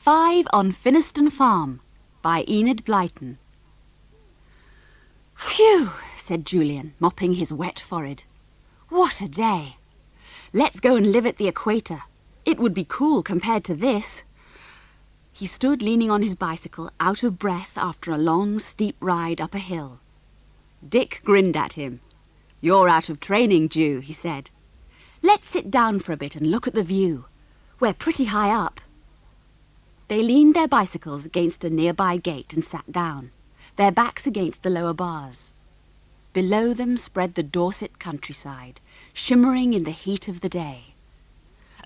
5 on Finniston Farm by Enid Blyton. Phew, said Julian, mopping his wet forehead. What a day! Let's go and live at the equator. It would be cool compared to this. He stood leaning on his bicycle, out of breath after a long, steep ride up a hill. Dick grinned at him. You're out of training, Jew, he said. Let's sit down for a bit and look at the view. We're pretty high up. They leaned their bicycles against a nearby gate and sat down, their backs against the lower bars. Below them spread the Dorset countryside, shimmering in the heat of the day.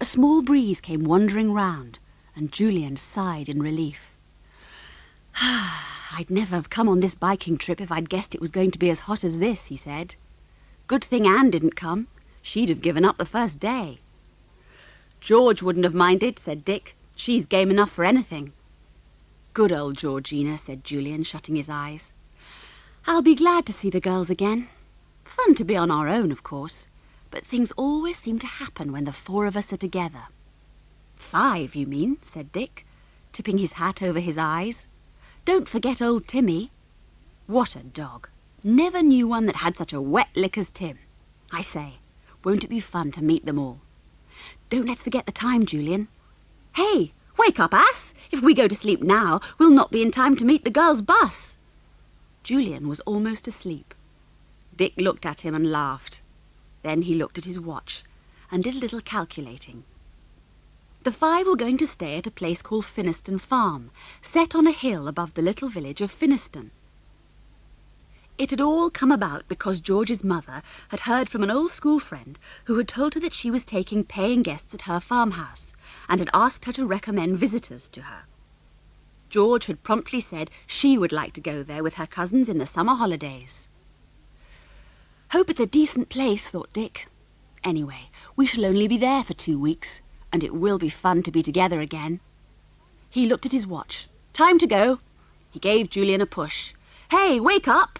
A small breeze came wandering round, and Julian sighed in relief. I'd never have come on this biking trip if I'd guessed it was going to be as hot as this, he said. Good thing Anne didn't come. She'd have given up the first day. George wouldn't have minded, said Dick. She's game enough for anything. Good old Georgina, said Julian, shutting his eyes. I'll be glad to see the girls again. Fun to be on our own, of course, but things always seem to happen when the 4 of us are together. 5, you mean, said Dick, tipping his hat over his eyes. Don't forget old Timmy. What a dog. Never knew one that had such a wet lick as Tim. I say, won't it be fun to meet them all? Don't let's forget the time, Julian. Hey, wake up, ass! If we go to sleep now, we'll not be in time to meet the girls' bus. Julian was almost asleep. Dick looked at him and laughed. Then he looked at his watch and did a little calculating. The 5 were going to stay at a place called Finniston Farm, set on a hill above the little village of Finniston. It had all come about because George's mother had heard from an old school friend who had told her that she was taking paying guests at her farmhouse and had asked her to recommend visitors to her. George had promptly said she would like to go there with her cousins in the summer holidays. Hope it's a decent place, thought Dick. Anyway, we shall only be there for 2 weeks, and it will be fun to be together again. He looked at his watch. Time to go. He gave Julian a push. Hey, wake up!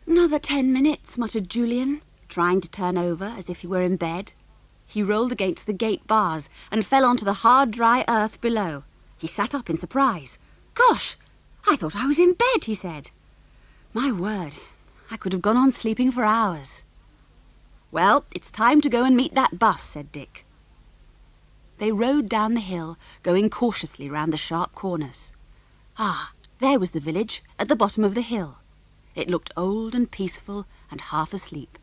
Another 10 minutes, muttered Julian, trying to turn over as if he were in bed. He rolled against the gate bars and fell onto the hard, dry earth below. He sat up in surprise. Gosh, I thought I was in bed, he said. My word, I could have gone on sleeping for hours. Well, it's time to go and meet that bus, said Dick. They rode down the hill, going cautiously round the sharp corners. Ah, there was the village at the bottom of the hill. It looked old and peaceful and half asleep.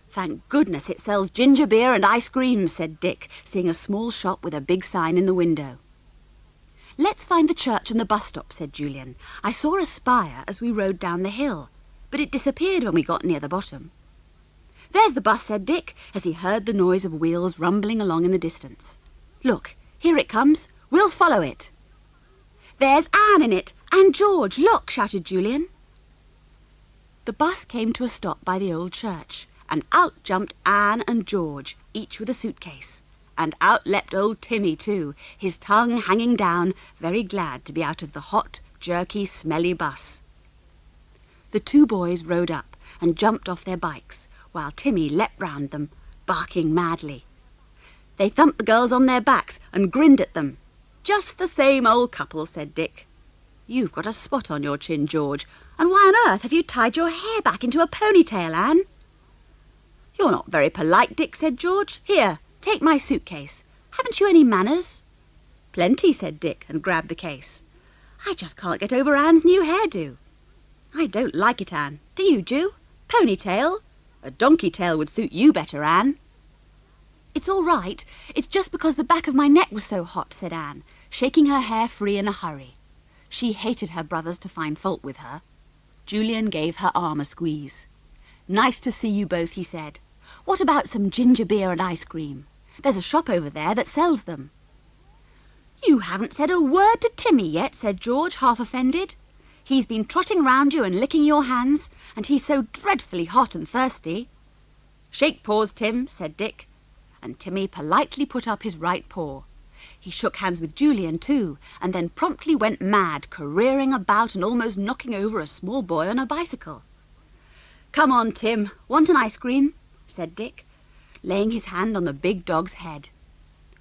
Thank goodness it sells ginger beer and ice cream, said Dick, seeing a small shop with a big sign in the window. Let's find the church and the bus stop, said Julian. I saw a spire as we rode down the hill, but it disappeared when we got near the bottom. There's the bus, said Dick, as he heard the noise of wheels rumbling along in the distance. Look, here it comes. We'll follow it. There's Anne in it, and George. Look, shouted Julian. The bus came to a stop by the old church, and out jumped Anne and George, each with a suitcase. And out leapt old Timmy too, his tongue hanging down, very glad to be out of the hot, jerky, smelly bus. The 2 boys rode up and jumped off their bikes, while Timmy leapt round them, barking madly. They thumped the girls on their backs and grinned at them. Just the same old couple, said Dick. You've got a spot on your chin, George, and why on earth have you tied your hair back into a ponytail, Anne? You're not very polite, Dick, said George. Here, take my suitcase. Haven't you any manners? Plenty, said Dick, and grabbed the case. I just can't get over Anne's new hairdo. I don't like it, Anne. Do you, Ju? Ponytail? A donkey tail would suit you better, Anne. It's all right. It's just because the back of my neck was so hot, said Anne, shaking her hair free in a hurry. She hated her brothers to find fault with her. Julian gave her arm a squeeze. Nice to see you both, he said. What about some ginger beer and ice cream? There's a shop over there that sells them. You haven't said a word to Timmy yet, said George, half offended. He's been trotting round you and licking your hands, and he's so dreadfully hot and thirsty. Shake paws, Tim, said Dick, and Timmy politely put up his right paw. He shook hands with Julian too, and then promptly went mad, careering about and almost knocking over a small boy on a bicycle. Come on, Tim, want an ice cream? Said Dick, laying his hand on the big dog's head.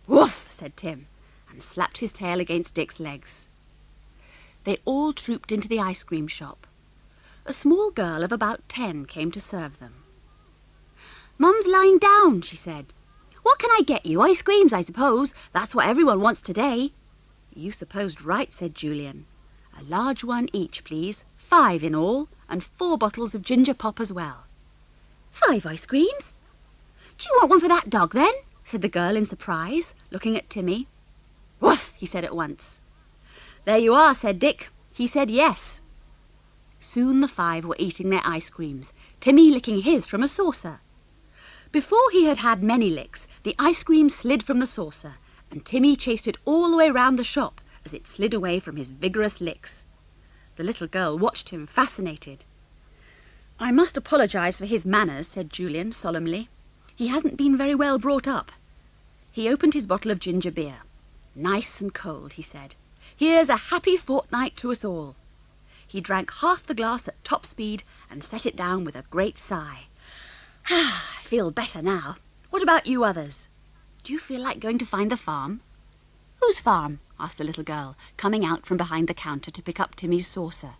Woof, said Tim, and slapped his tail against Dick's legs. They all trooped into the ice cream shop. A small girl of about 10 came to serve them. "Mum's lying down," she said. "What can I get you? Ice creams, I suppose. That's what everyone wants today." "You supposed right," said Julian. "A large one each, please. 5 in all, and 4 bottles of ginger pop as well." "5 ice creams? Do you want one for that dog, then?" said the girl in surprise, looking at Timmy. "Woof," he said at once. "There you are," said Dick. He said yes. Soon the 5 were eating their ice creams, Timmy licking his from a saucer. Before he had had many licks, the ice cream slid from the saucer, and Timmy chased it all the way round the shop as it slid away from his vigorous licks. The little girl watched him, fascinated. "I must apologise for his manners," said Julian solemnly. "He hasn't been very well brought up." He opened his bottle of ginger beer. "Nice and cold," he said. "Here's a happy fortnight to us all." He drank half the glass at top speed and set it down with a great sigh. "I feel better now. What about you others? Do you feel like going to find the farm?" "Whose farm?" asked the little girl, coming out from behind the counter to pick up Timmy's saucer.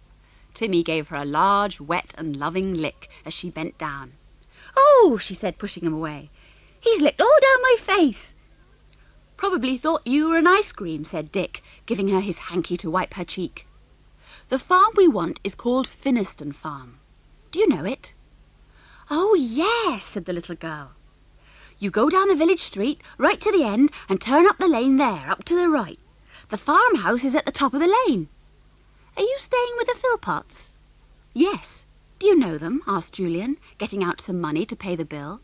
Timmy gave her a large, wet and loving lick as she bent down. "Oh," she said, pushing him away. "He's licked all down my face." "Probably thought you were an ice cream," said Dick, giving her his hanky to wipe her cheek. "The farm we want is called Finniston Farm. Do you know it?" "Oh, yes," said the little girl. "You go down the village street, right to the end, and turn up the lane there, up to the right. The farmhouse is at the top of the lane. Are you staying with the Philpotts?" "Yes. Do you know them?" asked Julian, getting out some money to pay the bill.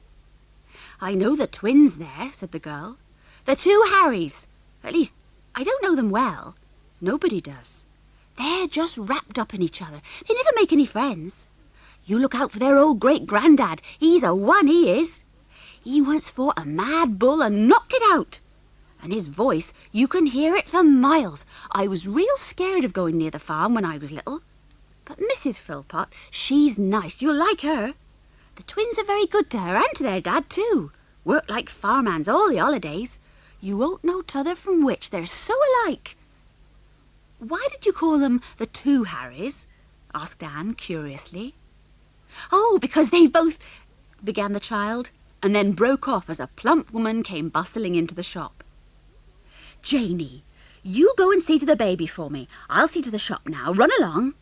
"I know the twins there," said the girl. "The 2 Harrys. At least, I don't know them well. Nobody does. They're just wrapped up in each other. They never make any friends. You look out for their old great-granddad. He's a one, he is. He once fought a mad bull and knocked it out. And his voice, you can hear it for miles. I was real scared of going near the farm when I was little. But Mrs. Philpott, she's nice. You'll like her. The twins are very good to her and to their dad, too. Work like farmhands all the holidays. You won't know t'other from which. They're so alike." "Why did you call them the 2 Harrys?" asked Anne curiously. "Oh, because they both—" began the child, and then broke off as a plump woman came bustling into the shop. "Janie, you go and see to the baby for me. I'll see to the shop now. Run along."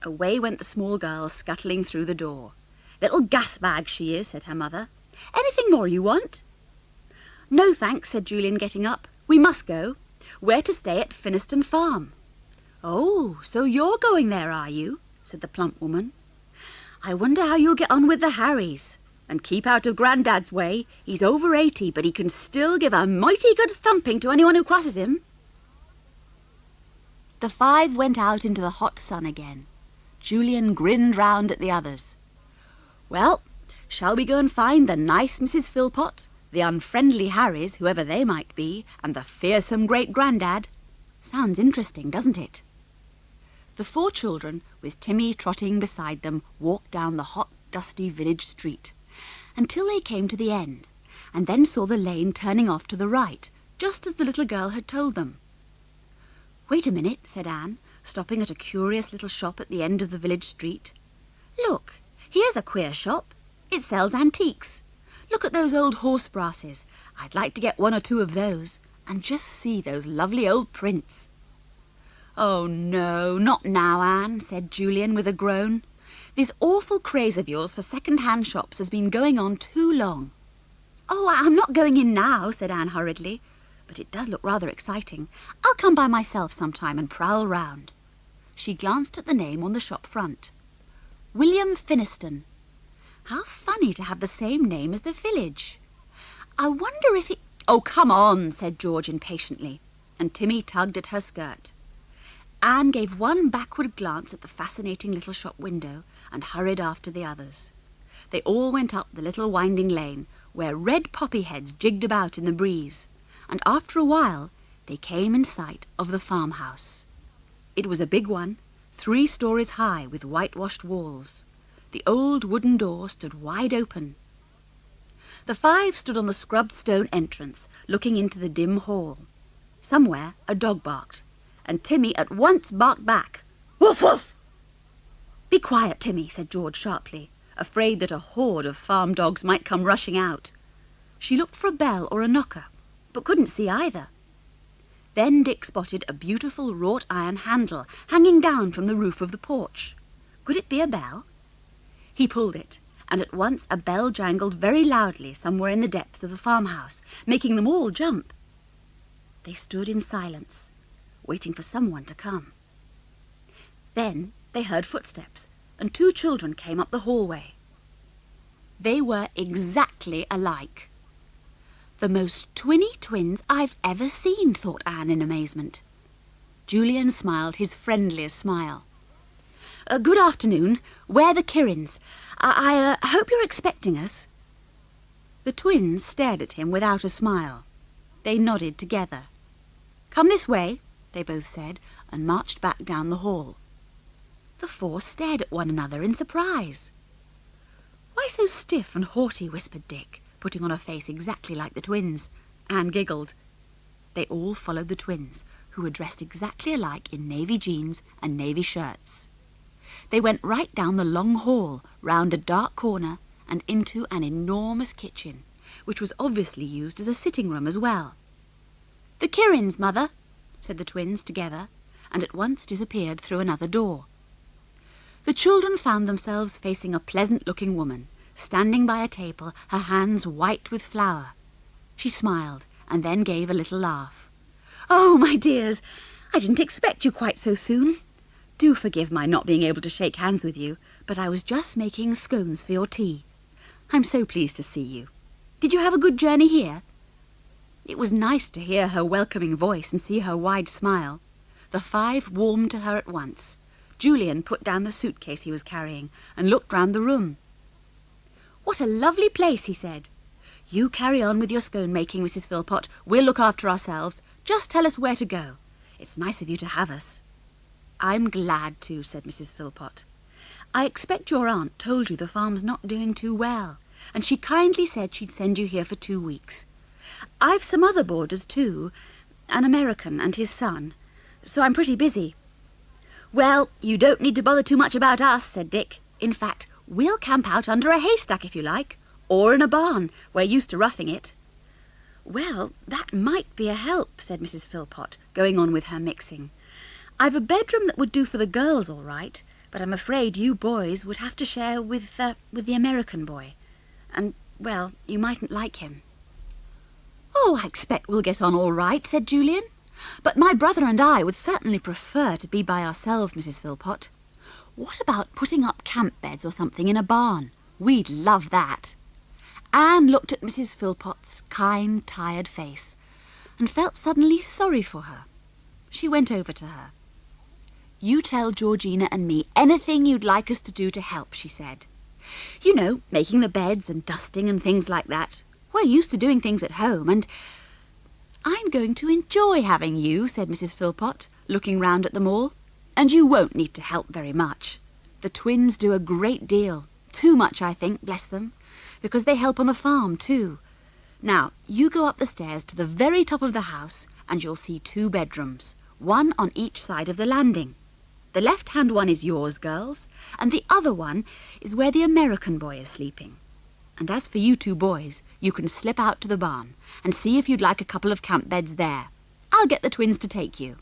Away went the small girl, scuttling through the door. "Little gas bag she is," said her mother. "Anything more you want?" "No, thanks," said Julian, getting up. "We must go. We're to stay at Finniston Farm." "Oh, so you're going there, are you?" said the plump woman. "I wonder how you'll get on with the Harrys. And keep out of Grandad's way. He's over 80, but he can still give a mighty good thumping to anyone who crosses him." The 5 went out into the hot sun again. Julian grinned round at the others. "Well, shall we go and find the nice Mrs. Philpott, the unfriendly Harrys, whoever they might be, and the fearsome great-grandad? Sounds interesting, doesn't it?" The 4 children, with Timmy trotting beside them, walked down the hot, dusty village street, until they came to the end, and then saw the lane turning off to the right, just as the little girl had told them. "Wait a minute," said Anne, stopping at a curious little shop at the end of the village street. "Look, here's a queer shop. It sells antiques. Look at those old horse brasses. I'd like to get 1 or 2 of those, and just see those lovely old prints." "Oh, no, not now, Anne," said Julian with a groan. "This awful craze of yours for second-hand shops has been going on too long." "Oh, I'm not going in now," said Anne hurriedly. "But it does look rather exciting. I'll come by myself sometime and prowl round." She glanced at the name on the shop front. "William Finniston. How funny to have the same name as the village. I wonder if he—" "Oh, come on," said George impatiently, and Timmy tugged at her skirt. Anne gave one backward glance at the fascinating little shop window and hurried after the others. They all went up the little winding lane, where red poppy heads jigged about in the breeze, and after a while they came in sight of the farmhouse. It was a big one, 3 stories high with whitewashed walls. The old wooden door stood wide open. The 5 stood on the scrubbed stone entrance, looking into the dim hall. Somewhere a dog barked, and Timmy at once barked back. Woof, woof! Be quiet, Timmy, said George sharply, afraid that a horde of farm dogs might come rushing out. She looked for a bell or a knocker, but couldn't see either. Then Dick spotted a beautiful wrought iron handle hanging down from the roof of the porch. Could it be a bell? He pulled it, and at once a bell jangled very loudly somewhere in the depths of the farmhouse, making them all jump. They stood in silence, waiting for someone to come. Then they heard footsteps, and 2 children came up the hallway. They were exactly alike. The most twinny twins I've ever seen, thought Anne in amazement. Julian smiled his friendliest smile. Good afternoon. We're the Kirins. I hope you're expecting us. The twins stared at him without a smile. They nodded together. Come this way, they both said, and marched back down the hall. The 4 stared at one another in surprise. Why so stiff and haughty, whispered Dick, putting on a face exactly like the twins. Anne giggled. They all followed the twins, who were dressed exactly alike in navy jeans and navy shirts. They went right down the long hall, round a dark corner, and into an enormous kitchen, which was obviously used as a sitting room as well. The Kirins, Mother, said the twins together, and at once disappeared through another door. The children found themselves facing a pleasant-looking woman, standing by a table, her hands white with flour. She smiled, and then gave a little laugh. Oh, my dears, I didn't expect you quite so soon. Do forgive my not being able to shake hands with you, but I was just making scones for your tea. I'm so pleased to see you. Did you have a good journey here? It was nice to hear her welcoming voice and see her wide smile. The 5 warmed to her at once. Julian put down the suitcase he was carrying and looked round the room. What a lovely place, he said. You carry on with your scone making, Mrs. Philpot. We'll look after ourselves. Just tell us where to go. It's nice of you to have us. I'm glad to, said Mrs. Philpot. I expect your aunt told you the farm's not doing too well, and she kindly said she'd send you here for 2 weeks. I've some other boarders too, an American and his son, so I'm pretty busy. Well, you don't need to bother too much about us, said Dick. In fact, we'll camp out under a haystack if you like, or in a barn. We're used to roughing it. Well, that might be a help, said Mrs. Philpot, going on with her mixing. I've a bedroom that would do for the girls all right, but I'm afraid you boys would have to share with the American boy. And, well, you mightn't like him. Oh, I expect we'll get on all right, said Julian. But my brother and I would certainly prefer to be by ourselves, Mrs. Philpot. What about putting up camp beds or something in a barn? We'd love that. Anne looked at Mrs. Philpot's kind, tired face and felt suddenly sorry for her. She went over to her. You tell Georgina and me anything you'd like us to do to help, she said. You know, making the beds and dusting and things like that. We're used to doing things at home, and I'm going to enjoy having you, said Mrs. Philpot, looking round at them all. And you won't need to help very much. The twins do a great deal. Too much, I think, bless them, because they help on the farm too. Now, you go up the stairs to the very top of the house, and you'll see 2 bedrooms, one on each side of the landing. The left-hand one is yours, girls, and the other one is where the American boy is sleeping. And as for you 2 boys, you can slip out to the barn and see if you'd like a couple of camp beds there. I'll get the twins to take you.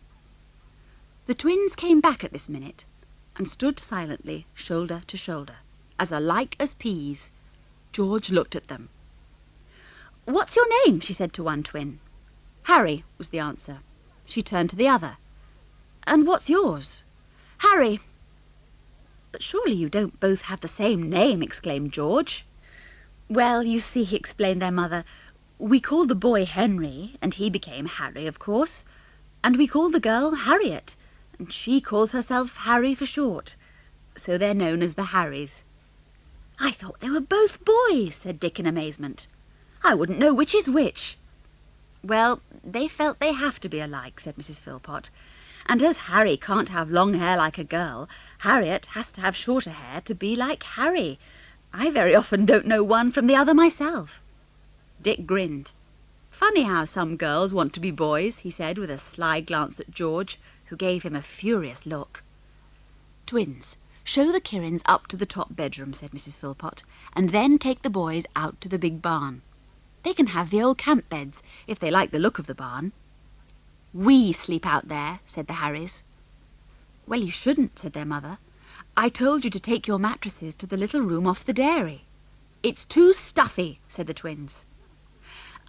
The twins came back at this minute and stood silently, shoulder to shoulder, as alike as peas. George looked at them. What's your name? She said to one twin. Harry, was the answer. She turned to the other. And what's yours? Harry. But surely you don't both have the same name, exclaimed George. Well, you see, explained their mother, we called the boy Henry, and he became Harry, of course, and we called the girl Harriet, and she calls herself Harry for short, so they're known as the Harrys. I thought they were both boys, said Dick in amazement. I wouldn't know which is which. Well, they felt they have to be alike, said Mrs. Philpot, and as Harry can't have long hair like a girl, Harriet has to have shorter hair to be like Harry. I very often don't know one from the other myself. Dick grinned. Funny how some girls want to be boys, he said with a sly glance at George, who gave him a furious look. Twins, show the Kirins up to the top bedroom, said Mrs. Philpot, and then take the boys out to the big barn. They can have the old camp beds, if they like the look of the barn. We sleep out there, said the Harrys. Well, you shouldn't, said their mother. I told you to take your mattresses to the little room off the dairy. It's too stuffy, said the twins.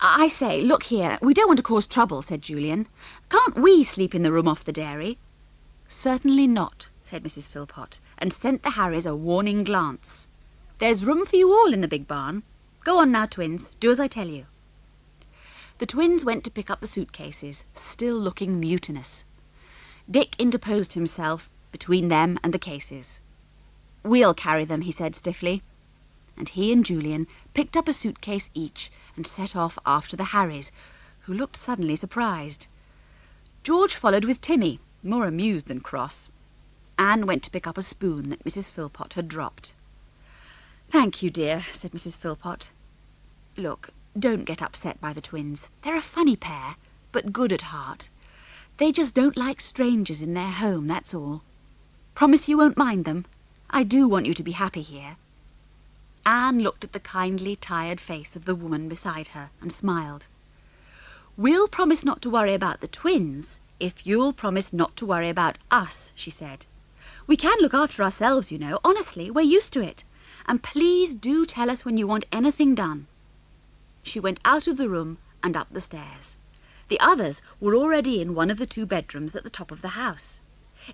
I say, look here, we don't want to cause trouble, said Julian. Can't we sleep in the room off the dairy? Certainly not, said Mrs. Philpot, and sent the Harrys a warning glance. There's room for you all in the big barn. Go on now, twins, do as I tell you. The twins went to pick up the suitcases, still looking mutinous. Dick interposed himself between them and the cases. We'll carry them, he said stiffly. And he and Julian picked up a suitcase each and set off after the Harrys, who looked suddenly surprised. George followed with Timmy, more amused than cross. Anne went to pick up a spoon that Mrs. Philpot had dropped. Thank you, dear, said Mrs. Philpot. Look, don't get upset by the twins. They're a funny pair, but good at heart. They just don't like strangers in their home, that's all. Promise you won't mind them. I do want you to be happy here. Anne looked at the kindly, tired face of the woman beside her and smiled. We'll promise not to worry about the twins if you'll promise not to worry about us, she said. We can look after ourselves, you know. Honestly, we're used to it. And please do tell us when you want anything done. She went out of the room and up the stairs. The others were already in one of the 2 bedrooms at the top of the house.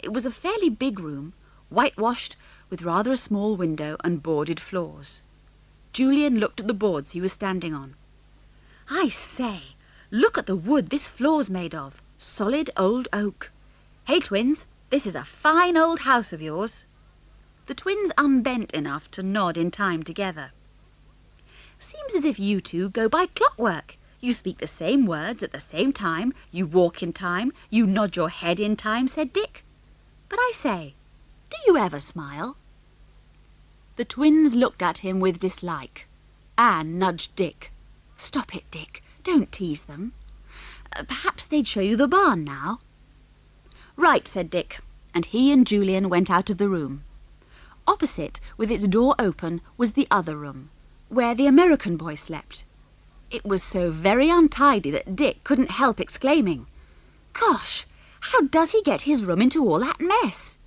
It was a fairly big room, whitewashed, with rather a small window and boarded floors. Julian looked at the boards he was standing on. I say, look at the wood this floor's made of. Solid old oak. Hey, twins, this is a fine old house of yours. The twins unbent enough to nod in time together. Seems as if you two go by clockwork. You speak the same words at the same time, you walk in time, you nod your head in time, said Dick. But I say, do you ever smile? The twins looked at him with dislike. Anne nudged Dick. Stop it, Dick. Don't tease them. Perhaps they'd show you the barn now. Right, said Dick, and he and Julian went out of the room. Opposite, with its door open, was the other room, where the American boy slept. It was so very untidy that Dick couldn't help exclaiming, Gosh, how does he get his room into all that mess?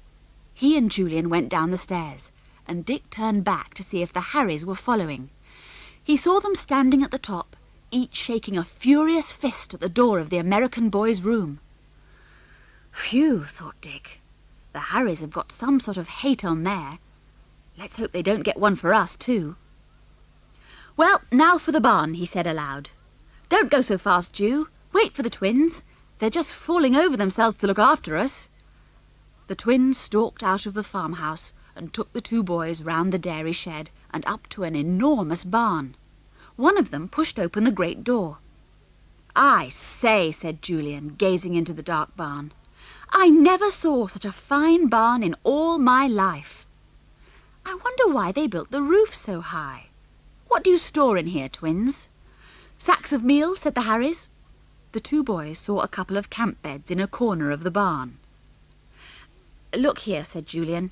He and Julian went down the stairs, and Dick turned back to see if the Harrys were following. He saw them standing at the top, each shaking a furious fist at the door of the American boy's room. Phew, thought Dick. The Harrys have got some sort of hate on there. Let's hope they don't get one for us, too. Well, now for the barn, he said aloud. Don't go so fast, Ju. Wait for the twins. They're just falling over themselves to look after us. The twins stalked out of the farmhouse and took the 2 boys round the dairy shed and up to an enormous barn. One of them pushed open the great door. I say, said Julian, gazing into the dark barn. I never saw such a fine barn in all my life. I wonder why they built the roof so high. What do you store in here, twins? Sacks of meal, said the Harrys. The 2 boys saw a couple of camp beds in a corner of the barn. Look here, said Julian.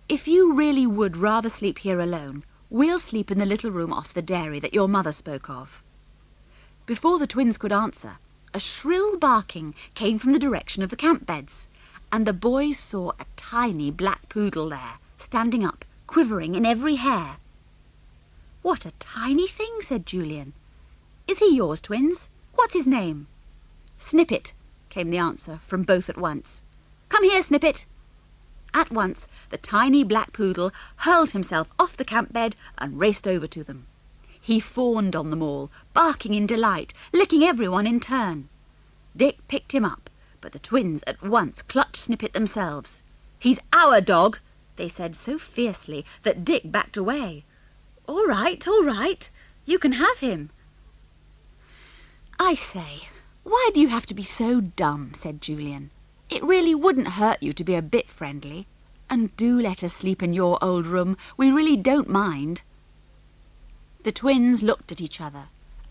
If you really would rather sleep here alone, we'll sleep in the little room off the dairy that your mother spoke of. Before the twins could answer, a shrill barking came from the direction of the camp beds, and the boys saw a tiny black poodle there, standing up, quivering in every hair. What a tiny thing, said Julian. Is he yours, twins? What's his name? Snippet, came the answer from both at once. Come here, Snippet. At once, the tiny black poodle hurled himself off the camp bed and raced over to them. He fawned on them all, barking in delight, licking everyone in turn. Dick picked him up, but the twins at once clutched Snippet themselves. He's our dog, they said so fiercely that Dick backed away. All right, you can have him. I say, why do you have to be so dumb, said Julian. It really wouldn't hurt you to be a bit friendly. And do let us sleep in your old room. We really don't mind. The twins looked at each other.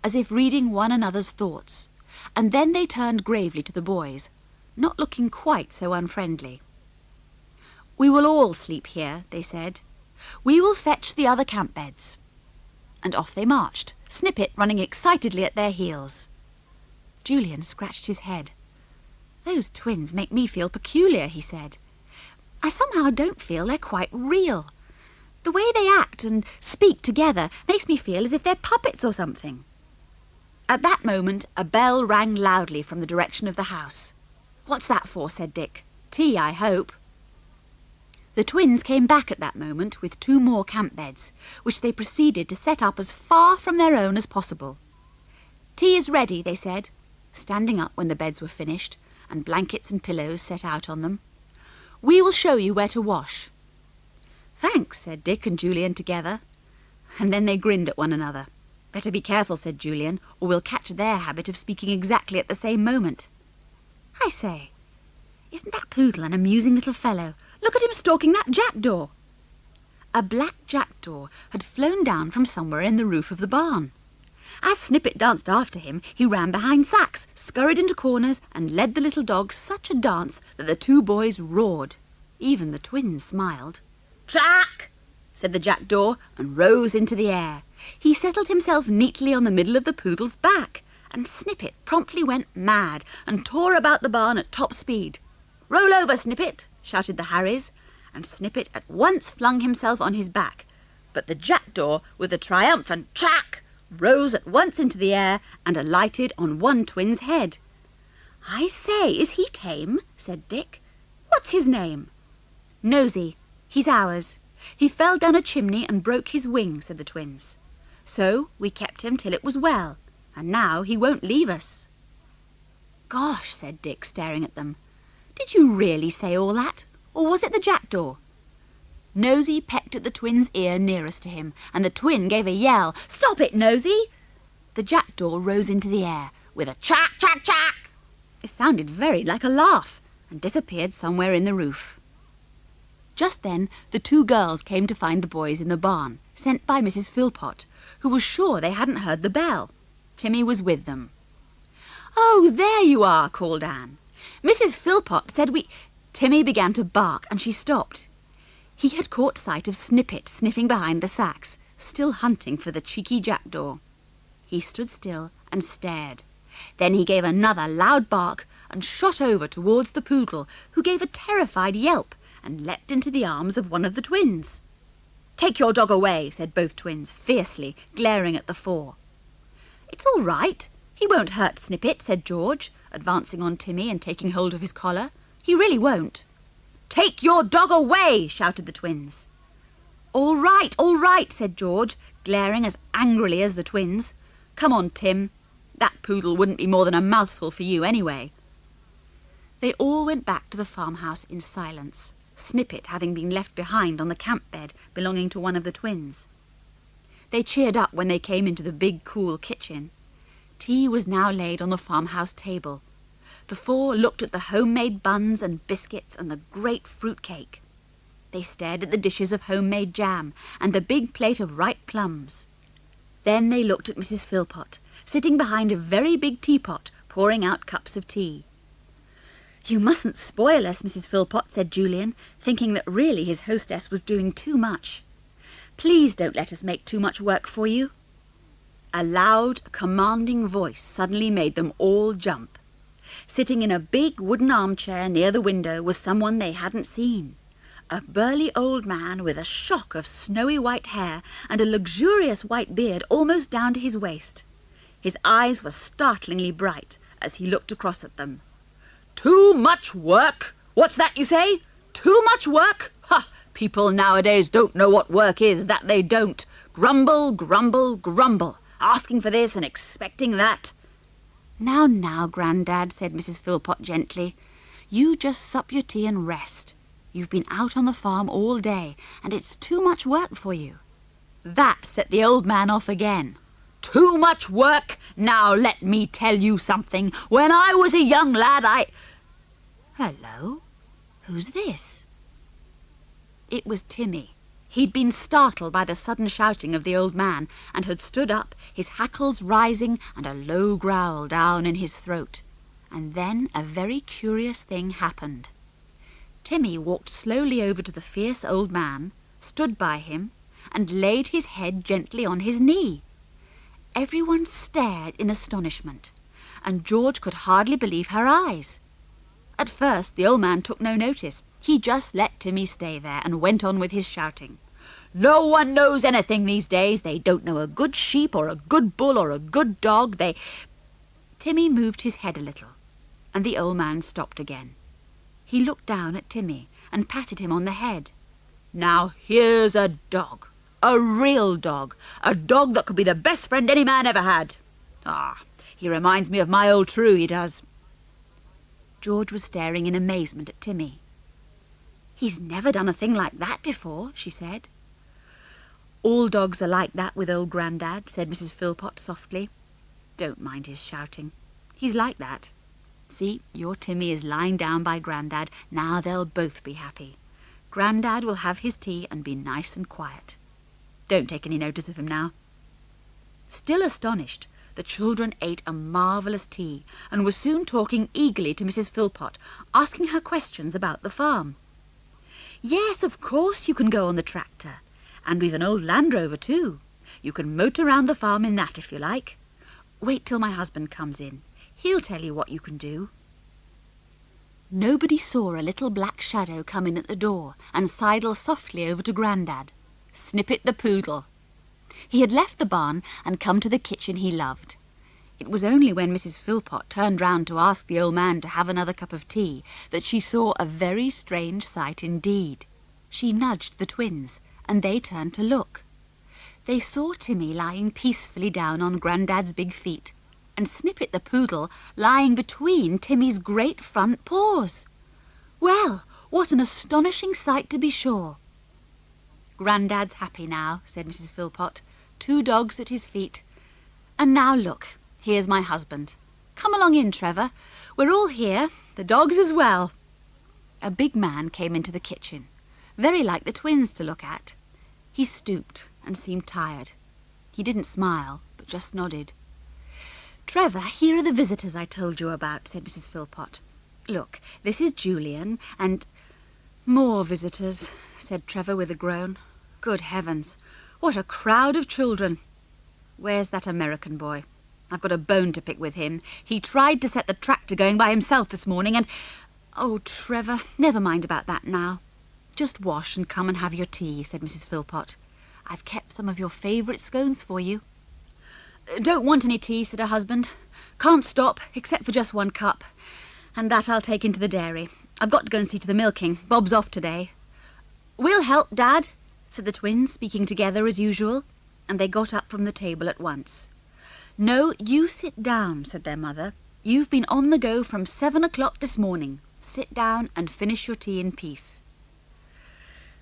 as if reading one another's thoughts, and then they turned gravely to the boys, not looking quite so unfriendly. "We will all sleep here," they said. "We will fetch the other camp beds." And off they marched, Snippet running excitedly at their heels. Julian scratched his head. "Those twins make me feel peculiar," he said. "I somehow don't feel they're quite real. The way they act and speak together makes me feel as if they're puppets or something." At that moment, a bell rang loudly from the direction of the house. "What's that for?" said Dick. "Tea, I hope." The twins came back at that moment with 2 more camp beds, which they proceeded to set up as far from their own as possible. "Tea is ready," they said, standing up when the beds were finished and blankets and pillows set out on them. "We will show you where to wash." "Thanks," said Dick and Julian together, and then they grinned at one another. "Better be careful," said Julian, "or we'll catch their habit of speaking exactly at the same moment. I say, isn't that Poodle an amusing little fellow? Look at him stalking that jackdaw." A black jackdaw had flown down from somewhere in the roof of the barn. As Snippet danced after him, he ran behind sacks, scurried into corners, and led the little dog such a dance that the 2 boys roared. Even the twins smiled. "Jack!" said the jackdaw, and rose into the air. He settled himself neatly on the middle of the Poodle's back, and Snippet promptly went mad and tore about the barn at top speed. "Roll over, Snippet!" shouted the Harrys, and Snippet at once flung himself on his back. But the jackdaw, with a triumphant "Jack!" rose at once into the air and alighted on one twin's head. "I say, is he tame?" said Dick. "What's his name?" "Nosy. He's ours. He fell down a chimney and broke his wing," said the twins. "So we kept him till it was well, and now he won't leave us." "Gosh," said Dick, staring at them. "Did you really say all that, or was it the jackdaw?" Nosy pecked at the twin's ear nearest to him, and the twin gave a yell. "Stop it, Nosy!" The jackdaw rose into the air with a "Chack, chack, chack!" It sounded very like a laugh, and disappeared somewhere in the roof. Just then the 2 girls came to find the boys in the barn, sent by Mrs. Philpot, who was sure they hadn't heard the bell. Timmy was with them. "Oh, there you are," called Anne. "Mrs. Philpot said we—" Timmy began to bark, and she stopped. He had caught sight of Snippet sniffing behind the sacks, still hunting for the cheeky jackdaw. He stood still and stared. Then he gave another loud bark and shot over towards the Poodle, who gave a terrified yelp and leapt into the arms of one of the twins. "Take your dog away," said both twins fiercely, glaring at the 4. "It's all right. He won't hurt Snippet," said George, advancing on Timmy and taking hold of his collar. "He really won't." "Take your dog away!" shouted the twins. All right," said George, glaring as angrily as the twins. "Come on, Tim. That Poodle wouldn't be more than a mouthful for you anyway." They all went back to the farmhouse in silence, Snippet having been left behind on the camp bed belonging to one of the twins. They cheered up when they came into the big, cool kitchen. Tea was now laid on the farmhouse table. The 4 looked at the homemade buns and biscuits and the great fruit cake. They stared at the dishes of homemade jam and the big plate of ripe plums. Then they looked at Mrs. Philpot, sitting behind a very big teapot, pouring out cups of tea. "You mustn't spoil us, Mrs. Philpot," said Julian, thinking that really his hostess was doing too much. "Please don't let us make too much work for you." A loud, commanding voice suddenly made them all jump. Sitting in a big wooden armchair near the window was someone they hadn't seen. A burly old man with a shock of snowy white hair and a luxurious white beard almost down to his waist. His eyes were startlingly bright as he looked across at them. "Too much work? What's that you say? Too much work? Ha! People nowadays don't know what work is, that they don't. Grumble, grumble, grumble, asking for this and expecting that." Now, Grandad," said Mrs. Philpot gently. "You just sup your tea and rest. You've been out on the farm all day, and it's too much work for you." That set the old man off again. "Too much work? Now let me tell you something. When I was a young lad, Hello? Who's this?" It was Timmy. He'd been startled by the sudden shouting of the old man and had stood up, his hackles rising and a low growl down in his throat. And then a very curious thing happened. Timmy walked slowly over to the fierce old man, stood by him, and laid his head gently on his knee. Everyone stared in astonishment, and George could hardly believe her eyes. At first the old man took no notice. He just let Timmy stay there and went on with his shouting. No one knows anything these days. They don't know a good sheep or a good bull or a good dog. Timmy moved his head a little, and the old man stopped again. He looked down at Timmy and patted him on the head. Now here's a dog, a real dog, a dog that could be the best friend any man ever had. He reminds me of my old True, he does. George was staring in amazement at Timmy. He's never done a thing like that before, she said. All dogs are like that with old Grandad, said Mrs. Philpot softly. Don't mind his shouting. He's like that. See, your Timmy is lying down by Grandad. Now they'll both be happy. Grandad will have his tea and be nice and quiet. Don't take any notice of him now. Still astonished, the children ate a marvellous tea and were soon talking eagerly to Mrs. Philpot, asking her questions about the farm. Yes, of course you can go on the tractor. And we've an old Land Rover too. You can motor round the farm in that if you like. Wait till my husband comes in. He'll tell you what you can do. Nobody saw a little black shadow come in at the door and sidle softly over to Grandad. Snippet the poodle. He had left the barn and come to the kitchen he loved. It was only when Mrs. Philpot turned round to ask the old man to have another cup of tea that she saw a very strange sight indeed. She nudged the twins, and they turned to look. They saw Timmy lying peacefully down on Grandad's big feet, and Snippet the poodle lying between Timmy's great front paws. Well, what an astonishing sight to be sure. Grandad's happy now, said Mrs. Philpot. 2 dogs at his feet. And now look, here's my husband. Come along in, Trevor. We're all here, the dogs as well. A big man came into the kitchen, very like the twins to look at. He stooped and seemed tired. He didn't smile, but just nodded. Trevor, here are the visitors I told you about, said Mrs. Philpot. Look, this is Julian, and... More visitors, said Trevor with a groan. Good heavens, what a crowd of children. Where's that American boy? I've got a bone to pick with him. He tried to set the tractor going by himself this morning and... Oh, Trevor, never mind about that now. Just wash and come and have your tea, said Mrs. Philpot. I've kept some of your favourite scones for you. Don't want any tea, said her husband. Can't stop, except for just 1 cup. And that I'll take into the dairy. I've got to go and see to the milking. Bob's off today. We'll help, Dad, said the twins, speaking together as usual, and they got up from the table at once. No, you sit down, said their mother. You've been on the go from 7 o'clock this morning. Sit down and finish your tea in peace.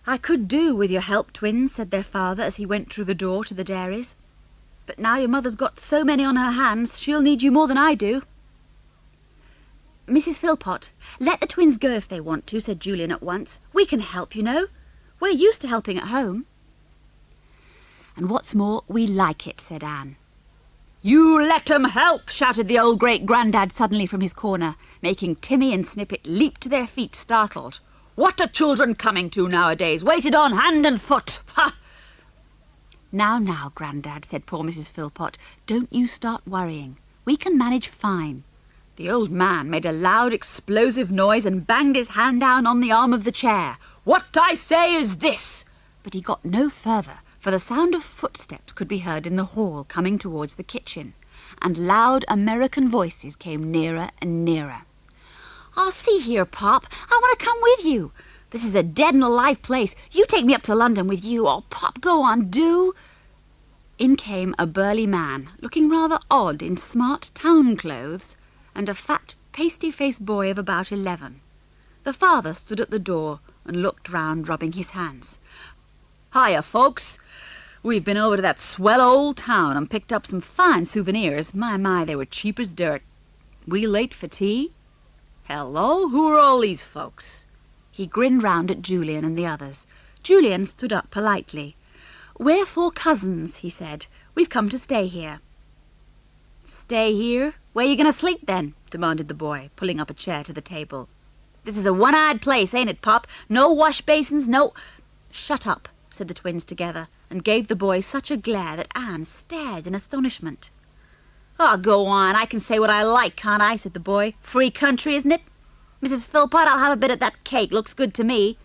I could do with your help, twins, said their father as he went through the door to the dairies. But now your mother's got so many on her hands, she'll need you more than I do. Mrs. Philpot, let the twins go if they want to, said Julian at once. We can help, you know. We're used to helping at home. And what's more, we like it, said Anne. You let 'em help, shouted the old great-grandad suddenly from his corner, making Timmy and Snippet leap to their feet, startled. What are children coming to nowadays? Waited on hand and foot. Ha! Now, Grandad, said poor Mrs. Philpot, don't you start worrying. We can manage fine. The old man made a loud explosive noise and banged his hand down on the arm of the chair. What I say is this! But he got no further, for the sound of footsteps could be heard in the hall coming towards the kitchen, and loud American voices came nearer and nearer. Oh, see here, Pop, I want to come with you. This is a dead and alive place. You take me up to London with you. Oh, Pop, go on, do. In came a burly man, looking rather odd in smart town clothes, and a fat, pasty-faced boy of about 11. The father stood at the door and looked round, rubbing his hands. Hiya, folks. We've been over to that swell old town and picked up some fine souvenirs. My, they were cheap as dirt. We late for tea? Hello, who are all these folks? He grinned round at Julian and the others. Julian stood up politely. "We're 4 cousins," he said. "We've come to stay here." "Stay here? Where you going to sleep then?" demanded the boy, pulling up a chair to the table. "This is a one-eyed place, ain't it, Pop? No wash basins, no—" "Shut up," said the twins together, and gave the boy such a glare that Anne stared in astonishment. "Oh, go on, I can say what I like, can't I?" said the boy. "Free country, isn't it? Mrs. Philpott, I'll have a bit of that cake. Looks good to me."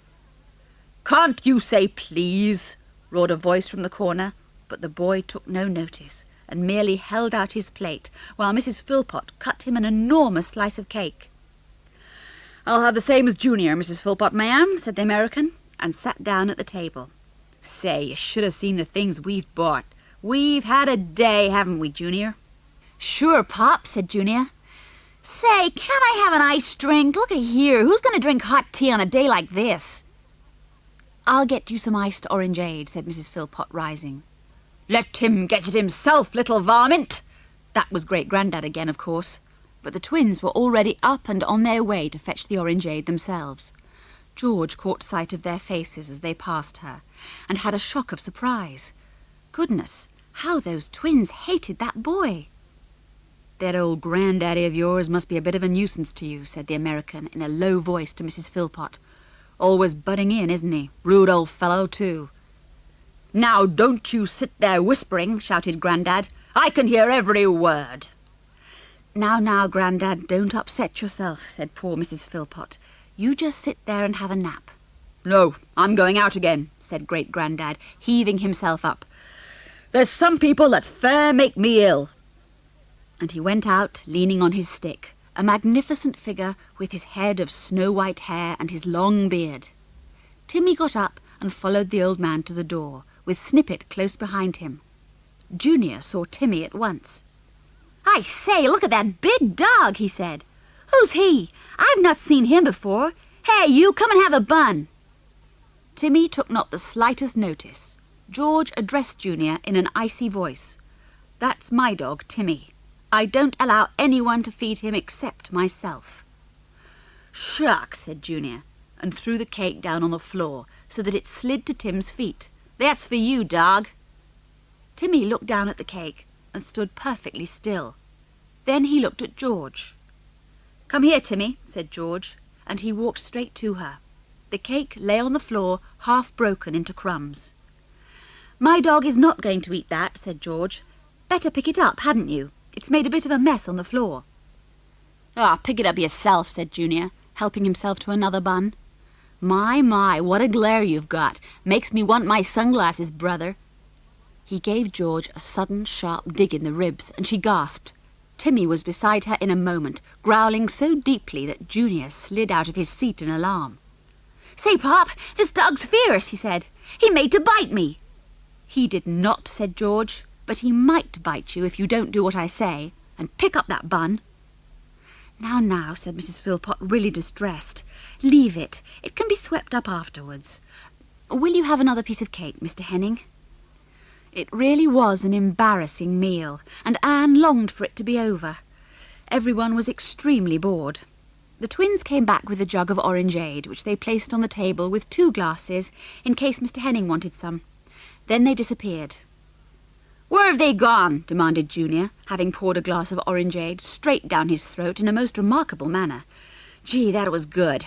"Can't you say please?" roared a voice from the corner, but the boy took no notice and merely held out his plate while Mrs. Philpott cut him an enormous slice of cake. "I'll have the same as Junior, Mrs. Philpott, ma'am," said the American, and sat down at the table. "Say, you should have seen the things we've bought. We've had a day, haven't we, Junior?" "Sure, Pop," said Junior. "Say, can't I have an iced drink? Look at here, who's going to drink hot tea on a day like this?" "I'll get you some iced orangeade," said Mrs. Philpott, rising. "Let him get it himself, little varmint!" That was Great-Grandad again, of course, but the twins were already up and on their way to fetch the orangeade themselves. George caught sight of their faces as they passed her, and had a shock of surprise. Goodness, how those twins hated that boy! "That old granddaddy of yours must be a bit of a nuisance to you," said the American in a low voice to Mrs. Philpott. "Always butting in, isn't he? Rude old fellow, too." "Now don't you sit there whispering," shouted Grandad. "I can hear every word." Now, Grandad, don't upset yourself," said poor Mrs. Philpott. "You just sit there and have a nap." "No, I'm going out again," said Great-Grandad, heaving himself up. "There's some people that fair make me ill." And he went out, leaning on his stick, a magnificent figure with his head of snow-white hair and his long beard. Timmy got up and followed the old man to the door, with Snippet close behind him. Junior saw Timmy at once. "I say, look at that big dog," he said. "Who's he? I've not seen him before. Hey, you, come and have a bun." Timmy took not the slightest notice. George addressed Junior in an icy voice. "That's my dog, Timmy. I don't allow anyone to feed him except myself." "Shucks," said Junior, and threw the cake down on the floor so that it slid to Tim's feet. "That's for you, dog." Timmy looked down at the cake and stood perfectly still. Then he looked at George. "Come here, Timmy," said George, and he walked straight to her. The cake lay on the floor, half broken into crumbs. "My dog is not going to eat that," said George. "Better pick it up, hadn't you? It's made a bit of a mess on the floor." "Ah, pick it up yourself," said Junior, helping himself to another bun. My, what a glare you've got. Makes me want my sunglasses, brother." He gave George a sudden, sharp dig in the ribs, and she gasped. Timmy was beside her in a moment, growling so deeply that Junior slid out of his seat in alarm. "Say, Pop, this dog's fierce," he said. "He made to bite me." "He did not," said George, "but he might bite you if you don't do what I say, and pick up that bun." Now, said Mrs. Philpott, really distressed. "Leave it. It can be swept up afterwards. Will you have another piece of cake, Mr. Henning?" It really was an embarrassing meal, and Anne longed for it to be over. Everyone was extremely bored. The twins came back with a jug of orangeade, which they placed on the table with 2 glasses, in case Mr. Henning wanted some. Then they disappeared. "Where have they gone?" demanded Junior, having poured a glass of orangeade straight down his throat in a most remarkable manner. "Gee, that was good."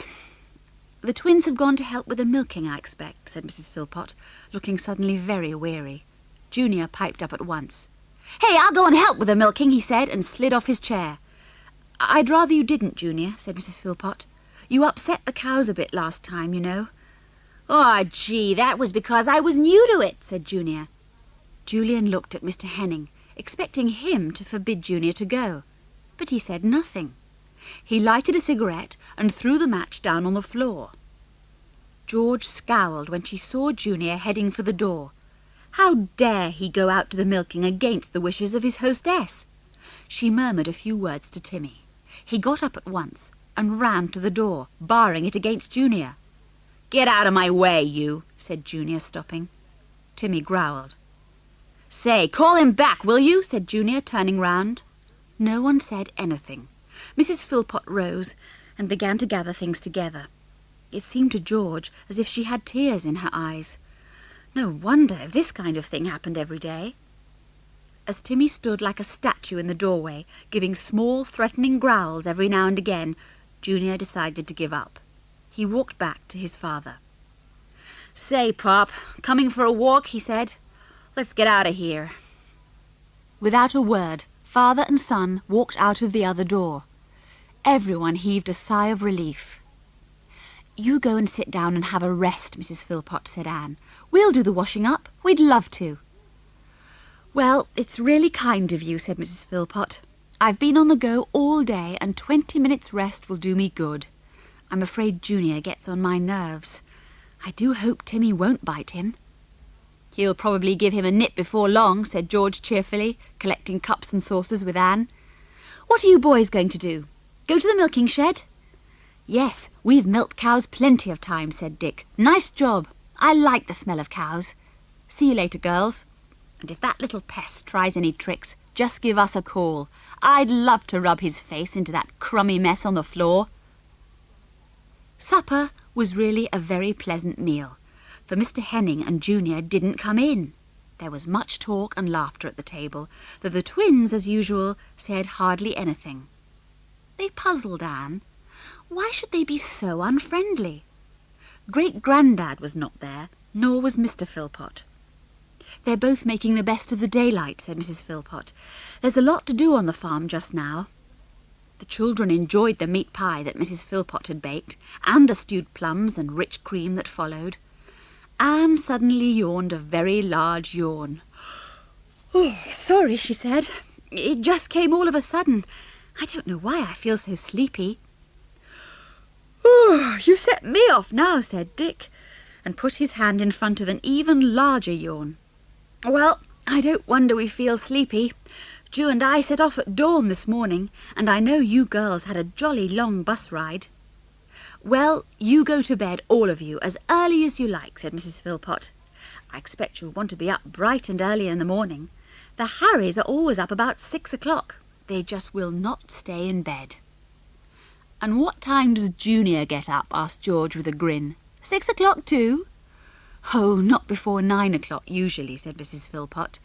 "The twins have gone to help with the milking, I expect," said Mrs. Philpott, looking suddenly very weary. Junior piped up at once. "Hey, I'll go and help with the milking," he said, and slid off his chair. "I'd rather you didn't, Junior," said Mrs. Philpott. "You upset the cows a bit last time, you know." "Oh, gee, that was because I was new to it," said Junior. Julian looked at Mr. Henning, expecting him to forbid Junior to go, but he said nothing. He lighted a cigarette and threw the match down on the floor. George scowled when she saw Junior heading for the door. How dare he go out to the milking against the wishes of his hostess? She murmured a few words to Timmy. He got up at once and ran to the door, barring it against Junior. "Get out of my way, you," said Junior, stopping. Timmy growled. "Say, call him back, will you?" said Junior, turning round. No one said anything. Mrs. Philpott rose and began to gather things together. It seemed to George as if she had tears in her eyes. No wonder if this kind of thing happened every day. As Timmy stood like a statue in the doorway, giving small, threatening growls every now and again, Junior decided to give up. He walked back to his father. "Say, Pop, coming for a walk?" he said. "Let's get out of here." Without a word, father and son walked out of the other door. Everyone heaved a sigh of relief. "You go and sit down and have a rest, Mrs. Philpot," said Anne. "We'll do the washing up. We'd love to." "Well, it's really kind of you," said Mrs. Philpot. "I've been on the go all day and 20 minutes rest will do me good. I'm afraid Junior gets on my nerves. I do hope Timmy won't bite him." "He'll probably give him a nip before long," said George cheerfully, collecting cups and saucers with Anne. "What are you boys going to do? Go to the milking shed?" "Yes, we've milked cows plenty of times," said Dick. "Nice job. I like the smell of cows. See you later, girls. And if that little pest tries any tricks, just give us a call. I'd love to rub his face into that crummy mess on the floor." Supper was really a very pleasant meal, for Mr. Henning and Junior didn't come in. There was much talk and laughter at the table, though the twins, as usual, said hardly anything. They puzzled Anne. Why should they be so unfriendly? Great-Grandad was not there, nor was Mr. Philpot. "They're both making the best of the daylight," said Mrs. Philpot. "There's a lot to do on the farm just now." The children enjoyed the meat pie that Mrs. Philpot had baked, and the stewed plums and rich cream that followed. Anne suddenly yawned a very large yawn. "Oh, sorry," she said. "It just came all of a sudden. I don't know why I feel so sleepy." "Oh, you've set me off now," said Dick, and put his hand in front of an even larger yawn. "Well, I don't wonder we feel sleepy. Ju and I set off at dawn this morning, and I know you girls had a jolly long bus ride." "Well, you go to bed, all of you, as early as you like," said Mrs. Philpot. "I expect you'll want to be up bright and early in the morning. The Harrys are always up about 6 o'clock. They just will not stay in bed." "And what time does Junior get up?" asked George with a grin. 6 o'clock too?" "Oh, not before 9 o'clock usually," said Mrs. Philpot.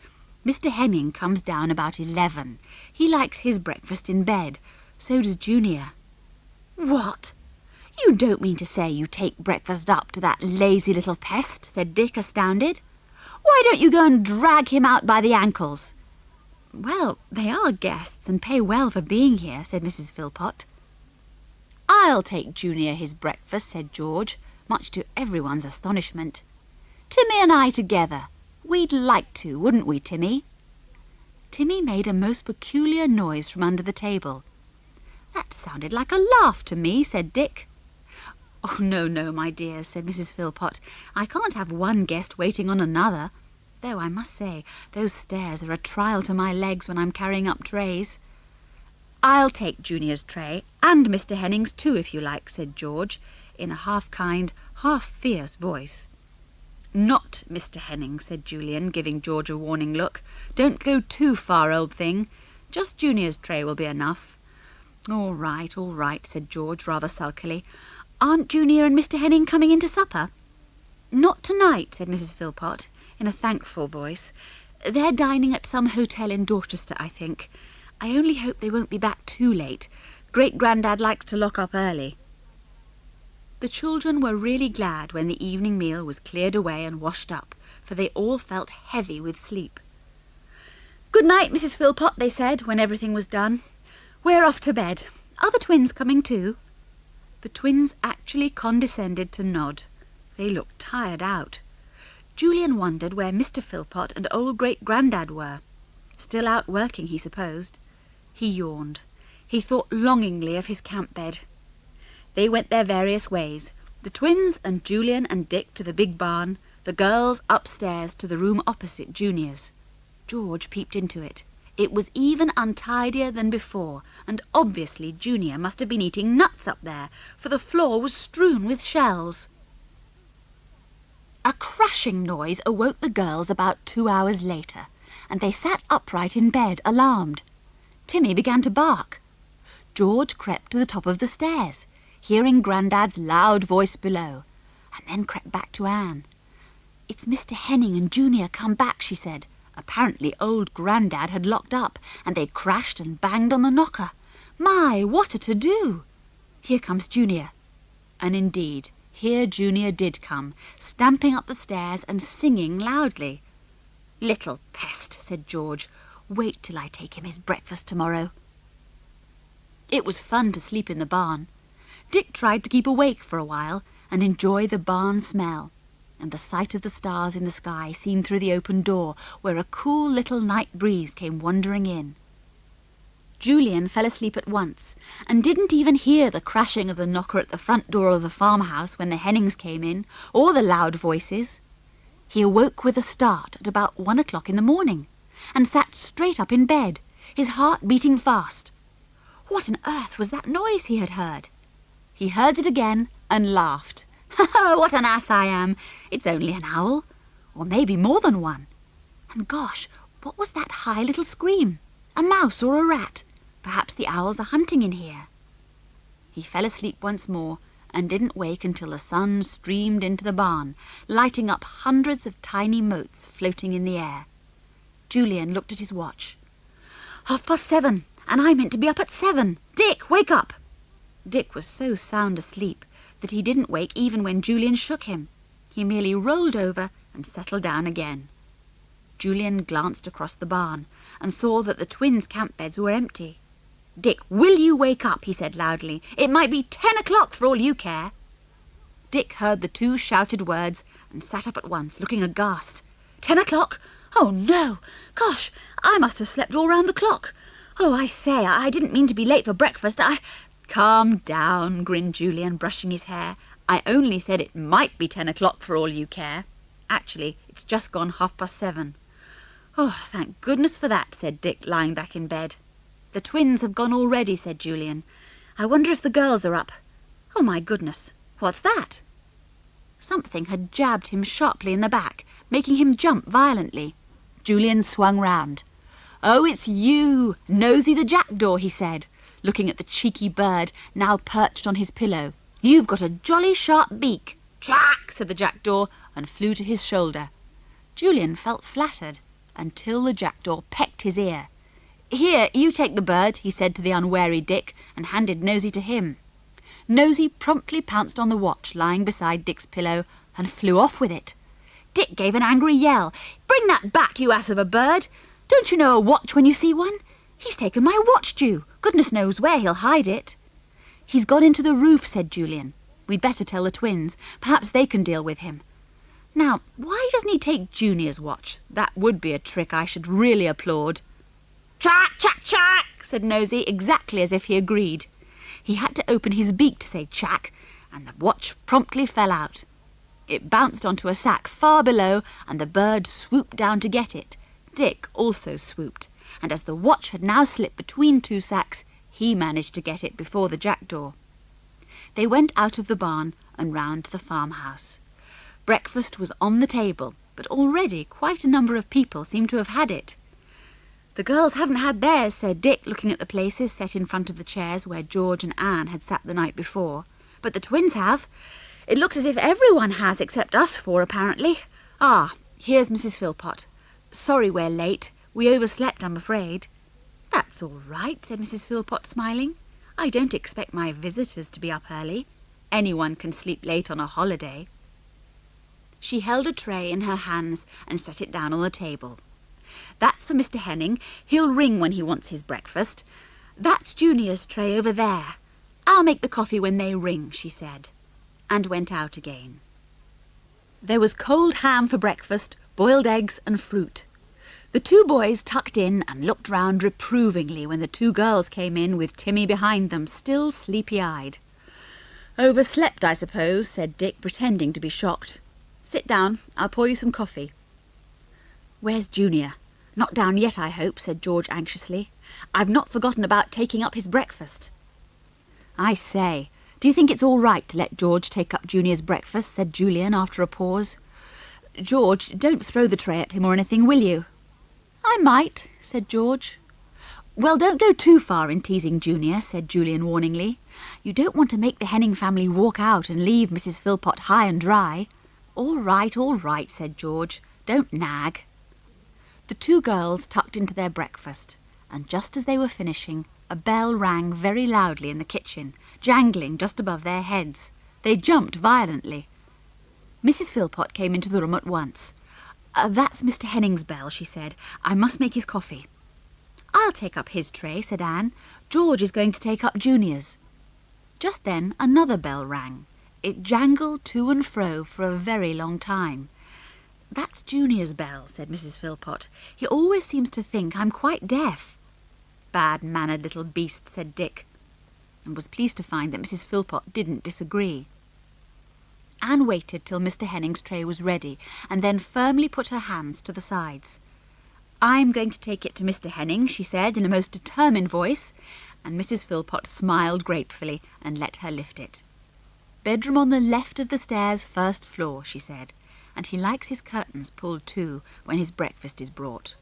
"Mr. Henning comes down about 11. He likes his breakfast in bed. So does Junior." "What? You don't mean to say you take breakfast up to that lazy little pest?" said Dick, astounded. "Why don't you go and drag him out by the ankles?" "Well, they are guests and pay well for being here," said Mrs. Philpot. "I'll take Junior his breakfast," said George, much to everyone's astonishment. "Timmy and I together. We'd like to, wouldn't we, Timmy?" Timmy made a most peculiar noise from under the table. "That sounded like a laugh to me," said Dick. "Oh, no, my dears," said Mrs. Philpot. "I can't have one guest waiting on another. Though I must say, those stairs are a trial to my legs when I'm carrying up trays." "I'll take Junior's tray, and Mr. Henning's too, if you like," said George, in a half-kind, half-fierce voice. "Not Mr. Henning," said Julian, giving George a warning look. "Don't go too far, old thing. Just Junior's tray will be enough." All right," said George, rather sulkily. "Aren't Junior and Mr. Henning coming in to supper?" "Not tonight," said Mrs. Philpot, in a thankful voice. "They're dining at some hotel in Dorchester, I think. I only hope they won't be back too late. Great-Grandad likes to lock up early." The children were really glad when the evening meal was cleared away and washed up, for they all felt heavy with sleep. "Good night, Mrs. Philpot," they said when everything was done. "We're off to bed. Are the twins coming too?" The twins actually condescended to nod. They looked tired out. Julian wondered where Mr. Philpot and old Great-Grandad were. Still out working, he supposed. He yawned. He thought longingly of his camp bed. They went their various ways, the twins and Julian and Dick to the big barn, the girls upstairs to the room opposite Junior's. George peeped into it. It was even untidier than before, and obviously Junior must have been eating nuts up there, for the floor was strewn with shells. A crashing noise awoke the girls about 2 hours later, and they sat upright in bed, alarmed. Timmy began to bark. George crept to the top of the stairs. hearing Grandad's loud voice below, and then crept back to Anne. "It's Mr. Henning and Junior come back," she said. Apparently old Grandad had locked up, and they crashed and banged on the knocker. My, what a to-do! Here comes Junior. And indeed, here Junior did come, stamping up the stairs and singing loudly. "Little pest," said George. "Wait till I take him his breakfast tomorrow." It was fun to sleep in the barn. Dick tried to keep awake for a while and enjoy the barn smell, and the sight of the stars in the sky seen through the open door, where a cool little night breeze came wandering in. Julian fell asleep at once, and didn't even hear the crashing of the knocker at the front door of the farmhouse when the Hennings came in, or the loud voices. He awoke with a start at about 1 o'clock in the morning, and sat straight up in bed, his heart beating fast. What on earth was that noise he had heard? He heard it again and laughed. "What an ass I am! It's only an owl, or maybe more than one. And gosh, what was that high little scream? A mouse or a rat? Perhaps the owls are hunting in here." He fell asleep once more and didn't wake until the sun streamed into the barn, lighting up hundreds of tiny motes floating in the air. Julian looked at his watch. 7:30, and I meant to be up at 7. Dick, wake up! Dick was so sound asleep that he didn't wake even when Julian shook him. He merely rolled over and settled down again. Julian glanced across the barn and saw that the twins' camp beds were empty. "Dick, will you wake up?" he said loudly. "It might be 10 o'clock for all you care." Dick heard the two shouted words and sat up at once, looking aghast. 10 o'clock? Oh, no! Gosh, I must have slept all round the clock. Oh, I say, I didn't mean to be late for breakfast. Calm down, grinned Julian, brushing his hair. "I only said it might be 10 o'clock for all you care. Actually, it's just gone 7:30. "Oh, thank goodness for that," said Dick, lying back in bed. "The twins have gone already," said Julian. "I wonder if the girls are up. Oh, my goodness, what's that?" Something had jabbed him sharply in the back, making him jump violently. Julian swung round. "Oh, it's you, Nosy the jackdaw," he said, looking at the cheeky bird now perched on his pillow. "You've got a jolly sharp beak." "Chack," said the jackdaw, and flew to his shoulder. Julian felt flattered until the jackdaw pecked his ear. "Here, you take the bird," he said to the unwary Dick, and handed Nosy to him. Nosy promptly pounced on the watch lying beside Dick's pillow and flew off with it. Dick gave an angry yell. "Bring that back, you ass of a bird! Don't you know a watch when you see one? He's taken my watch due. Goodness knows where he'll hide it." "He's gone into the roof," said Julian. "We'd better tell the twins. Perhaps they can deal with him. Now, why doesn't he take Junior's watch? That would be a trick I should really applaud." "Chack, chack, chack," said Nosy, exactly as if he agreed. He had to open his beak to say chack, and the watch promptly fell out. It bounced onto a sack far below, and the bird swooped down to get it. Dick also swooped, and as the watch had now slipped between two sacks, he managed to get it before the jackdaw. They went out of the barn and round to the farmhouse. Breakfast was on the table, but already quite a number of people seemed to have had it. "The girls haven't had theirs," said Dick, looking at the places set in front of the chairs where George and Anne had sat the night before. "But the twins have. It looks as if everyone has, except us four, apparently. Ah, here's Mrs. Philpot. Sorry we're late. We overslept, I'm afraid." "That's all right," said Mrs. Philpot, smiling. "I don't expect my visitors to be up early. Anyone can sleep late on a holiday." She held a tray in her hands and set it down on the table. "That's for Mr. Henning. He'll ring when he wants his breakfast. That's Junior's tray over there. I'll make the coffee when they ring," she said, and went out again. There was cold ham for breakfast, boiled eggs and fruit. The two boys tucked in and looked round reprovingly when the two girls came in with Timmy behind them, still sleepy-eyed. "Overslept, I suppose," said Dick, pretending to be shocked. "Sit down. I'll pour you some coffee." "Where's Junior? Not down yet, I hope," said George anxiously. "I've not forgotten about taking up his breakfast." "I say, do you think it's all right to let George take up Junior's breakfast?" said Julian after a pause. "George, don't throw the tray at him or anything, will you?" "I might," said George. "Well, don't go too far in teasing Junior," said Julian warningly. You don't want to make the Henning family walk out and leave Mrs. Philpot high and dry." All right," said George. "Don't nag." The two girls tucked into their breakfast, and just as they were finishing, a bell rang very loudly in the kitchen, jangling just above their heads. They jumped violently. Mrs. Philpot came into the room at once. "That's Mr. Henning's bell," she said. "I must make his coffee." "I'll take up his tray," said Anne. "George is going to take up Junior's." Just then another bell rang. It jangled to and fro for a very long time. "That's Junior's bell," said Mrs. Philpot. "He always seems to think I'm quite deaf." "Bad-mannered little beast," said Dick, and was pleased to find that Mrs. Philpot didn't disagree. Anne waited till Mr. Henning's tray was ready, and then firmly put her hands to the sides. "I'm going to take it to Mr. Henning," she said in a most determined voice, and Mrs. Philpot smiled gratefully and let her lift it. "Bedroom on the left of the stairs, first floor," she said, "and he likes his curtains pulled too when his breakfast is brought."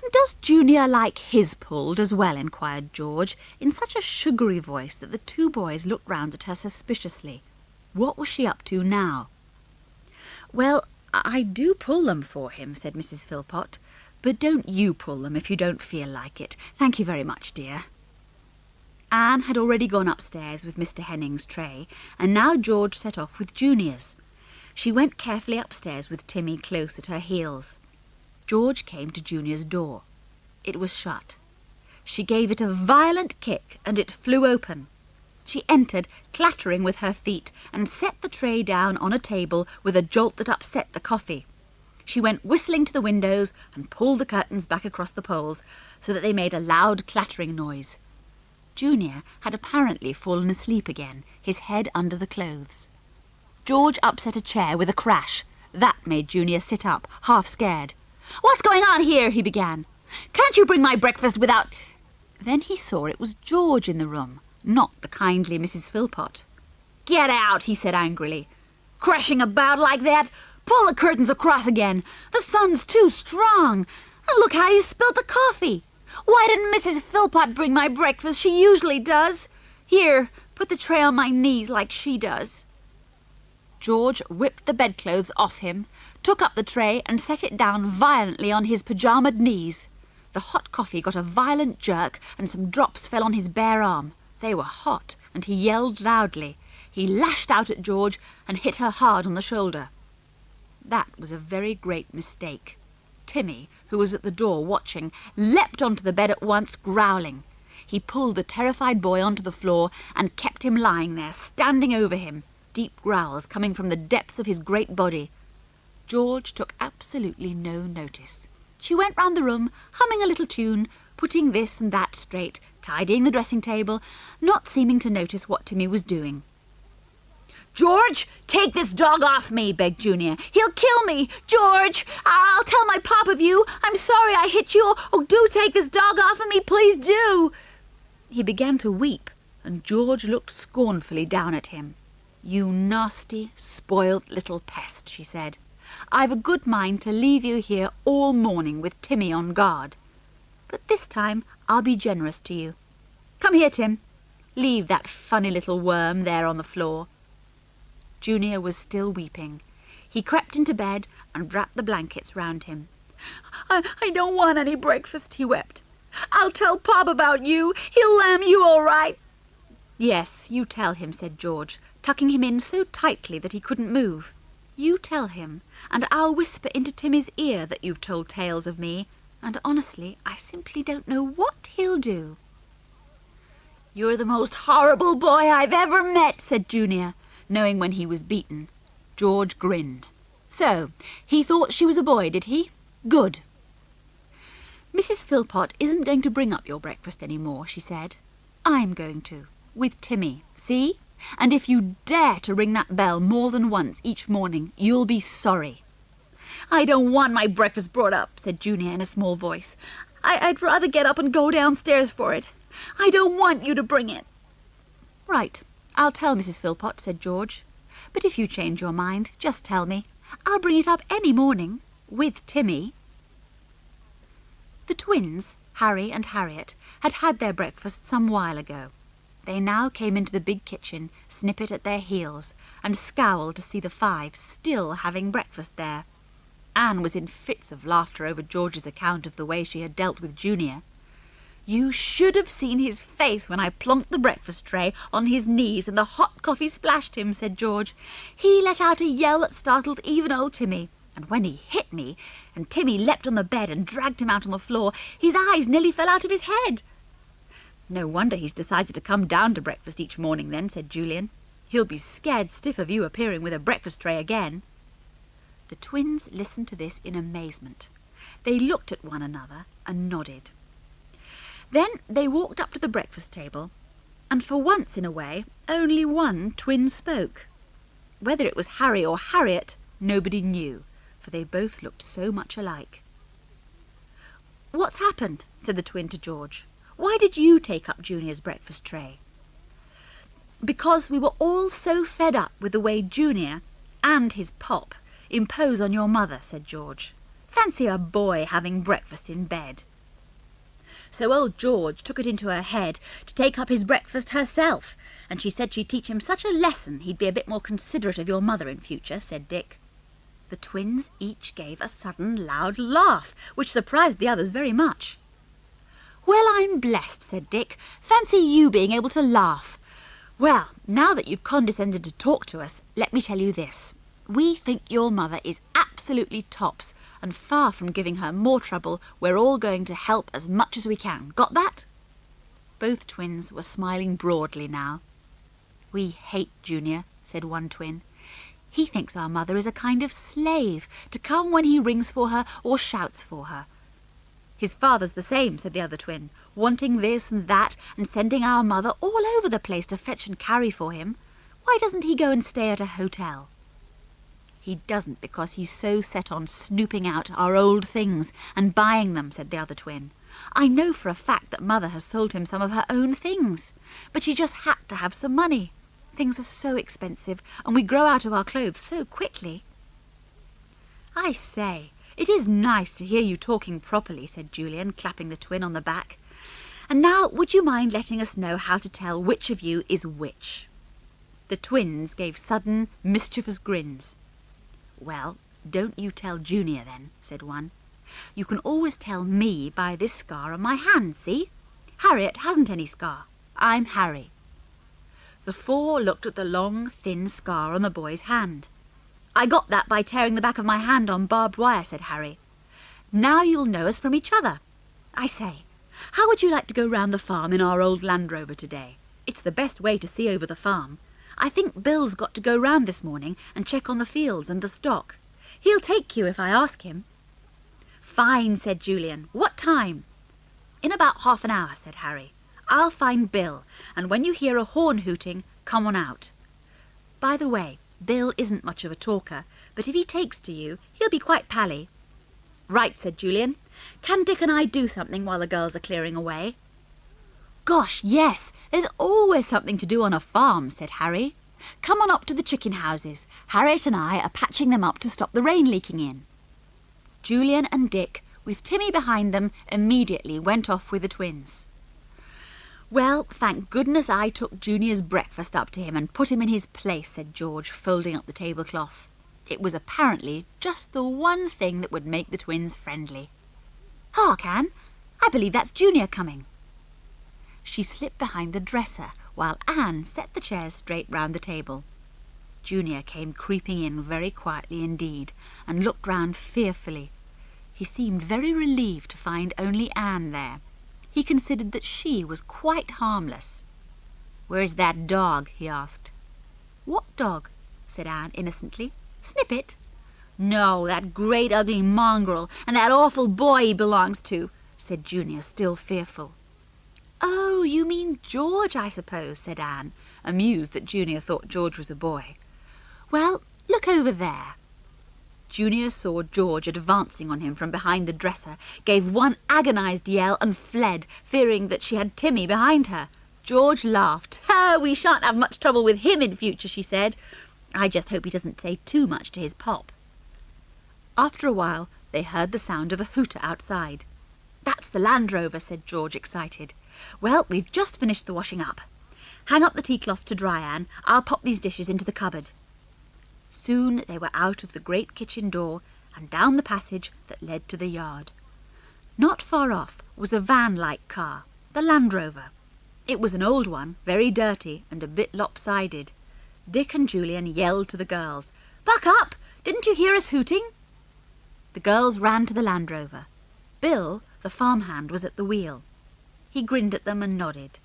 "And does Junior like his pulled as well?" inquired George, in such a sugary voice that the two boys looked round at her suspiciously. What was she up to now? "Well, I do pull them for him," said Mrs. Philpot, "but don't you pull them if you don't feel like it. Thank you very much, dear." Anne had already gone upstairs with Mr. Henning's tray, and now George set off with Junior's. She went carefully upstairs with Timmy close at her heels. George came to Junior's door. It was shut. She gave it a violent kick, and it flew open. She entered, clattering with her feet, and set the tray down on a table with a jolt that upset the coffee. She went whistling to the windows and pulled the curtains back across the poles so that they made a loud clattering noise. Junior had apparently fallen asleep again, his head under the clothes. George upset a chair with a crash. That made Junior sit up, half scared. "What's going on here?" he began. "Can't you bring my breakfast without—" Then he saw it was George in the room, not the kindly Mrs. Philpot. "Get out," he said angrily. "Crashing about like that! Pull the curtains across again. The sun's too strong. And look how you spilt the coffee. Why didn't Mrs. Philpot bring my breakfast? She usually does. Here, put the tray on my knees like she does." George whipped the bedclothes off him, took up the tray and set it down violently on his pyjamaed knees. The hot coffee got a violent jerk and some drops fell on his bare arm. They were hot, and he yelled loudly. He lashed out at George and hit her hard on the shoulder. That was a very great mistake. Timmy, who was at the door watching, leapt onto the bed at once, growling. He pulled the terrified boy onto the floor and kept him lying there, standing over him, deep growls coming from the depths of his great body. George took absolutely no notice. She went round the room, humming a little tune, putting this and that straight, tidying the dressing table, not seeming to notice what Timmy was doing. "George, take this dog off me," begged Junior. "He'll kill me. George, I'll tell my pop of you. I'm sorry I hit you. Oh, do take this dog off of me, please do." He began to weep, and George looked scornfully down at him. "You nasty, spoiled little pest," she said. "I've a good mind to leave you here all morning with Timmy on guard. But this time I'll be generous to you. Come here, Tim. Leave that funny little worm there on the floor." Junior was still weeping. He crept into bed and wrapped the blankets round him. I don't want any breakfast," he wept. "I'll tell Pop about you. He'll lamb you all right." "Yes, you tell him," said George, tucking him in so tightly that he couldn't move. "You tell him, and I'll whisper into Timmy's ear that you've told tales of me, and honestly, I simply don't know what he'll do." "You're the most horrible boy I've ever met," said Junior, knowing when he was beaten. George grinned. "So, he thought she was a boy, did he? Good." "Mrs. Philpot isn't going to bring up your breakfast any more," she said. "I'm going to, with Timmy, see? And if you dare to ring that bell more than once each morning, you'll be sorry." "I don't want my breakfast brought up," said Junior in a small voice. I'd rather get up and go downstairs for it. I don't want you to bring it." "Right, I'll tell Mrs. Philpot," said George. "But if you change your mind, just tell me. I'll bring it up any morning, with Timmy." The twins, Harry and Harriet, had had their breakfast some while ago. They now came into the big kitchen, Snippet at their heels, and scowled to see the five still having breakfast there. Anne was in fits of laughter over George's account of the way she had dealt with Junior. "You should have seen his face when I plonked the breakfast tray on his knees and the hot coffee splashed him," said George. "He let out a yell that startled even old Timmy. And when he hit me, and Timmy leapt on the bed and dragged him out on the floor, his eyes nearly fell out of his head." "No wonder he's decided to come down to breakfast each morning then," said Julian. "He'll be scared stiff of you appearing with a breakfast tray again." The twins listened to this in amazement. They looked at one another and nodded. Then they walked up to the breakfast table, and for once in a way, only one twin spoke. Whether it was Harry or Harriet, nobody knew, for they both looked so much alike. "What's happened?" said the twin to George. "Why did you take up Junior's breakfast tray?" "Because we were all so fed up with the way Junior and his pop impose on your mother," said George. "Fancy a boy having breakfast in bed." So old George took it into her head to take up his breakfast herself, and she said she'd teach him such a lesson he'd be a bit more considerate of your mother in future, said Dick. The twins each gave a sudden loud laugh, which surprised the others very much. "Well, I'm blessed," said Dick. "Fancy you being able to laugh. Well, now that you've condescended to talk to us, let me tell you this. We think your mother is absolutely tops, and far from giving her more trouble, we're all going to help as much as we can. Got that?" Both twins were smiling broadly now. "We hate Junior," said one twin. "He thinks our mother is a kind of slave, to come when he rings for her or shouts for her." "His father's the same," said the other twin, "wanting this and that and sending our mother all over the place to fetch and carry for him. Why doesn't he go and stay at a hotel?" "He doesn't because he's so set on snooping out our old things and buying them," said the other twin. "I know for a fact that Mother has sold him some of her own things, but she just had to have some money. Things are so expensive, and we grow out of our clothes so quickly." "I say, it is nice to hear you talking properly," said Julian, clapping the twin on the back. "And now, would you mind letting us know how to tell which of you is which?" The twins gave sudden, mischievous grins. "Well, don't you tell Junior then," said one. "You can always tell me by this scar on my hand, see? Harriet hasn't any scar. I'm Harry." The four looked at the long, thin scar on the boy's hand. "I got that by tearing the back of my hand on barbed wire," said Harry. "Now you'll know us from each other. I say, how would you like to go round the farm in our old Land Rover today? It's the best way to see over the farm. I think Bill's got to go round this morning and check on the fields and the stock. He'll take you if I ask him." "Fine," said Julian. "What time?" "In about half an hour," said Harry. "I'll find Bill, and when you hear a horn hooting, come on out. By the way, Bill isn't much of a talker, but if he takes to you, he'll be quite pally." "Right," said Julian. "Can Dick and I do something while the girls are clearing away?" "Gosh, yes, there's always something to do on a farm," said Harry. "Come on up to the chicken houses. Harriet and I are patching them up to stop the rain leaking in." Julian and Dick, with Timmy behind them, immediately went off with the twins. "Well, thank goodness I took Junior's breakfast up to him and put him in his place," said George, folding up the tablecloth. It was apparently just the one thing that would make the twins friendly. "Hark, Anne, I believe that's Junior coming." She slipped behind the dresser while Anne set the chairs straight round the table. Junior came creeping in very quietly indeed and looked round fearfully. He seemed very relieved to find only Anne there. He considered that she was quite harmless. "Where's that dog?" he asked. "What dog?" said Anne innocently. "Snippet?" "No, that great ugly mongrel, and that awful boy he belongs to," said Junior, still fearful. "Oh, you mean George, I suppose," said Anne, amused that Junior thought George was a boy. "Well, look over there." Junior saw George advancing on him from behind the dresser, gave one agonized yell and fled, fearing that she had Timmy behind her. George laughed. "We shan't have much trouble with him in future," she said. "I just hope he doesn't say too much to his pop." After a while, they heard the sound of a hooter outside. "That's the Land Rover," said George, excited. "Well, we've just finished the washing up. Hang up the tea-cloth to dry, Anne. I'll pop these dishes into the cupboard. Soon they were out of the great kitchen door and down the passage that led to the yard. Not far off was a van-like car, the Land Rover. It was an old one, very dirty and a bit lopsided. Dick and Julian yelled to the girls, "Buck up! Didn't you hear us hooting?" The girls ran to the Land Rover. Bill, the farmhand, was at the wheel. He grinned at them and nodded.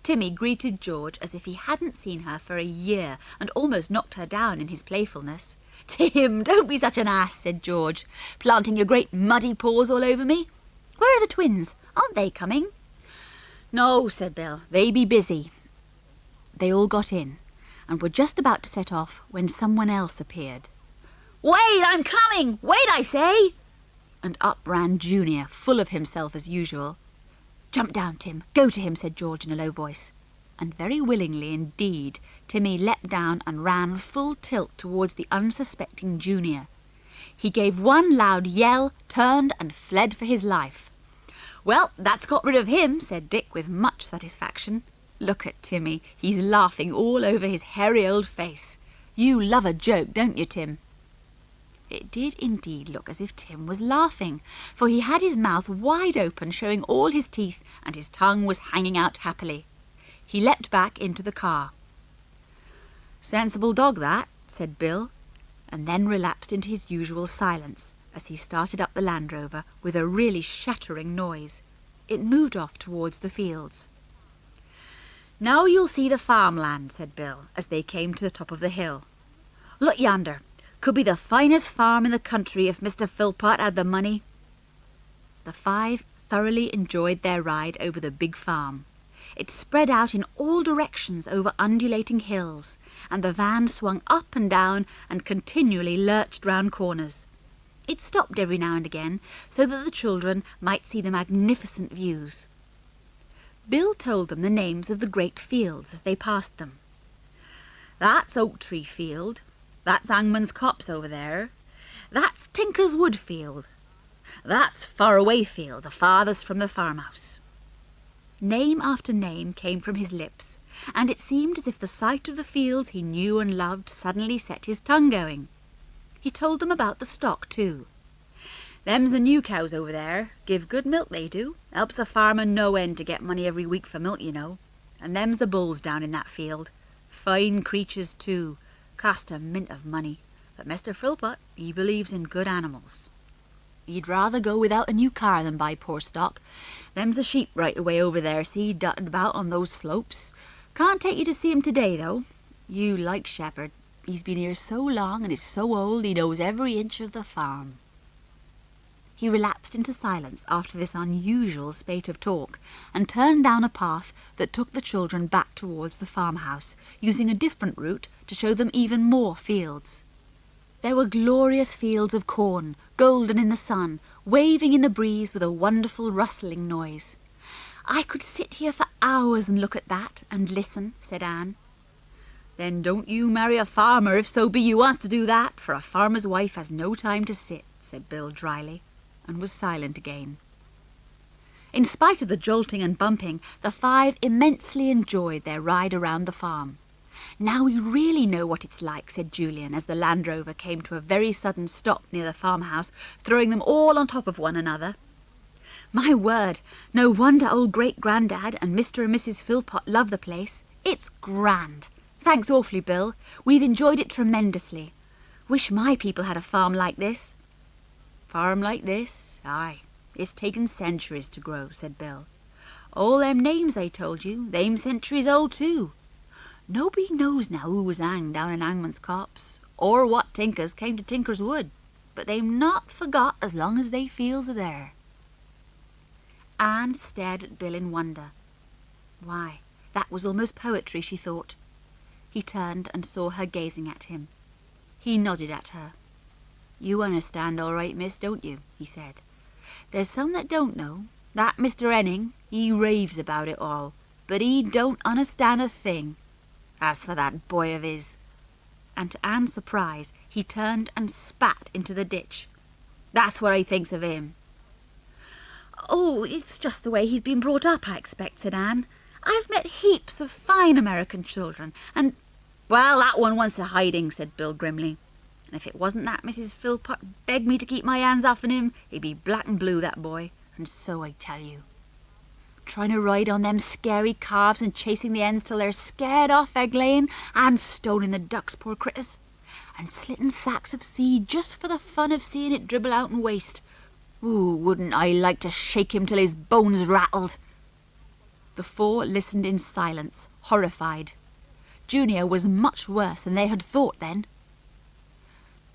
Timmy greeted George as if he hadn't seen her for a year and almost knocked her down in his playfulness. "Tim, don't be such an ass," said George, "planting your great muddy paws all over me. Where are the twins? Aren't they coming?" "No," said Bill. "They be busy." They all got in and were just about to set off when someone else appeared. "Wait, I'm coming! Wait, I say!" And up ran Junior, full of himself as usual. "Jump down, Tim. Go to him," said George in a low voice. And very willingly indeed, Timmy leapt down and ran full tilt towards the unsuspecting Junior. He gave one loud yell, turned and fled for his life. "Well, that's got rid of him," said Dick with much satisfaction. "Look at Timmy. He's laughing all over his hairy old face. You love a joke, don't you, Tim?" It did indeed look as if Tim was laughing, for he had his mouth wide open, showing all his teeth, and his tongue was hanging out happily. He leapt back into the car. "Sensible dog, that," said Bill, and then relapsed into his usual silence as he started up the Land Rover with a really shattering noise. It moved off towards the fields. "Now you'll see the farmland," said Bill, as they came to the top of the hill. "Look yonder. Could be the finest farm in the country if Mr. Philpot had the money." The five thoroughly enjoyed their ride over the big farm. It spread out in all directions over undulating hills, and the van swung up and down and continually lurched round corners. It stopped every now and again so that the children might see the magnificent views. Bill told them the names of the great fields as they passed them. "That's Oak Tree Field. That's Angman's Copse over there. That's Tinker's Wood Field. That's Faraway Field, the farthest from the farmhouse." Name after name came from his lips, and it seemed as if the sight of the fields he knew and loved suddenly set his tongue going. He told them about the stock too. "Them's the new cows over there. Give good milk, they do. Helps a farmer no end to get money every week for milk, you know. And them's the bulls down in that field. Fine creatures too. Cost a mint of money. But Mr. Philpot, he believes in good animals. He'd rather go without a new car than buy poor stock. Them's the sheep right away over there, see, dotted about on those slopes. Can't take you to see 'em today, though. You like Shepherd. He's been here so long and is so old he knows every inch of the farm." He relapsed into silence after this unusual spate of talk, and turned down a path that took the children back towards the farmhouse, using a different route to show them even more fields. There were glorious fields of corn, golden in the sun, waving in the breeze with a wonderful rustling noise. "I could sit here for hours and look at that and listen," said Anne. "Then don't you marry a farmer if so be you wants to do that, for a farmer's wife has no time to sit," said Bill dryly, and was silent again. In spite of the jolting and bumping, the five immensely enjoyed their ride around the farm. "Now we really know what it's like," said Julian, as the Land Rover came to a very sudden stop near the farmhouse, throwing them all on top of one another. "My word, no wonder old great-granddad and Mr. and Mrs. Philpot love the place. It's grand. Thanks awfully, Bill. We've enjoyed it tremendously. Wish my people had a farm like this." "Farm like this? Aye, it's taken centuries to grow," said Bill. "All them names I told you, they'm centuries old too. Nobody knows now who was hanged down in Angman's Copse, or what Tinkers came to Tinker's Wood, but they'm not forgot as long as they feels are there." Anne stared at Bill in wonder. Why, that was almost poetry, she thought. He turned and saw her gazing at him. He nodded at her. "You understand all right, miss, don't you?" he said. "There's some that don't know. That Mr. Henning, he raves about it all, but he don't understand a thing. As for that boy of his—" And to Anne's surprise, he turned and spat into the ditch. "That's what I thinks of him." "Oh, it's just the way he's been brought up, I expect," said Anne. I've met heaps of fine American children, and—" "Well, that one wants a hiding," said Bill grimly. "And if it wasn't that Mrs. Philpot begged me to keep my hands off him, he'd be black and blue, that boy. And so I tell you. Trying to ride on them scary calves and chasing the hens till they're scared off egg-laying, and stoning the ducks, poor critters, and slitting sacks of seed just for the fun of seeing it dribble out and waste. Ooh, wouldn't I like to shake him till his bones rattled?" The four listened in silence, horrified. Junior was much worse than they had thought then.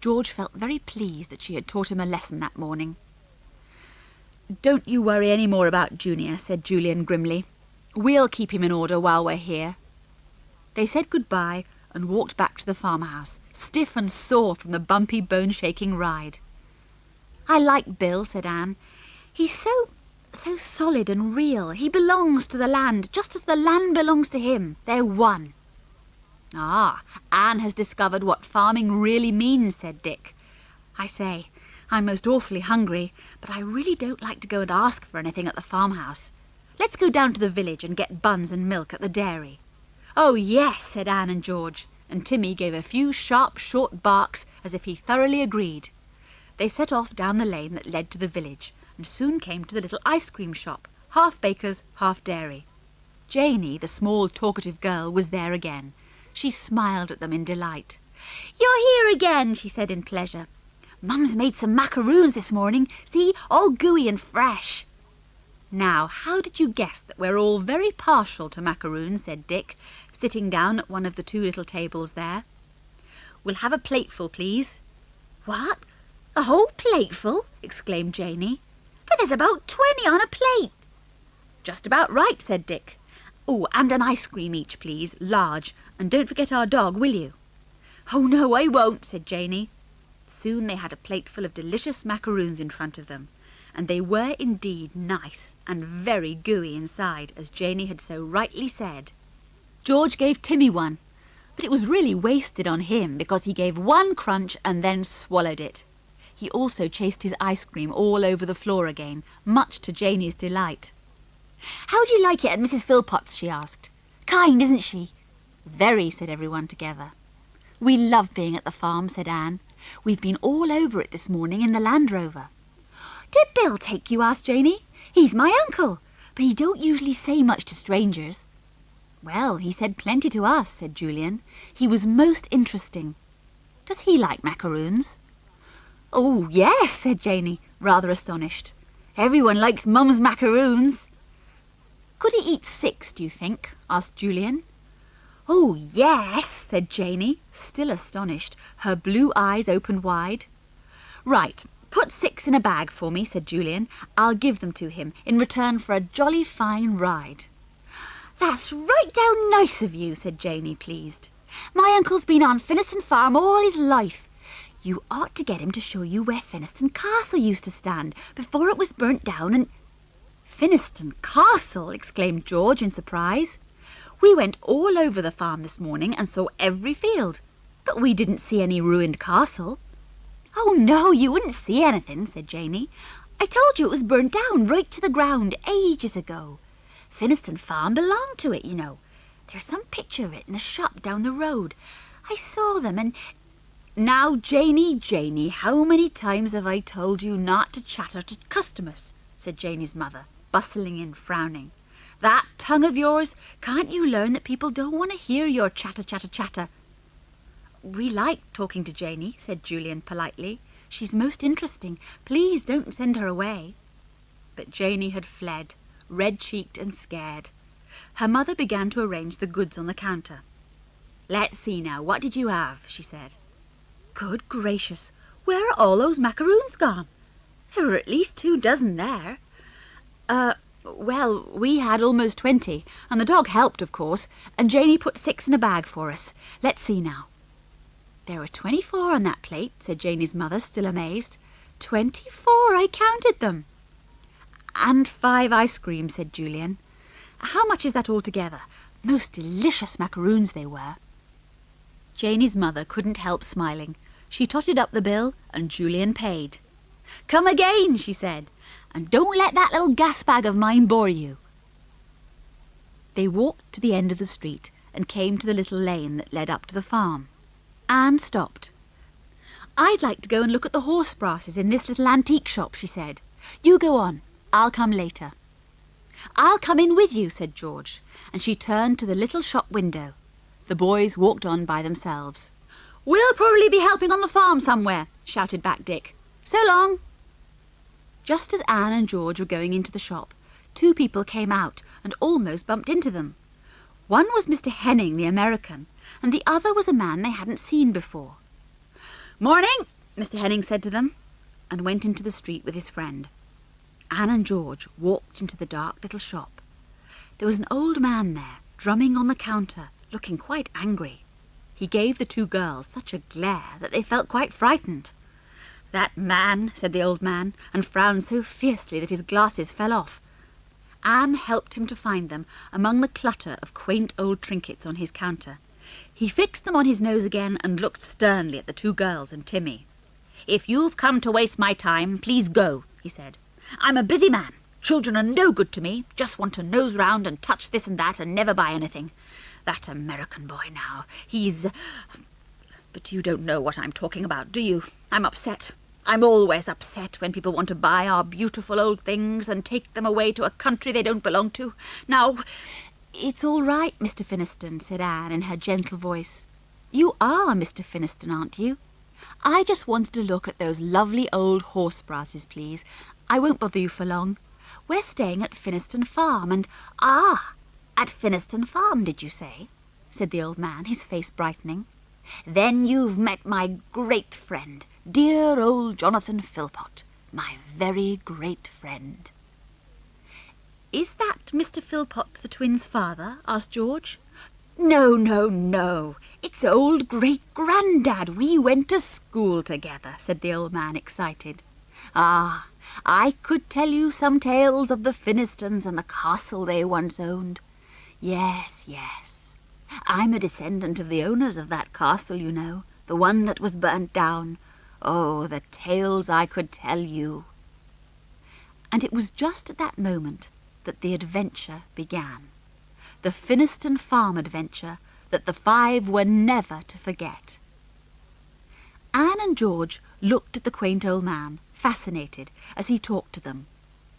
George felt very pleased that she had taught him a lesson that morning. "Don't you worry any more about Junior," said Julian grimly. "We'll keep him in order while we're here." They said goodbye and walked back to the farmhouse, stiff and sore from the bumpy, bone-shaking ride. "I like Bill," said Anne. "He's so solid and real. He belongs to the land, just as the land belongs to him. They're one." "Ah, Anne has discovered what farming really means," said Dick. "I say, I'm most awfully hungry, but I really don't like to go and ask for anything at the farmhouse. Let's go down to the village and get buns and milk at the dairy." "Oh, yes," said Anne and George, and Timmy gave a few sharp, short barks as if he thoroughly agreed. They set off down the lane that led to the village and soon came to the little ice cream shop, half baker's, half dairy. Janey, the small, talkative girl, was there again. She smiled at them in delight. "You're here again," she said in pleasure. "Mum's made some macaroons this morning. See, all gooey and fresh." "Now, how did you guess that we're all very partial to macaroons?" said Dick, sitting down at one of the two little tables there. "We'll have a plateful, please." "What? A whole plateful?" exclaimed Janey. "But there's about 20 on a plate." "Just about right," said Dick. "Oh, and an ice cream each, please, large, and don't forget our dog, will you?" "Oh, no, I won't," said Janey. Soon they had a plateful of delicious macaroons in front of them, and they were indeed nice and very gooey inside, as Janey had so rightly said. George gave Timmy one, but it was really wasted on him because he gave one crunch and then swallowed it. He also chased his ice cream all over the floor again, much to Janey's delight. "How do you like it at Mrs. Philpot's?" she asked. "Kind, isn't she?" "Very," said everyone together. "We love being at the farm," said Anne. "We've been all over it this morning in the Land Rover." "Did Bill take you?" asked Janey. "He's my uncle, but he don't usually say much to strangers." "Well, he said plenty to us," said Julian. "He was most interesting. Does he like macaroons?" "Oh, yes," said Janey, rather astonished. "Everyone likes Mum's macaroons." "Could he eat 6, do you think?" asked Julian. "Oh, yes," said Janey, still astonished, her blue eyes opened wide. "Right, put 6 in a bag for me," said Julian. "I'll give them to him in return for a jolly fine ride." "That's right down nice of you," said Janey, pleased. "My uncle's been on Finniston farm all his life. You ought to get him to show you where Finniston Castle used to stand before it was burnt down and—" "Finniston Castle!" exclaimed George in surprise. "We went all over the farm this morning and saw every field, but we didn't see any ruined castle." "Oh, no, you wouldn't see anything," said Janey. "I told you it was burnt down right to the ground ages ago. Finniston Farm belonged to it, you know. There's some picture of it in a shop down the road. I saw them and—" "Now, Janey, how many times have I told you not to chatter to customers?" said Janey's mother, bustling in, frowning. "That tongue of yours, can't you learn that people don't want to hear your chatter? "We like talking to Janey," said Julian politely. "She's most interesting. Please don't send her away." But Janey had fled, red-cheeked and scared. Her mother began to arrange the goods on the counter. "Let's see now, what did you have?" she said. "Good gracious, where are all those macaroons gone? There were at least 2 dozen there." Well, we had almost 20, and the dog helped, of course, and Janey put 6 in a bag for us. Let's see now." "There were 24 on that plate," said Janey's mother, still amazed. 24, I counted them." "And 5 ice creams," said Julian. "How much is that altogether? Most delicious macaroons they were." Janey's mother couldn't help smiling. She totted up the bill, and Julian paid. "Come again," she said, "and don't let that little gas bag of mine bore you." They walked to the end of the street and came to the little lane that led up to the farm. Anne stopped. "I'd like to go and look at the horse brasses in this little antique shop," she said. "You go on. I'll come later." "I'll come in with you," said George, and she turned to the little shop window. The boys walked on by themselves. "We'll probably be helping on the farm somewhere," shouted back Dick. "So long." Just as Anne and George were going into the shop, two people came out and almost bumped into them. One was Mr. Henning, the American, and the other was a man they hadn't seen before. "Morning," Mr. Henning said to them, and went into the street with his friend. Anne and George walked into the dark little shop. There was an old man there, drumming on the counter, looking quite angry. He gave the two girls such a glare that they felt quite frightened. "That man," said the old man, and frowned so fiercely that his glasses fell off. Anne helped him to find them among the clutter of quaint old trinkets on his counter. He fixed them on his nose again and looked sternly at the two girls and Timmy. "If you've come to waste my time, please go," he said. "I'm a busy man. Children are no good to me, just want to nose round and touch this and that and never buy anything. That American boy now, he's... But you don't know what I'm talking about, do you? I'm upset. I'm always upset when people want to buy our beautiful old things and take them away to a country they don't belong to. Now..." "It's all right, Mr. Finniston," said Anne in her gentle voice. "You are Mr. Finniston, aren't you? I just wanted to look at those lovely old horse brasses, please. I won't bother you for long. We're staying at Finniston Farm and..." "Ah, at Finniston Farm, did you say?" said the old man, his face brightening. "Then you've met my great friend, dear old Jonathan Philpot, my very great friend." "Is that Mr. Philpot, the twins' father?" asked George. No, no, no. It's old great-granddad. We went to school together," said the old man, excited. "Ah, I could tell you some tales of the Finnistons and the castle they once owned. Yes, yes. I'm a descendant of the owners of that castle, you know, the one that was burnt down. Oh, the tales I could tell you." And it was just at that moment that the adventure began. The Finniston Farm adventure that the five were never to forget. Anne and George looked at the quaint old man, fascinated, as he talked to them.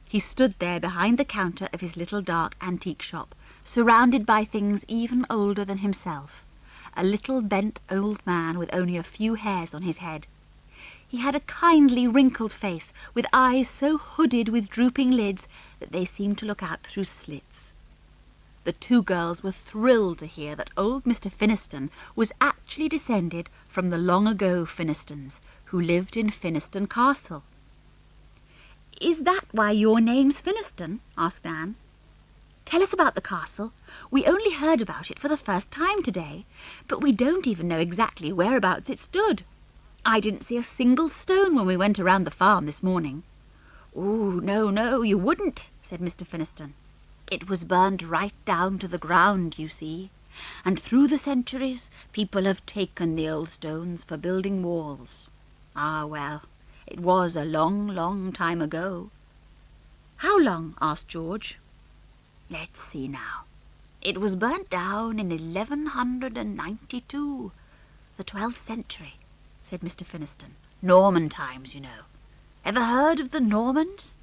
He stood there behind the counter of his little dark antique shop, surrounded by things even older than himself, a little bent old man with only a few hairs on his head. He had a kindly wrinkled face, with eyes so hooded with drooping lids that they seemed to look out through slits. The two girls were thrilled to hear that old Mr. Finniston was actually descended from the long-ago Finnistons, who lived in Finniston Castle. "Is that why your name's Finniston?" asked Anne. "Tell us about the castle. We only heard about it for the first time today, but we don't even know exactly whereabouts it stood. I didn't see a single stone when we went around the farm this morning." "Oh, no, no, you wouldn't," said Mr. Finniston. "It was burned right down to the ground, you see, and through the centuries people have taken the old stones for building walls. Ah, well, it was a long, long time ago." "How long?" asked George. "Let's see now. It was burnt down in 1192, the 12th century, said Mr. Finniston. "Norman times, you know. Ever heard of the Normans?"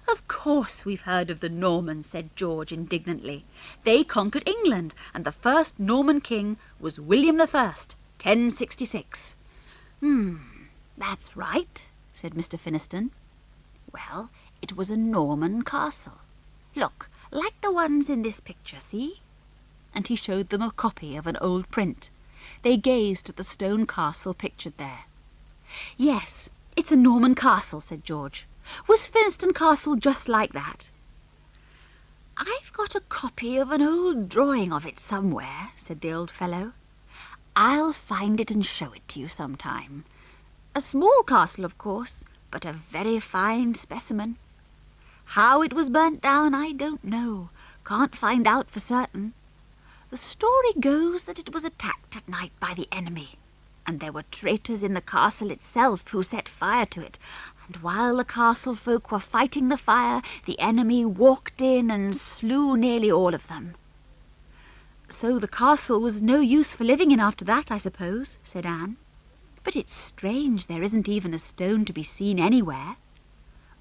"Of course we've heard of the Normans," said George indignantly. "They conquered England, and the first Norman king was William I, 1066. That's right," said Mr. Finniston. "Well, it was a Norman castle. Look, like the ones in this picture, see?" And he showed them a copy of an old print. They gazed at the stone castle pictured there. "Yes, it's a Norman castle," said George. "Was Finniston Castle just like that?" "I've got a copy of an old drawing of it somewhere," said the old fellow. "I'll find it and show it to you sometime. A small castle, of course, but a very fine specimen. How it was burnt down, I don't know. Can't find out for certain. The story goes that it was attacked at night by the enemy, and there were traitors in the castle itself who set fire to it, and while the castle folk were fighting the fire, the enemy walked in and slew nearly all of them. So the castle was no use for living in after that, I suppose, said Anne. But it's strange there isn't even a stone to be seen anywhere.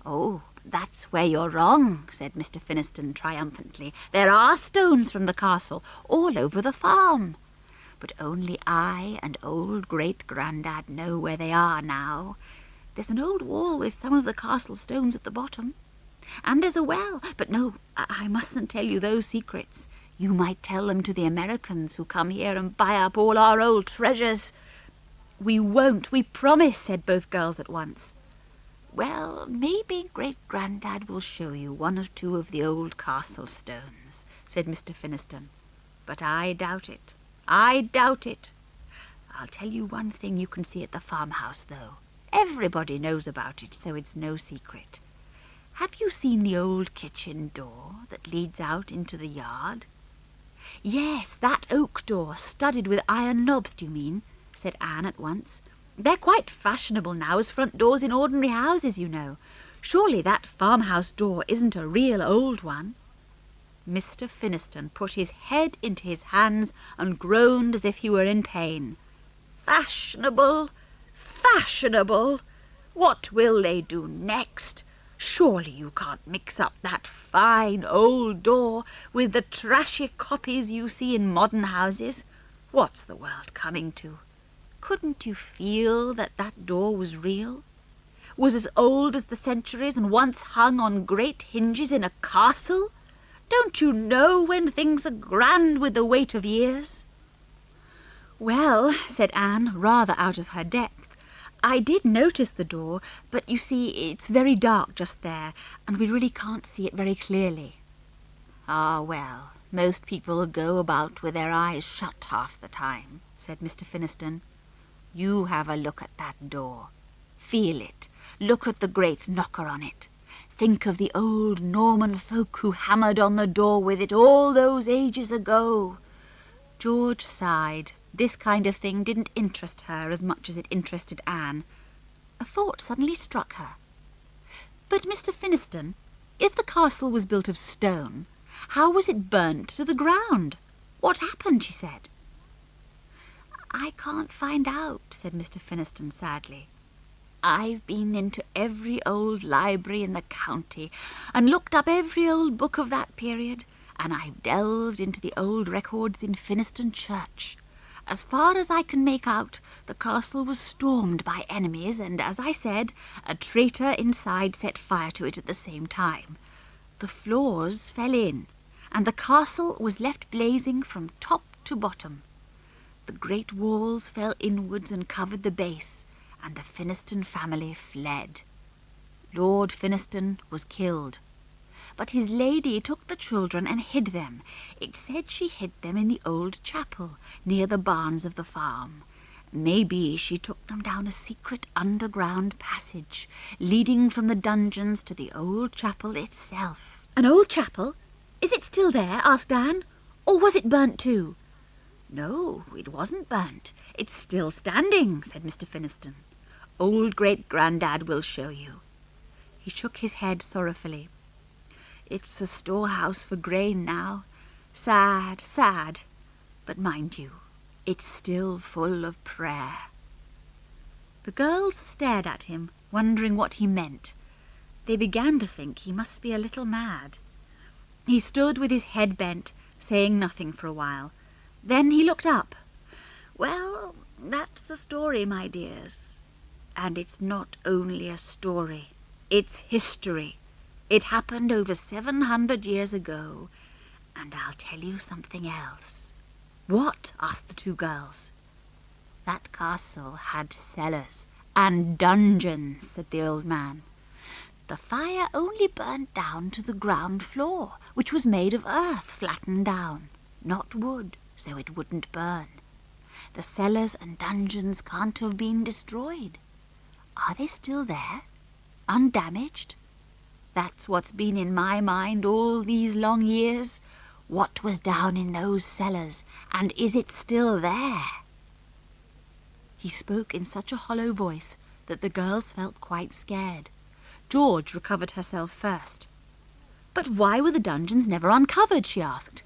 Oh, that's where you're wrong, said Mr. Finniston triumphantly. There are stones from the castle all over the farm. But only I and old great-grandad know where they are now. There's an old wall with some of the castle stones at the bottom. And there's a well, but no, I mustn't tell you those secrets. You might tell them to the Americans who come here and buy up all our old treasures. We won't, we promise, said both girls at once. Well, maybe great-grandad will show you one or two of the old castle stones, said Mr. Finniston. But I doubt it. I doubt it. I'll tell you one thing you can see at the farmhouse, though. Everybody knows about it, so it's no secret. Have you seen the old kitchen door that leads out into the yard? Yes, that oak door, studded with iron knobs, do you mean? Said Anne at once. They're quite fashionable now as front doors in ordinary houses, you know. Surely that farmhouse door isn't a real old one? Mr. Finniston put his head into his hands and groaned as if he were in pain. Fashionable! Fashionable! What will they do next? Surely you can't mix up that fine old door with the trashy copies you see in modern houses. What's the world coming to? Couldn't you feel that that door was real? Was as old as the centuries and once hung on great hinges in a castle? Don't you know when things are grand with the weight of years? Well, said Anne, rather out of her depth, I did notice the door, but you see it's very dark just there, and we really can't see it very clearly. Ah, well, most people go about with their eyes shut half the time, said Mr. Finniston. You have a look at that door. Feel it. Look at the great knocker on it. Think of the old Norman folk who hammered on the door with it all those ages ago. George sighed. This kind of thing didn't interest her as much as it interested Anne. A thought suddenly struck her. But, Mr. Finniston, if the castle was built of stone, how was it burnt to the ground? What happened, she said. I can't find out, said Mr. Finniston sadly. I've been into every old library in the county and looked up every old book of that period, and I've delved into the old records in Finniston Church. As far as I can make out, the castle was stormed by enemies, and, as I said, a traitor inside set fire to it at the same time. The floors fell in, and the castle was left blazing from top to bottom. The great walls fell inwards and covered the base, and the Finniston family fled. Lord Finniston was killed, but his lady took the children and hid them. It said she hid them in the old chapel, near the barns of the farm. Maybe she took them down a secret underground passage, leading from the dungeons to the old chapel itself. An old chapel? Is it still there? Asked Anne. Or was it burnt too? No, it wasn't burnt. It's still standing, said Mr. Finniston. Old great-grandad will show you. He shook his head sorrowfully. It's a storehouse for grain now. Sad, sad. But mind you, it's still full of prayer. The girls stared at him, wondering what he meant. They began to think he must be a little mad. He stood with his head bent, saying nothing for a while. Then he looked up. Well, that's the story, my dears. And it's not only a story. It's history. It happened over 700 years ago. And I'll tell you something else. What? Asked the two girls. That castle had cellars and dungeons, said the old man. The fire only burnt down to the ground floor, which was made of earth flattened down, not wood, so it wouldn't burn. The cellars and dungeons can't have been destroyed. Are they still there, undamaged? That's what's been in my mind all these long years. What was down in those cellars, and is it still there? He spoke in such a hollow voice that the girls felt quite scared. George recovered herself first. But why were the dungeons never uncovered? She asked.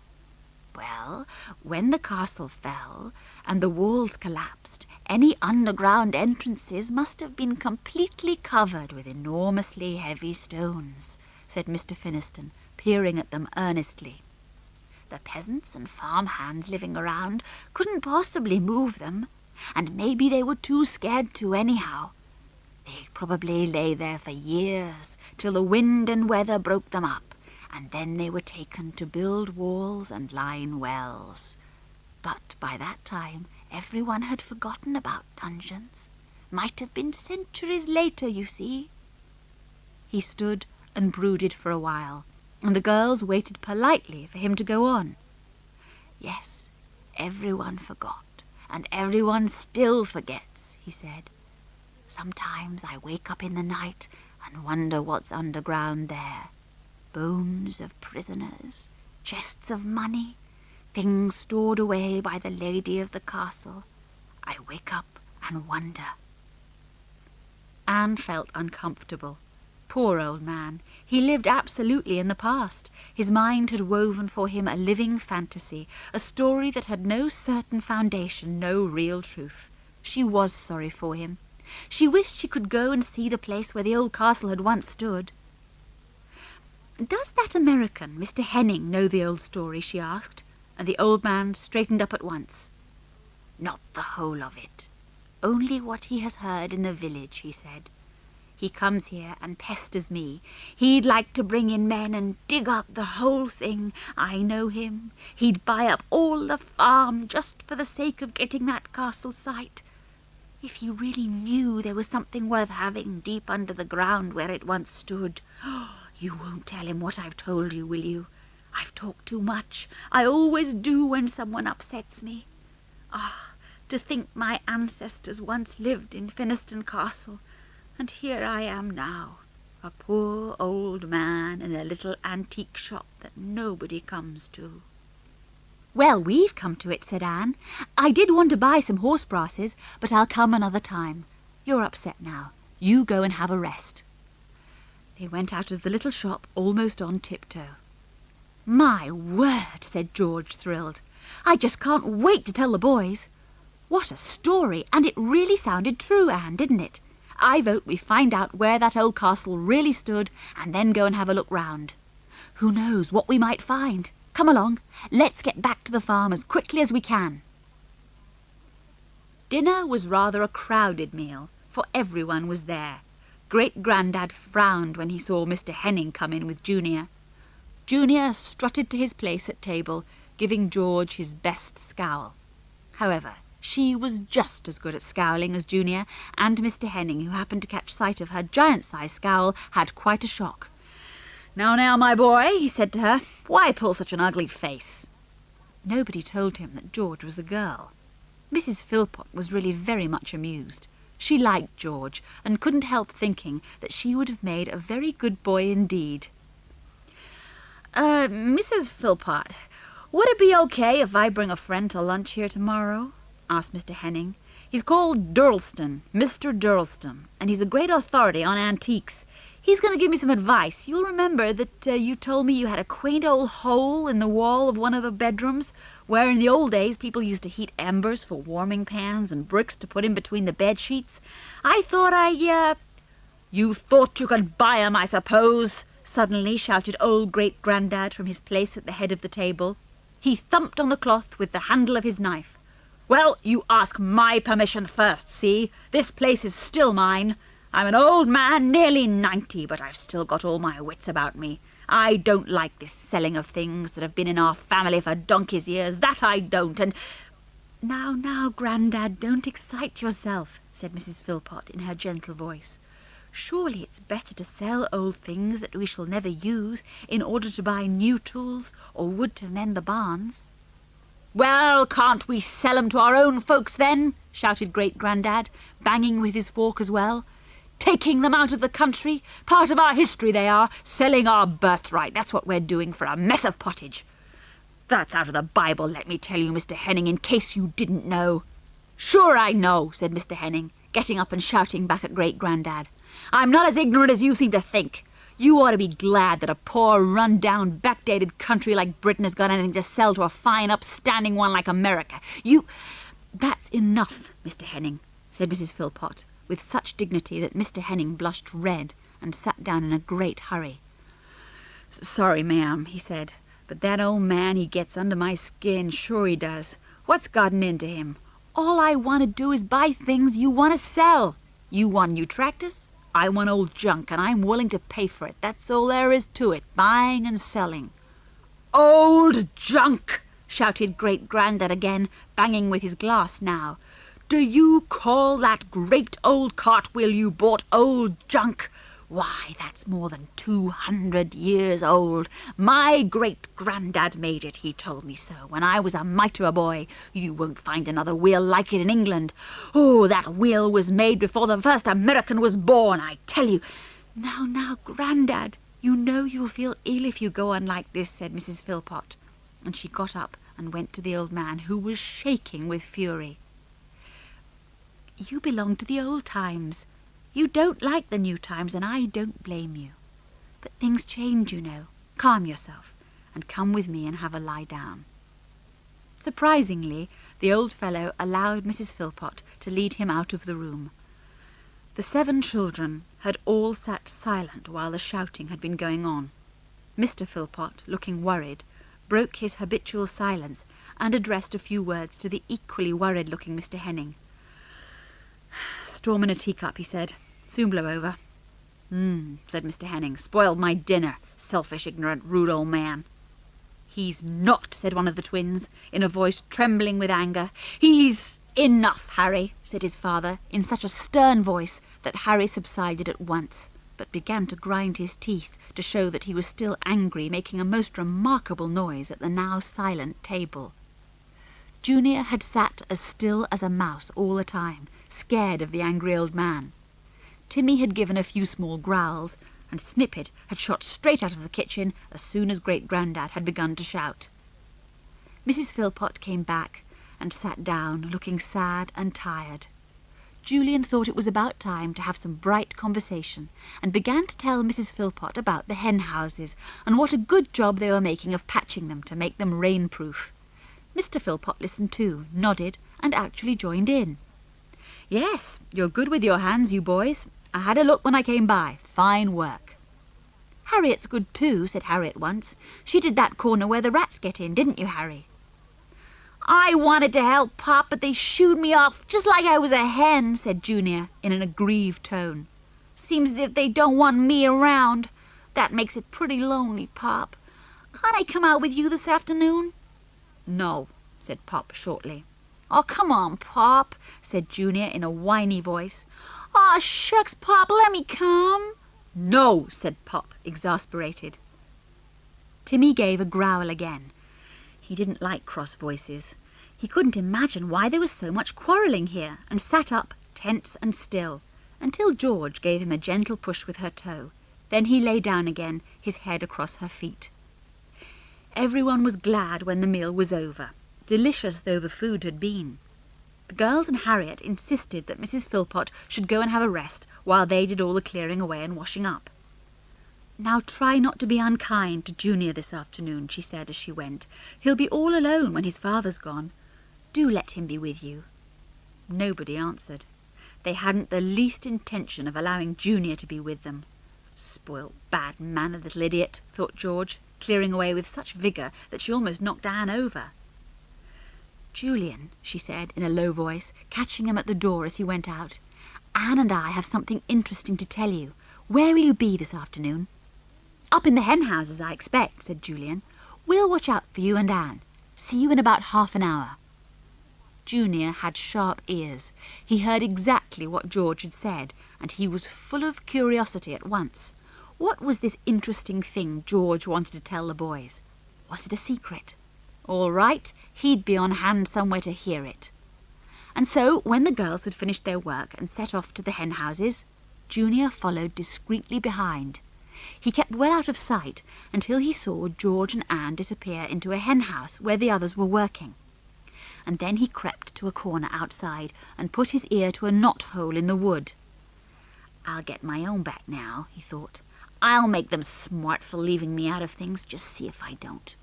Well, when the castle fell and the walls collapsed, any underground entrances must have been completely covered with enormously heavy stones, said Mr. Finniston, peering at them earnestly. The peasants and farm hands living around couldn't possibly move them, and maybe they were too scared to anyhow. They probably lay there for years, till the wind and weather broke them up, and then they were taken to build walls and line wells. But by that time, everyone had forgotten about dungeons. Might have been centuries later, you see. He stood and brooded for a while, and the girls waited politely for him to go on. Yes, everyone forgot, and everyone still forgets, he said. Sometimes I wake up in the night and wonder what's underground there. Bones of prisoners, chests of money, things stored away by the lady of the castle. I wake up and wonder. Anne felt uncomfortable. Poor old man. He lived absolutely in the past. His mind had woven for him a living fantasy, a story that had no certain foundation, no real truth. She was sorry for him. She wished she could go and see the place where the old castle had once stood. "Does that American, Mr. Henning, know the old story?" she asked, and the old man straightened up at once. "Not the whole of it. Only what he has heard in the village," he said. "He comes here and pesters me. He'd like to bring in men and dig up the whole thing. I know him. He'd buy up all the farm just for the sake of getting that castle site. If he really knew there was something worth having deep under the ground where it once stood. You won't tell him what I've told you, will you? I've talked too much. I always do when someone upsets me. To think my ancestors once lived in Finniston Castle, and here I am now, a poor old man in a little antique shop that nobody comes to." "Well, we've come to it," said Anne. "I did want to buy some horse brasses, but I'll come another time. You're upset now. You go and have a rest." They went out of the little shop almost on tiptoe. "My word," said George, thrilled. "I just can't wait to tell the boys. What a story, and it really sounded true, Anne, didn't it? I vote we find out where that old castle really stood and then go and have a look round. Who knows what we might find? Come along, let's get back to the farm as quickly as we can." Dinner was rather a crowded meal, for everyone was there. Great-Grandad frowned when he saw Mr. Henning come in with Junior. Junior strutted to his place at table, giving George his best scowl. However, she was just as good at scowling as Junior, and Mr. Henning, who happened to catch sight of her giant-sized scowl, had quite a shock. Now, my boy," he said to her, "why pull such an ugly face?" Nobody told him that George was a girl. Mrs. Philpot was really very much amused. She liked George, and couldn't help thinking that she would have made a very good boy indeed. Mrs. Philpot, would it be okay if I bring a friend to lunch here tomorrow?" asked Mr. Henning. "He's called Durlston, Mr. Durlston, and he's a great authority on antiques. He's going to give me some advice. You'll remember that you told me you had a quaint old hole in the wall of one of the bedrooms, where in the old days people used to heat embers for warming pans and bricks to put in between the bed sheets. I thought "You thought you could buy 'em, I suppose," suddenly shouted old Great-Grandad from his place at the head of the table. He thumped on the cloth with the handle of his knife. "Well, you ask my permission first, see? This place is still mine. I'm an old man, nearly 90, but I've still got all my wits about me. I don't like this selling of things that have been in our family for donkey's years, that I don't, and—" Now, Grandad, don't excite yourself," said Mrs. Philpot in her gentle voice. "Surely it's better to sell old things that we shall never use in order to buy new tools or wood to mend the barns." "Well, can't we sell 'em to our own folks then?" shouted Great-Grandad, banging with his fork as well. "Taking them out of the country, part of our history they are, selling our birthright, that's what we're doing for a mess of pottage. That's out of the Bible, let me tell you, Mr. Henning, in case you didn't know." "Sure I know," said Mr. Henning, getting up and shouting back at Great-Grandad. "I'm not as ignorant as you seem to think. You ought to be glad that a poor, run-down, backdated country like Britain has got anything to sell to a fine, upstanding one like America. That's enough, Mr. Henning, said Mrs. Philpot, with such dignity that Mr. Henning blushed red and sat down in a great hurry. Sorry, ma'am, he said, but that old man, he gets under my skin, sure he does. What's gotten into him? All I want to do is buy things you want to sell. You want new tractors? I want old junk, and I'm willing to pay for it. That's all there is to it, buying and selling. Old junk! Shouted Great-Grandad again, banging with his glass now. Do you call that great old cartwheel you bought old junk? Why, that's more than 200 years old. My great-granddad made it, he told me so, when I was a mite of a boy. You won't find another wheel like it in England. Oh, that wheel was made before the first American was born, I tell you. Now, Grandad, you know you'll feel ill if you go on like this, said Mrs. Philpot. And she got up and went to the old man, who was shaking with fury. You belong to the old times. You don't like the new times, and I don't blame you. But things change, you know. Calm yourself, and come with me and have a lie down. Surprisingly, the old fellow allowed Mrs. Philpot to lead him out of the room. The 7 children had all sat silent while the shouting had been going on. Mr. Philpot, looking worried, broke his habitual silence and addressed a few words to the equally worried-looking Mr. Henning. Storm in a teacup, he said. Soon blow over. Said Mr. Henning. Spoiled my dinner. Selfish, ignorant, rude old man. He's not, said one of the twins, in a voice trembling with anger. He's... Enough, Harry, said his father, in such a stern voice that Harry subsided at once, but began to grind his teeth to show that he was still angry, making a most remarkable noise at the now silent table. Junior had sat as still as a mouse all the time, scared of the angry old man. Timmy had given a few small growls, and Snippet had shot straight out of the kitchen as soon as Great-Grandad had begun to shout. Mrs. Philpot came back and sat down, looking sad and tired. Julian thought it was about time to have some bright conversation, and began to tell Mrs. Philpot about the hen houses, and what a good job they were making of patching them to make them rain-proof. Mr. Philpot listened too, nodded, and actually joined in. Yes, you're good with your hands, you boys. I had a look when I came by. Fine work. Harriet's good too, said Harriet once. She did that corner where the rats get in, didn't you, Harry? I wanted to help Pop, but they shooed me off just like I was a hen, said Junior in an aggrieved tone. Seems as if they don't want me around. That makes it pretty lonely, Pop. Can't I come out with you this afternoon? No, said Pop shortly. Oh, come on, Pop, said Junior in a whiny voice. Aw, shucks, Pop, let me come. No, said Pop, exasperated. Timmy gave a growl again. He didn't like cross voices. He couldn't imagine why there was so much quarrelling here, and sat up, tense and still, until George gave him a gentle push with her toe. Then he lay down again, his head across her feet. Everyone was glad when the meal was over, delicious though the food had been. The girls and Harriet insisted that Mrs. Philpot should go and have a rest while they did all the clearing away and washing up. Now try not to be unkind to Junior this afternoon, she said as she went. He'll be all alone when his father's gone. Do let him be with you. Nobody answered. They hadn't the least intention of allowing Junior to be with them. Spoilt, bad-mannered little idiot, thought George, clearing away with such vigour that she almost knocked Anne over. Julian, she said in a low voice, catching him at the door as he went out, Anne and I have something interesting to tell you. Where will you be this afternoon? Up in the hen houses, I expect, said Julian. We'll watch out for you and Anne. See you in about half an hour. Junior had sharp ears. He heard exactly what George had said, and he was full of curiosity at once. What was this interesting thing George wanted to tell the boys? Was it a secret? All right, he'd be on hand somewhere to hear it. And so, when the girls had finished their work and set off to the hen houses, Junior followed discreetly behind. He kept well out of sight until he saw George and Anne disappear into a hen house where the others were working. And then he crept to a corner outside and put his ear to a knot-hole in the wood. I'll get my own back now, he thought. I'll make them smart for leaving me out of things. Just see if I don't."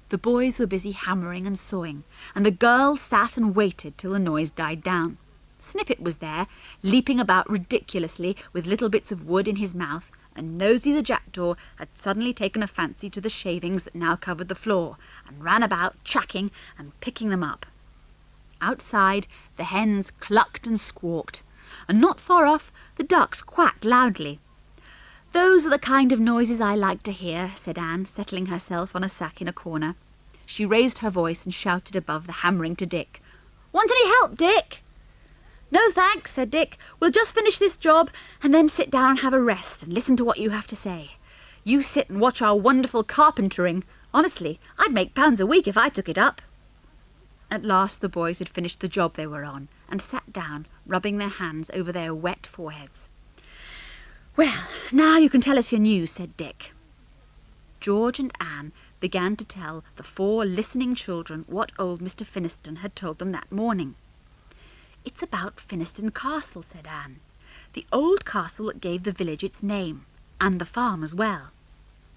The boys were busy hammering and sawing, and the girl sat and waited till the noise died down. Snippet was there, leaping about ridiculously with little bits of wood in his mouth, and Nosy the jackdaw had suddenly taken a fancy to the shavings that now covered the floor, and ran about chacking and picking them up. Outside, the hens clucked and squawked, and not far off the ducks quacked loudly. "Those are the kind of noises I like to hear," said Anne, settling herself on a sack in a corner. She raised her voice and shouted above the hammering to Dick. "Want any help, Dick?" "No, thanks," said Dick. "We'll just finish this job and then sit down and have a rest and listen to what you have to say. You sit and watch our wonderful carpentering. Honestly, I'd make pounds a week if I took it up." At last the boys had finished the job they were on and sat down, rubbing their hands over their wet foreheads. "Well, now you can tell us your news," said Dick. George and Anne began to tell the 4 listening children what old Mr. Finniston had told them that morning. "It's about Finniston Castle," said Anne. "The old castle that gave the village its name, and the farm as well.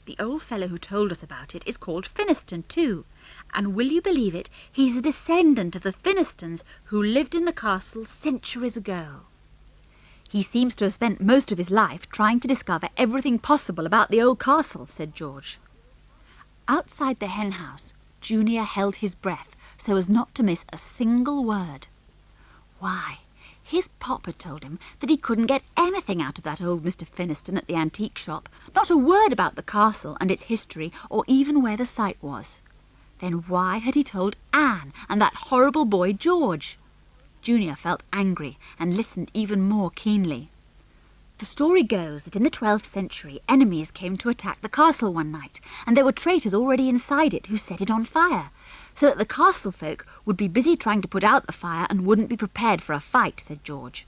The old fellow who told us about it is called Finniston too, and will you believe it, he's a descendant of the Finnistons who lived in the castle centuries ago. He seems to have spent most of his life trying to discover everything possible about the old castle," said George. Outside the hen house, Junior held his breath so as not to miss a single word. Why, his pop had told him that he couldn't get anything out of that old Mr. Finniston at the antique shop, not a word about the castle and its history or even where the site was. Then why had he told Anne and that horrible boy George? Junior felt angry and listened even more keenly. The story goes that in the 12th century enemies came to attack the castle one night, and there were traitors already inside it who set it on fire, so that the castle folk would be busy trying to put out the fire and wouldn't be prepared for a fight," said George.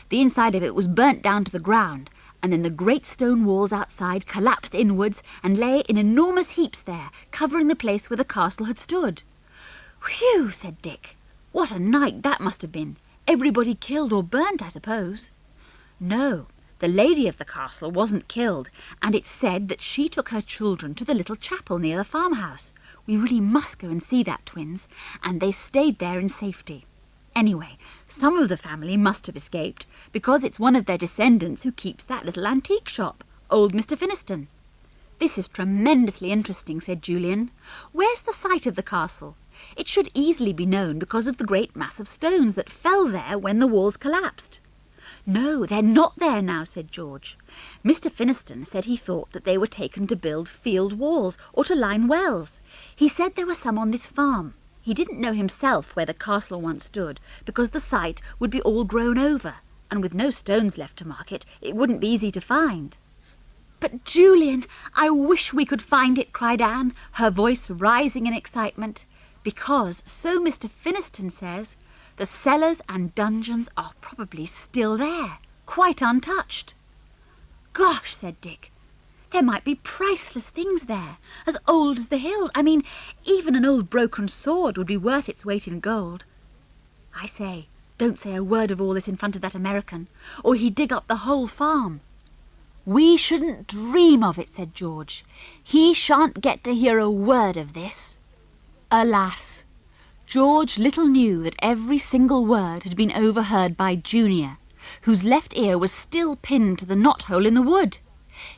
"The inside of it was burnt down to the ground, and then the great stone walls outside collapsed inwards and lay in enormous heaps there, covering the place where the castle had stood." "Whew!" said Dick. "What a night that must have been. Everybody killed or burnt, I suppose?" "No. The lady of the castle wasn't killed, and it's said that she took her children to the little chapel near the farmhouse. We really must go and see that, twins, and they stayed there in safety. Anyway, some of the family must have escaped, because it's one of their descendants who keeps that little antique shop, old Mr. Finniston." "This is tremendously interesting," said Julian. "Where's the site of the castle? It should easily be known because of the great mass of stones that fell there when the walls collapsed." "No, they're not there now," said George. "Mr. Finniston said he thought that they were taken to build field walls or to line wells. He said there were some on this farm. He didn't know himself where the castle once stood because the site would be all grown over, and with no stones left to mark it, it wouldn't be easy to find." "But, Julian, I wish we could find it," cried Anne, her voice rising in excitement. "Because, so Mr. Finniston says, the cellars and dungeons are probably still there, quite untouched." "Gosh," said Dick, "there might be priceless things there, as old as the hills. I mean, even an old broken sword would be worth its weight in gold. I say, don't say a word of all this in front of that American, or he'd dig up the whole farm." "We shouldn't dream of it," said George. "He shan't get to hear a word of this." Alas! George little knew that every single word had been overheard by Junior, whose left ear was still pinned to the knothole in the wood.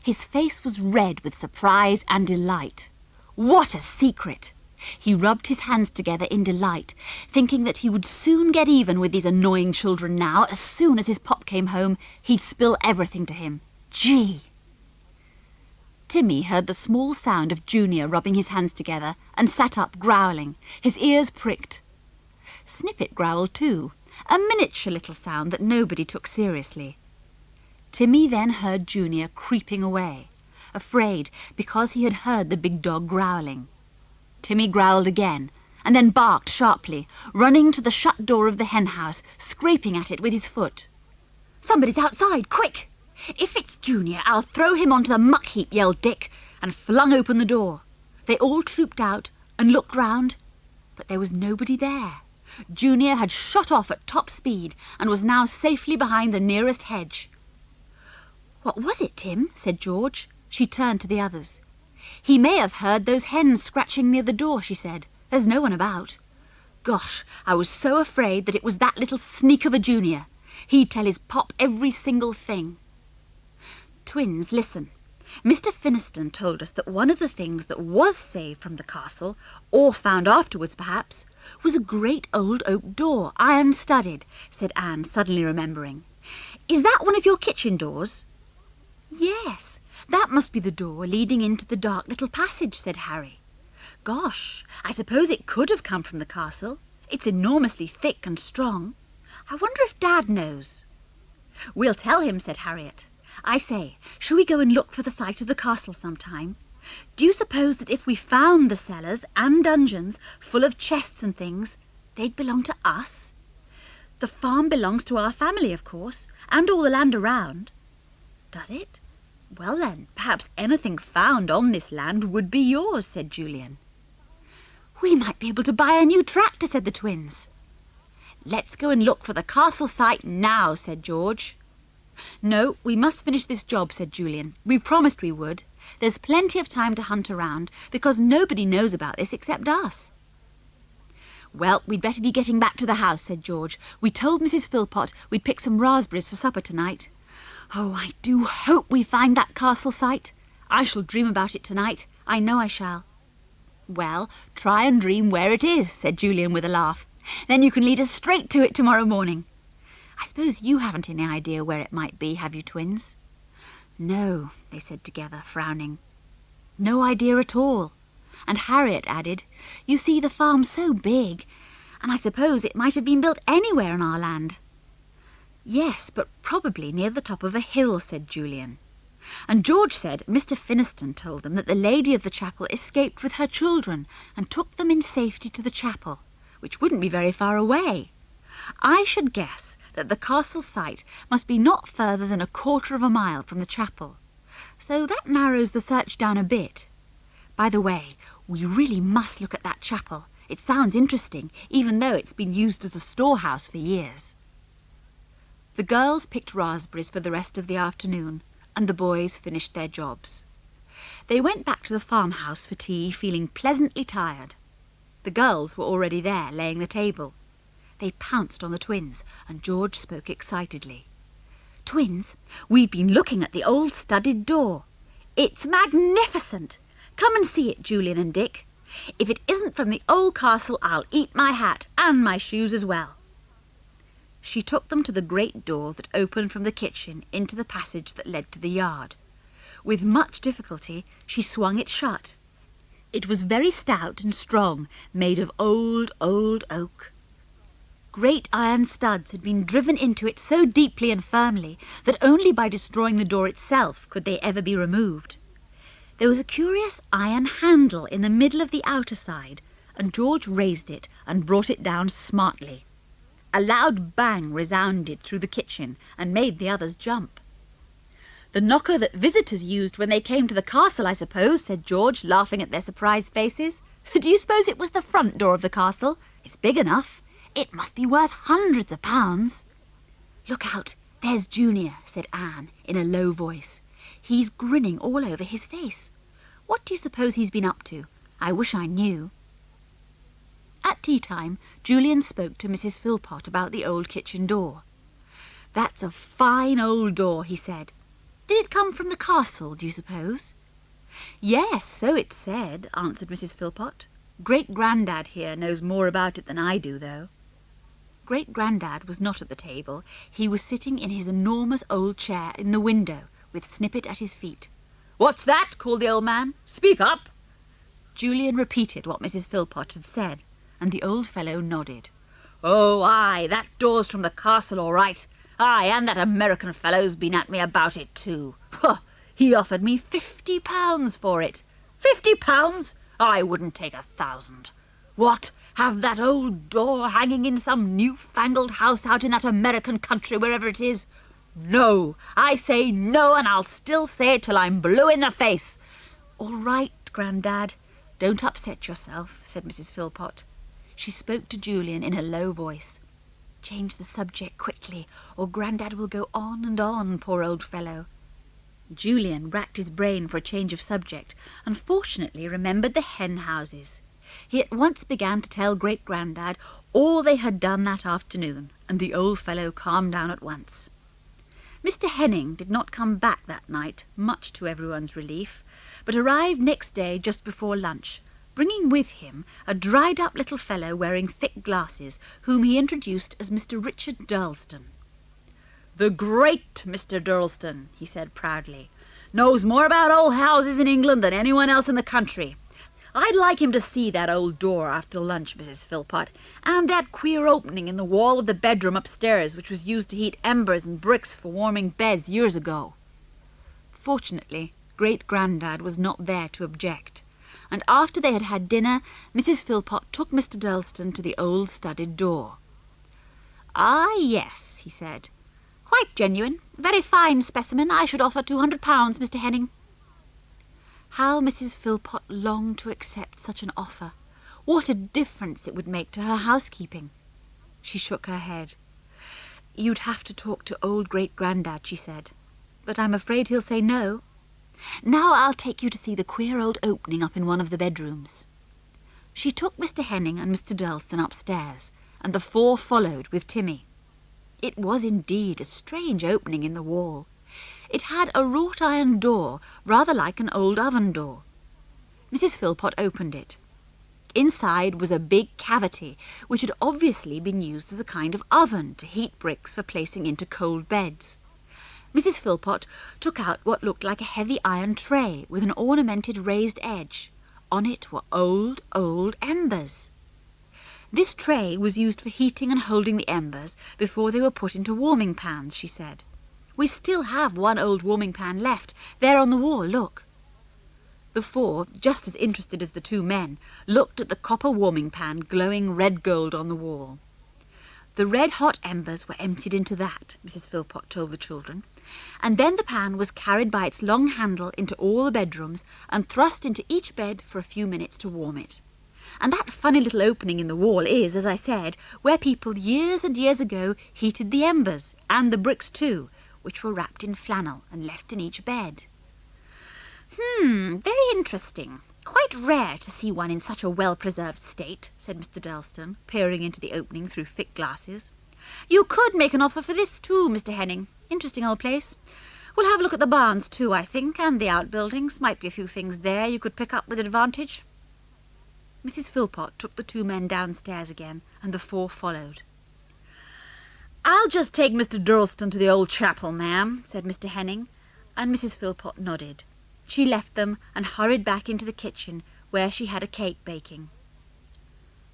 His face was red with surprise and delight. What a secret! He rubbed his hands together in delight, thinking that he would soon get even with these annoying children now. As soon as his pop came home, he'd spill everything to him. Gee! Timmy heard the small sound of Junior rubbing his hands together and sat up growling, his ears pricked. Snippet growled too, a miniature little sound that nobody took seriously. Timmy then heard Junior creeping away, afraid because he had heard the big dog growling. Timmy growled again and then barked sharply, running to the shut door of the hen house, scraping at it with his foot. "Somebody's outside, quick! If it's Junior, I'll throw him onto the muck heap," yelled Dick, and flung open the door. They all trooped out and looked round, but there was nobody there. Junior had shot off at top speed and was now safely behind the nearest hedge. "What was it, Tim?" said George. She turned to the others. "He may have heard those hens scratching near the door," she said. "There's no one about. Gosh, I was so afraid that it was that little sneak of a junior. He'd tell his pop every single thing." Twins, listen. Mr. Finniston told us that one of the things that was saved from the castle, or found afterwards perhaps, was a great old oak door, iron-studded, said Anne, suddenly remembering. "Is that one of your kitchen doors?" "Yes, that must be the door leading into the dark little passage," said Harry. "Gosh, I suppose it could have come from the castle. It's enormously thick and strong. I wonder if Dad knows." "We'll tell him," said Harriet. "I say, shall we go and look for the site of the castle sometime? Do you suppose that if we found the cellars and dungeons full of chests and things, they'd belong to us? The farm belongs to our family, of course, and all the land around." "Does it? Well then, perhaps anything found on this land would be yours," said Julian. "We might be able to buy a new tractor," said the twins. "Let's go and look for the castle site now," said George. "No, we must finish this job," said Julian. "We promised we would. There's plenty of time to hunt around, because nobody knows about this except us." "Well, we'd better be getting back to the house," said George. "We told Mrs. Philpot we'd pick some raspberries for supper tonight. Oh, I do hope we find that castle site. I shall dream about it tonight. I know I shall." "Well, try and dream where it is," said Julian with a laugh. "Then you can lead us straight to it tomorrow morning. I suppose you haven't any idea where it might be, have you, twins?" "No," they said together, frowning. "No idea at all." And Harriet added, "You see, the farm's so big, and I suppose it might have been built anywhere on our land." "Yes, but probably near the top of a hill," said Julian. And George said Mr. Finniston told them that the lady of the chapel escaped with her children and took them in safety to the chapel, which wouldn't be very far away. I should guess that the castle site must be not further than 1/4 of a mile from the chapel. So that narrows the search down a bit. By the way, we really must look at that chapel. It sounds interesting, even though it's been used as a storehouse for years. The girls picked raspberries for the rest of the afternoon, and the boys finished their jobs. They went back to the farmhouse for tea, feeling pleasantly tired. The girls were already there, laying the table. They pounced on the twins, and George spoke excitedly. "Twins, we've been looking at the old studded door. It's magnificent. Come and see it, Julian and Dick. If it isn't from the old castle, I'll eat my hat and my shoes as well." She took them to the great door that opened from the kitchen into the passage that led to the yard. With much difficulty, she swung it shut. It was very stout and strong, made of old oak. Great iron studs had been driven into it so deeply and firmly that only by destroying the door itself could they ever be removed. There was a curious iron handle in the middle of the outer side, and George raised it and brought it down smartly. A loud bang resounded through the kitchen and made the others jump. "The knocker that visitors used when they came to the castle, I suppose," said George, laughing at their surprised faces. "Do you suppose it was the front door of the castle? It's big enough. It must be worth hundreds of pounds." "Look out, there's Junior," said Anne in a low voice. "He's grinning all over his face. What do you suppose he's been up to? I wish I knew." At tea time, Julian spoke to Mrs. Philpot about the old kitchen door. "That's a fine old door," he said. "Did it come from the castle, do you suppose?" "Yes, so it said," answered Mrs. Philpot. "Great-Grandad here knows more about it than I do, though." Great-Grandad was not at the table. He was sitting in his enormous old chair in the window, with Snippet at his feet. "What's that?" called the old man. "Speak up!" Julian repeated what Mrs. Philpot had said, and the old fellow nodded. "Oh, aye, that door's from the castle, all right. Aye, and that American fellow's been at me about it, too. Pooh, he offered me £50 for it. £50? I wouldn't take 1,000. What, have that old door hanging in some new-fangled house out in that American country, wherever it is? No, I say no, and I'll still say it till I'm blue in the face." "All right, Grandad, don't upset yourself," said Mrs. Philpot. She spoke to Julian in a low voice. "Change the subject quickly, or Grandad will go on and on, poor old fellow." Julian racked his brain for a change of subject, and fortunately remembered the hen houses. He at once began to tell Great-Grandad all they had done that afternoon, and the old fellow calmed down at once. Mr. Henning did not come back that night, much to everyone's relief, but arrived next day just before lunch, bringing with him a dried-up little fellow wearing thick glasses, whom he introduced as Mr. Richard Durlston. "The great Mr. Durlston," he said proudly, "knows more about old houses in England than anyone else in the country. I'd like him to see that old door after lunch, Mrs. Philpot, and that queer opening in the wall of the bedroom upstairs which was used to heat embers and bricks for warming beds years ago." Fortunately, Great-Grandad was not there to object, and after they had had dinner, Mrs. Philpot took Mr. Durlston to the old studded door. "Ah, yes," he said. "Quite genuine. Very fine specimen. I should offer £200, Mr. Henning." How Mrs. Philpot longed to accept such an offer. What a difference it would make to her housekeeping. She shook her head. "You'd have to talk to old Great-Grandad," she said, "but I'm afraid he'll say no. Now I'll take you to see the queer old opening up in one of the bedrooms." She took Mr. Henning and Mr. Durlston upstairs, and the four followed with Timmy. It was indeed a strange opening in the wall. It had a wrought-iron door, rather like an old oven door. Mrs. Philpot opened it. Inside was a big cavity, which had obviously been used as a kind of oven to heat bricks for placing into cold beds. Mrs. Philpot took out what looked like a heavy iron tray with an ornamented raised edge. On it were old embers. This tray was used for heating and holding the embers before they were put into warming pans, she said. "We still have one old warming pan left, there on the wall, look." The four, just as interested as the two men, looked at the copper warming pan glowing red gold on the wall. The red-hot embers were emptied into that, Mrs. Philpot told the children, and then the pan was carried by its long handle into all the bedrooms and thrust into each bed for a few minutes to warm it. And that funny little opening in the wall is, as I said, where people years and years ago heated the embers, and the bricks too, which were wrapped in flannel and left in each bed. Very interesting. Quite rare to see one in such a well-preserved state," said Mr. Durlston, peering into the opening through thick glasses. "You could make an offer for this too, Mr. Henning. Interesting old place. We'll have a look at the barns too, I think, and the outbuildings. Might be a few things there you could pick up with advantage." Mrs. Philpot took the two men downstairs again, and the four followed. "I'll just take Mr. Durlston to the old chapel, ma'am," said Mr. Henning, and Mrs. Philpot nodded. She left them and hurried back into the kitchen, where she had a cake baking.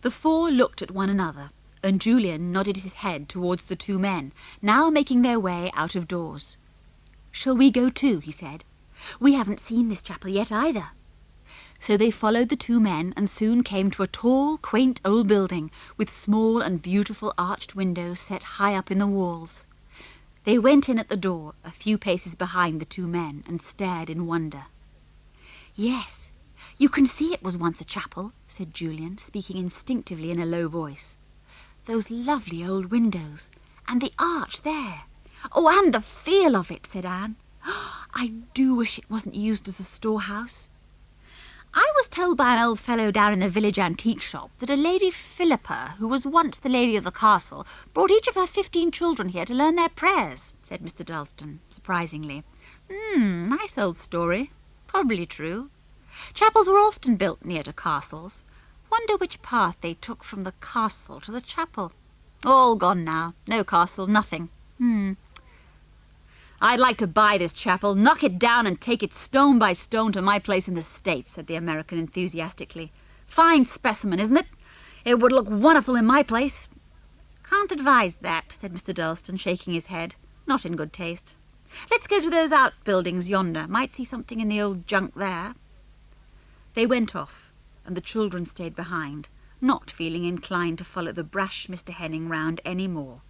The four looked at one another, and Julian nodded his head towards the two men, now making their way out of doors. "Shall we go too?" he said. "We haven't seen this chapel yet either." So they followed the two men and soon came to a tall, quaint old building with small and beautiful arched windows set high up in the walls. They went in at the door, a few paces behind the two men, and stared in wonder. "Yes, you can see it was once a chapel," said Julian, speaking instinctively in a low voice. "Those lovely old windows, and the arch there. Oh, and the feel of it," said Anne. "I do wish it wasn't used as a storehouse. I was told by an old fellow down in the village antique shop that a Lady Philippa, who was once the lady of the castle, brought each of her 15 children here to learn their prayers," said Mr. Durlston, surprisingly. Nice old story. Probably true. Chapels were often built near to castles. Wonder which path they took from the castle to the chapel. All gone now. No castle, nothing. "I'd like to buy this chapel, knock it down and take it stone by stone to my place in the States," said the American enthusiastically. "Fine specimen, isn't it? It would look wonderful in my place." "Can't advise that," said Mr. Durlston, shaking his head. "Not in good taste. Let's go to those outbuildings yonder. Might see something in the old junk there." They went off, and the children stayed behind, not feeling inclined to follow the brash Mr. Henning round any more.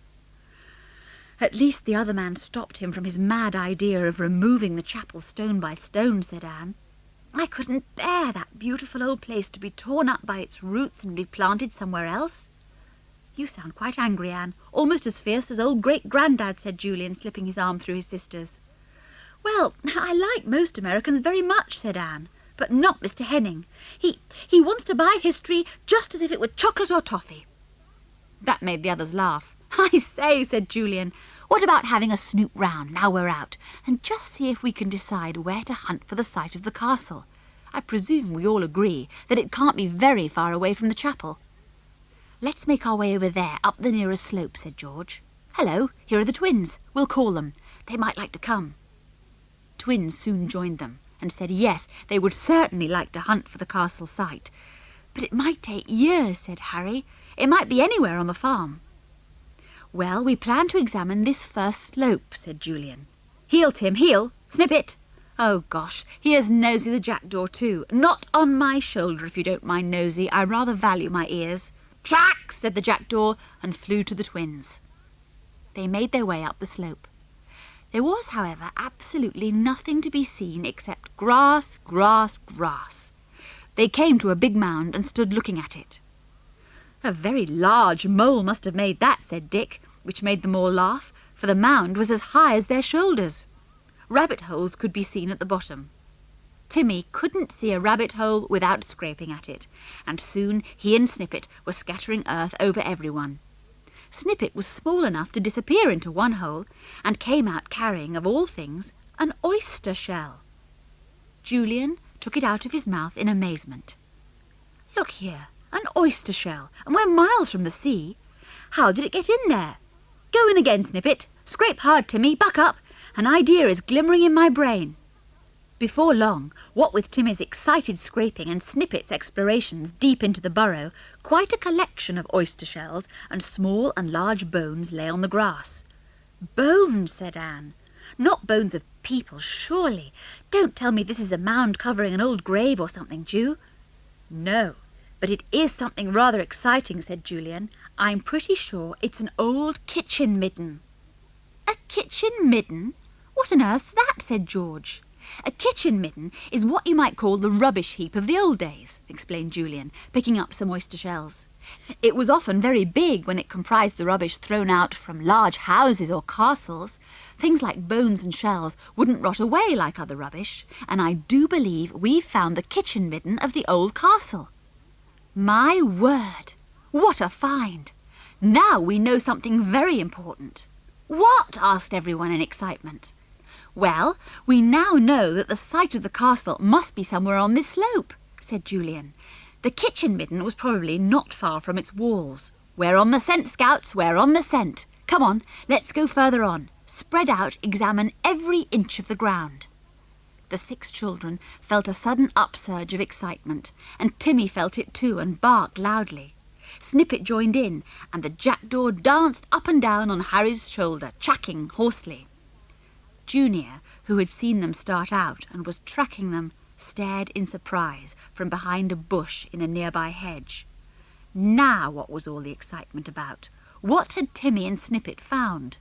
"At least the other man stopped him from his mad idea of removing the chapel stone by stone," said Anne. "I couldn't bear that beautiful old place to be torn up by its roots and replanted somewhere else." "You sound quite angry, Anne, almost as fierce as old Great-Grandad," said Julian, slipping his arm through his sister's. Well, I like most Americans very much, said Anne, but not Mr. Henning. He wants to buy history just as if it were chocolate or toffee. That made the others laugh. I say, said Julian, what about having a snoop round now we're out, and just see if we can decide where to hunt for the site of the castle? I presume we all agree that it can't be very far away from the chapel. Let's make our way over there, up the nearest slope, said George. Hello, here are the twins. We'll call them. They might like to come. Twins soon joined them and said yes, they would certainly like to hunt for the castle site. But it might take years, said Harry. It might be anywhere on the farm. Well, we plan to examine this first slope, said Julian. Heel, Tim, heel. Snippet. Oh, gosh, here's Nosy the jackdaw too. Not on my shoulder, if you don't mind, Nosy. I rather value my ears. Track, said the jackdaw, and flew to the twins. They made their way up the slope. There was, however, absolutely nothing to be seen except grass, grass, grass. They came to a big mound and stood looking at it. A very large mole must have made that, said Dick, which made them all laugh, for the mound was as high as their shoulders. Rabbit holes could be seen at the bottom. Timmy couldn't see a rabbit hole without scraping at it, and soon he and Snippet were scattering earth over everyone. Snippet was small enough to disappear into one hole, and came out carrying, of all things, an oyster shell. Julian took it out of his mouth in amazement. Look here, an oyster shell, and we're miles from the sea. How did it get in there? Go in again, Snippet. Scrape hard, Timmy. Buck up. An idea is glimmering in my brain. Before long, what with Timmy's excited scraping and Snippet's explorations deep into the burrow, quite a collection of oyster shells and small and large bones lay on the grass. Bones, said Anne. Not bones of people, surely. Don't tell me this is a mound covering an old grave or something, Ju. No, but it is something rather exciting, said Julian. I'm pretty sure it's an old kitchen midden. A kitchen midden? What on earth's that? Said George. A kitchen midden is what you might call the rubbish heap of the old days, explained Julian, picking up some oyster shells. It was often very big when it comprised the rubbish thrown out from large houses or castles. Things like bones and shells wouldn't rot away like other rubbish, and I do believe we've found the kitchen midden of the old castle. My word! What a find! Now we know something very important. What? Asked everyone in excitement. Well, we now know that the site of the castle must be somewhere on this slope, said Julian. The kitchen midden was probably not far from its walls. We're on the scent, Scouts, we're on the scent. Come on, let's go further on. Spread out, examine every inch of the ground. The 6 children felt a sudden upsurge of excitement, and Timmy felt it too and barked loudly. Snippet joined in, and the jackdaw danced up and down on Harry's shoulder, chacking hoarsely. Junior, who had seen them start out and was tracking them, stared in surprise from behind a bush in a nearby hedge. Now what was all the excitement about? What had Timmy and Snippet found?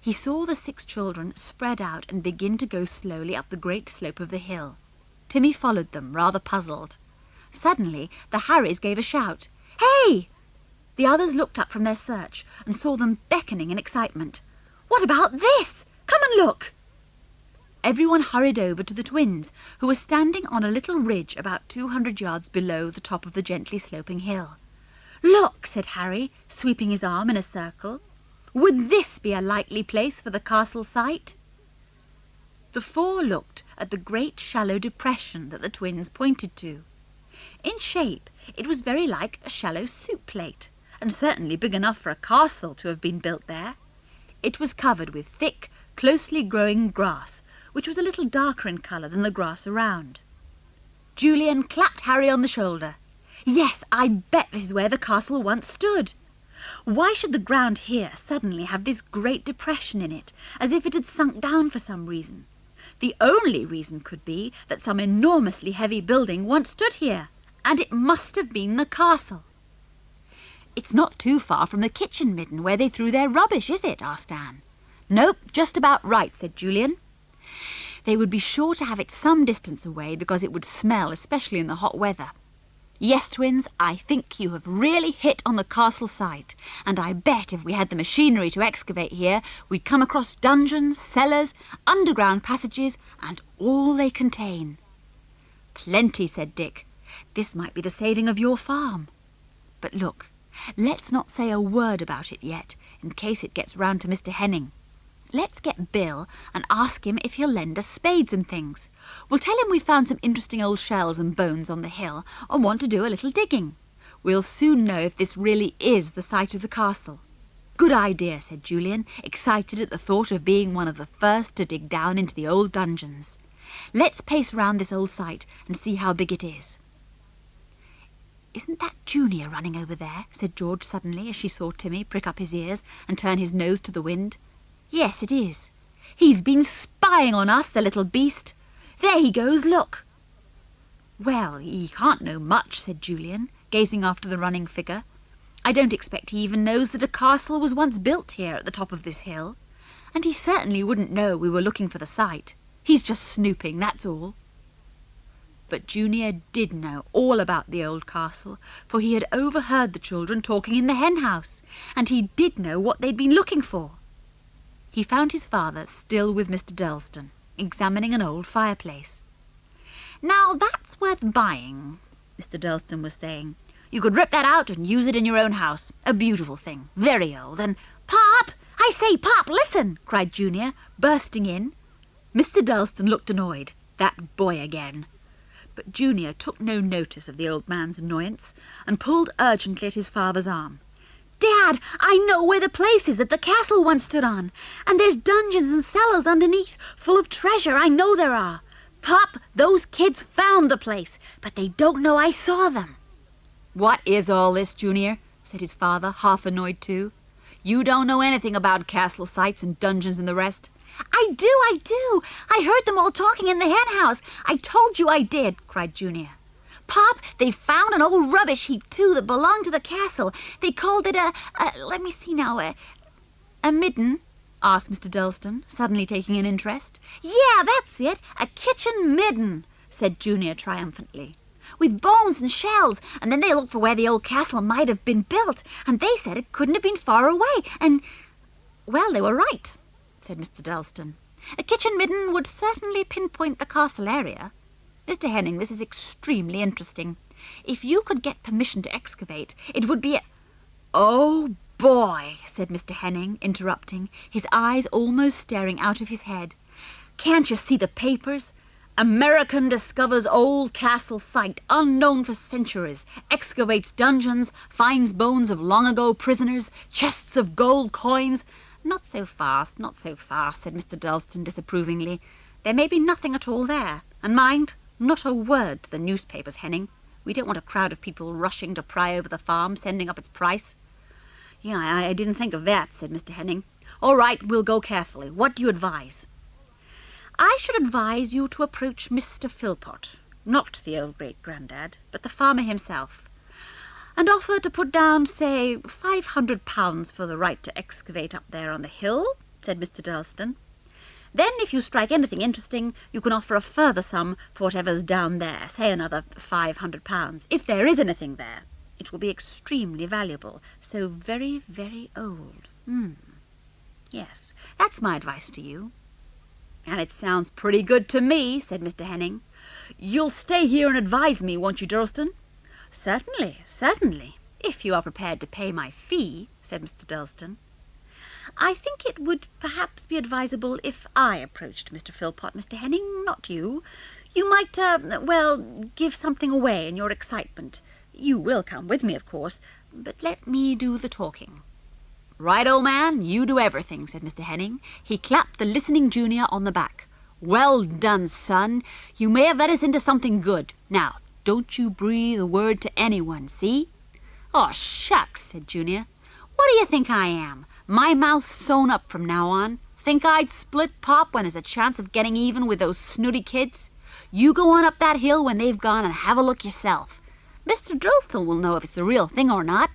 He saw the 6 children spread out and begin to go slowly up the great slope of the hill. Timmy followed them, rather puzzled. Suddenly the Harrys gave a shout. Hey! The others looked up from their search and saw them beckoning in excitement. What about this? Come and look! Everyone hurried over to the twins, who were standing on a little ridge about 200 yards below the top of the gently sloping hill. Look, said Harry, sweeping his arm in a circle. Would this be a likely place for the castle site? The 4 looked at the great shallow depression that the twins pointed to. In shape, it was very like a shallow soup plate, and certainly big enough for a castle to have been built there. It was covered with thick, closely growing grass, which was a little darker in colour than the grass around. Julian clapped Harry on the shoulder. Yes, I bet this is where the castle once stood. Why should the ground here suddenly have this great depression in it, as if it had sunk down for some reason? The only reason could be that some enormously heavy building once stood here, and it must have been the castle. It's not too far from the kitchen midden where they threw their rubbish, is it? Asked Anne. Nope, just about right, said Julian. They would be sure to have it some distance away because it would smell, especially in the hot weather. Yes, twins, I think you have really hit on the castle site, and I bet if we had the machinery to excavate here, we'd come across dungeons, cellars, underground passages, and all they contain. Plenty, said Dick. This might be the saving of your farm. But look, let's not say a word about it yet, in case it gets round to Mr. Henning. Let's get Bill and ask him if he'll lend us spades and things. We'll tell him we found some interesting old shells and bones on the hill and want to do a little digging. We'll soon know if this really is the site of the castle. Good idea, said Julian, excited at the thought of being one of the first to dig down into the old dungeons. Let's pace round this old site and see how big it is. Isn't that Junior running over there? Said George suddenly as she saw Timmy prick up his ears and turn his nose to the wind. Yes, it is. He's been spying on us, the little beast. There he goes, look. Well, he can't know much, said Julian, gazing after the running figure. I don't expect he even knows that a castle was once built here at the top of this hill. And he certainly wouldn't know we were looking for the site. He's just snooping, that's all. But Junior did know all about the old castle, for he had overheard the children talking in the hen house, and he did know what they'd been looking for. He found his father still with Mr. Durlston, examining an old fireplace. Now that's worth buying, Mr. Durlston was saying. You could rip that out and use it in your own house. A beautiful thing, very old, and... Pop! I say, Pop, listen! Cried Junior, bursting in. Mr. Durlston looked annoyed. That boy again. But Junior took no notice of the old man's annoyance and pulled urgently at his father's arm. Dad, I know where the place is that the castle once stood on, and there's dungeons and cellars underneath, full of treasure, I know there are. Pop, those kids found the place, but they don't know I saw them. What is all this, Junior? Said his father, half annoyed too. You don't know anything about castle sites and dungeons and the rest. I do. I heard them all talking in the hen house. I told you I did, cried Junior. Pop, they found an old rubbish heap, too, that belonged to the castle. They called it a midden, asked Mr. Durlston, suddenly taking an interest. Yeah, that's it, a kitchen midden, said Junior triumphantly. With bones and shells, and then they looked for where the old castle might have been built, and they said it couldn't have been far away, and... Well, they were right, said Mr. Durlston. A kitchen midden would certainly pinpoint the castle area. Mr. Henning, this is extremely interesting. If you could get permission to excavate, it would be a... Oh, boy, said Mr. Henning, interrupting, his eyes almost staring out of his head. Can't you see the papers? American discovers old castle site unknown for centuries, excavates dungeons, finds bones of long-ago prisoners, chests of gold coins... Not so fast, said Mr. Durlston disapprovingly. There may be nothing at all there. And mind, not a word to the newspapers, Henning. We don't want a crowd of people rushing to pry over the farm, sending up its price. Yeah, I didn't think of that, said Mr. Henning. All right, we'll go carefully. What do you advise? I should advise you to approach Mr. Philpot, not the old great-granddad, but the farmer himself, and offer to put down, say, £500 for the right to excavate up there on the hill, said Mr. Durlston. Then, if you strike anything interesting, you can offer a further sum for whatever's down there, say another £500, if there is anything there. It will be extremely valuable, so very, very old. Yes, that's my advice to you. And it sounds pretty good to me, said Mr. Henning. You'll stay here and advise me, won't you, Durlston? Certainly, if you are prepared to pay my fee, said Mr. Durlston. I think it would perhaps be advisable if I approached Mr. Philpot, Mr. Henning, not you. You might, give something away in your excitement. You will come with me, of course, but let me do the talking. Right, old man, you do everything, said Mr. Henning. He clapped the listening Junior on the back. Well done, son. You may have let us into something good. Now, don't you breathe a word to anyone, see? Oh, shucks, said Junior. What do you think I am? My mouth's sewn up from now on. Think I'd split Pop when there's a chance of getting even with those snooty kids? You go on up that hill when they've gone and have a look yourself. Mr. Durlston will know if it's the real thing or not.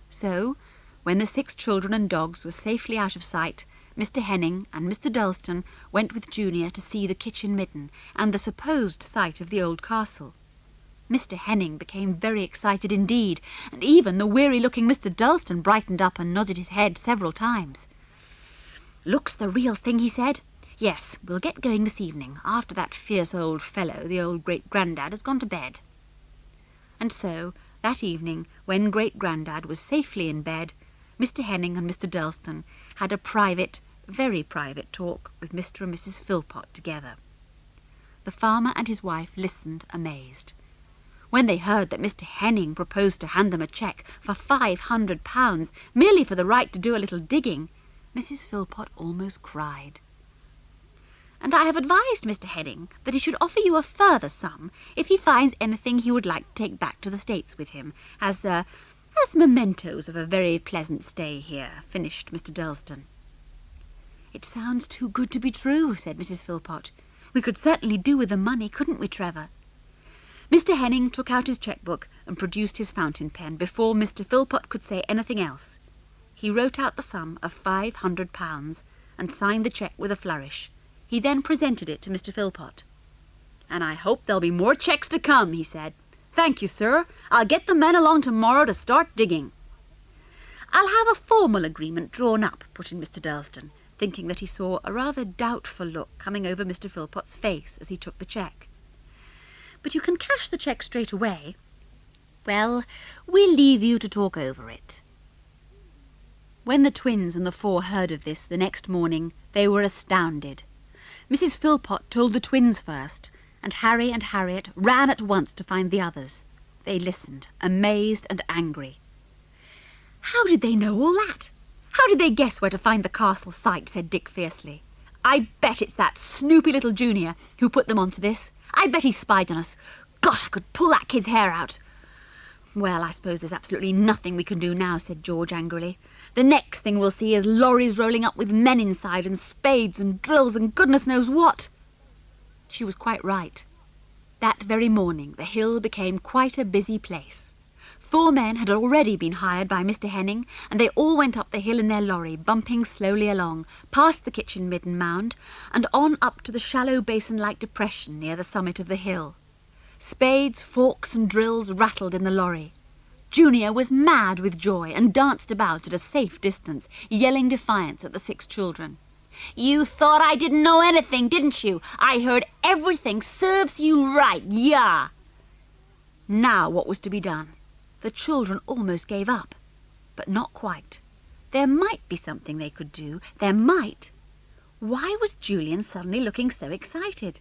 So, when the 6 children and dogs were safely out of sight, Mr. Henning and Mr. Durlston went with Junior to see the kitchen midden and the supposed site of the old castle. Mr. Henning became very excited indeed, and even the weary-looking Mr. Dalston brightened up and nodded his head several times. "Looks the real thing," he said. "Yes, we'll get going this evening, after that fierce old fellow, the old great-grandad, has gone to bed." And so, that evening, when great-grandad was safely in bed, Mr. Henning and Mr. Dalston had a private, very private talk with Mr. and Mrs. Philpot together. The farmer and his wife listened amazed. When they heard that Mr. Henning proposed to hand them a cheque for £500 merely for the right to do a little digging, Mrs. Philpot almost cried. "And I have advised Mr. Henning that he should offer you a further sum if he finds anything he would like to take back to the States with him, as mementos of a very pleasant stay here," finished Mr. Dalston. "It sounds too good to be true," said Mrs. Philpot. "We could certainly do with the money, couldn't we, Trevor?" Mr. Henning took out his cheque-book and produced his fountain pen before Mr. Philpot could say anything else. He wrote out the sum of £500 and signed the cheque with a flourish. He then presented it to Mr. Philpot. "And I hope there'll be more cheques to come," he said. "Thank you, sir. I'll get the men along tomorrow to start digging." "I'll have a formal agreement drawn up," put in Mr. Dalston, thinking that he saw a rather doubtful look coming over Mr. Philpot's face as he took the cheque. "But you can cash the cheque straight away." "Well, we'll leave you to talk over it." When the twins and the four heard of this the next morning, they were astounded. Mrs. Philpot told the twins first, and Harry and Harriet ran at once to find the others. They listened, amazed and angry. "How did they know all that? How did they guess where to find the castle site?" said Dick fiercely. "I bet it's that snoopy little Junior who put them onto this. I bet he spied on us. Gosh, I could pull that kid's hair out." "Well, I suppose there's absolutely nothing we can do now," said George angrily. "The next thing we'll see is lorries rolling up with men inside and spades and drills and goodness knows what." She was quite right. That very morning the hill became quite a busy place. 4 men had already been hired by Mr. Henning, and they all went up the hill in their lorry, bumping slowly along, past the kitchen midden mound, and on up to the shallow basin-like depression near the summit of the hill. Spades, forks and drills rattled in the lorry. Junior was mad with joy and danced about at a safe distance, yelling defiance at the 6 children. "You thought I didn't know anything, didn't you? I heard everything. Serves you right, yeah." Now what was to be done? The children almost gave up, but not quite. There might be something they could do. There might. Why was Julian suddenly looking so excited?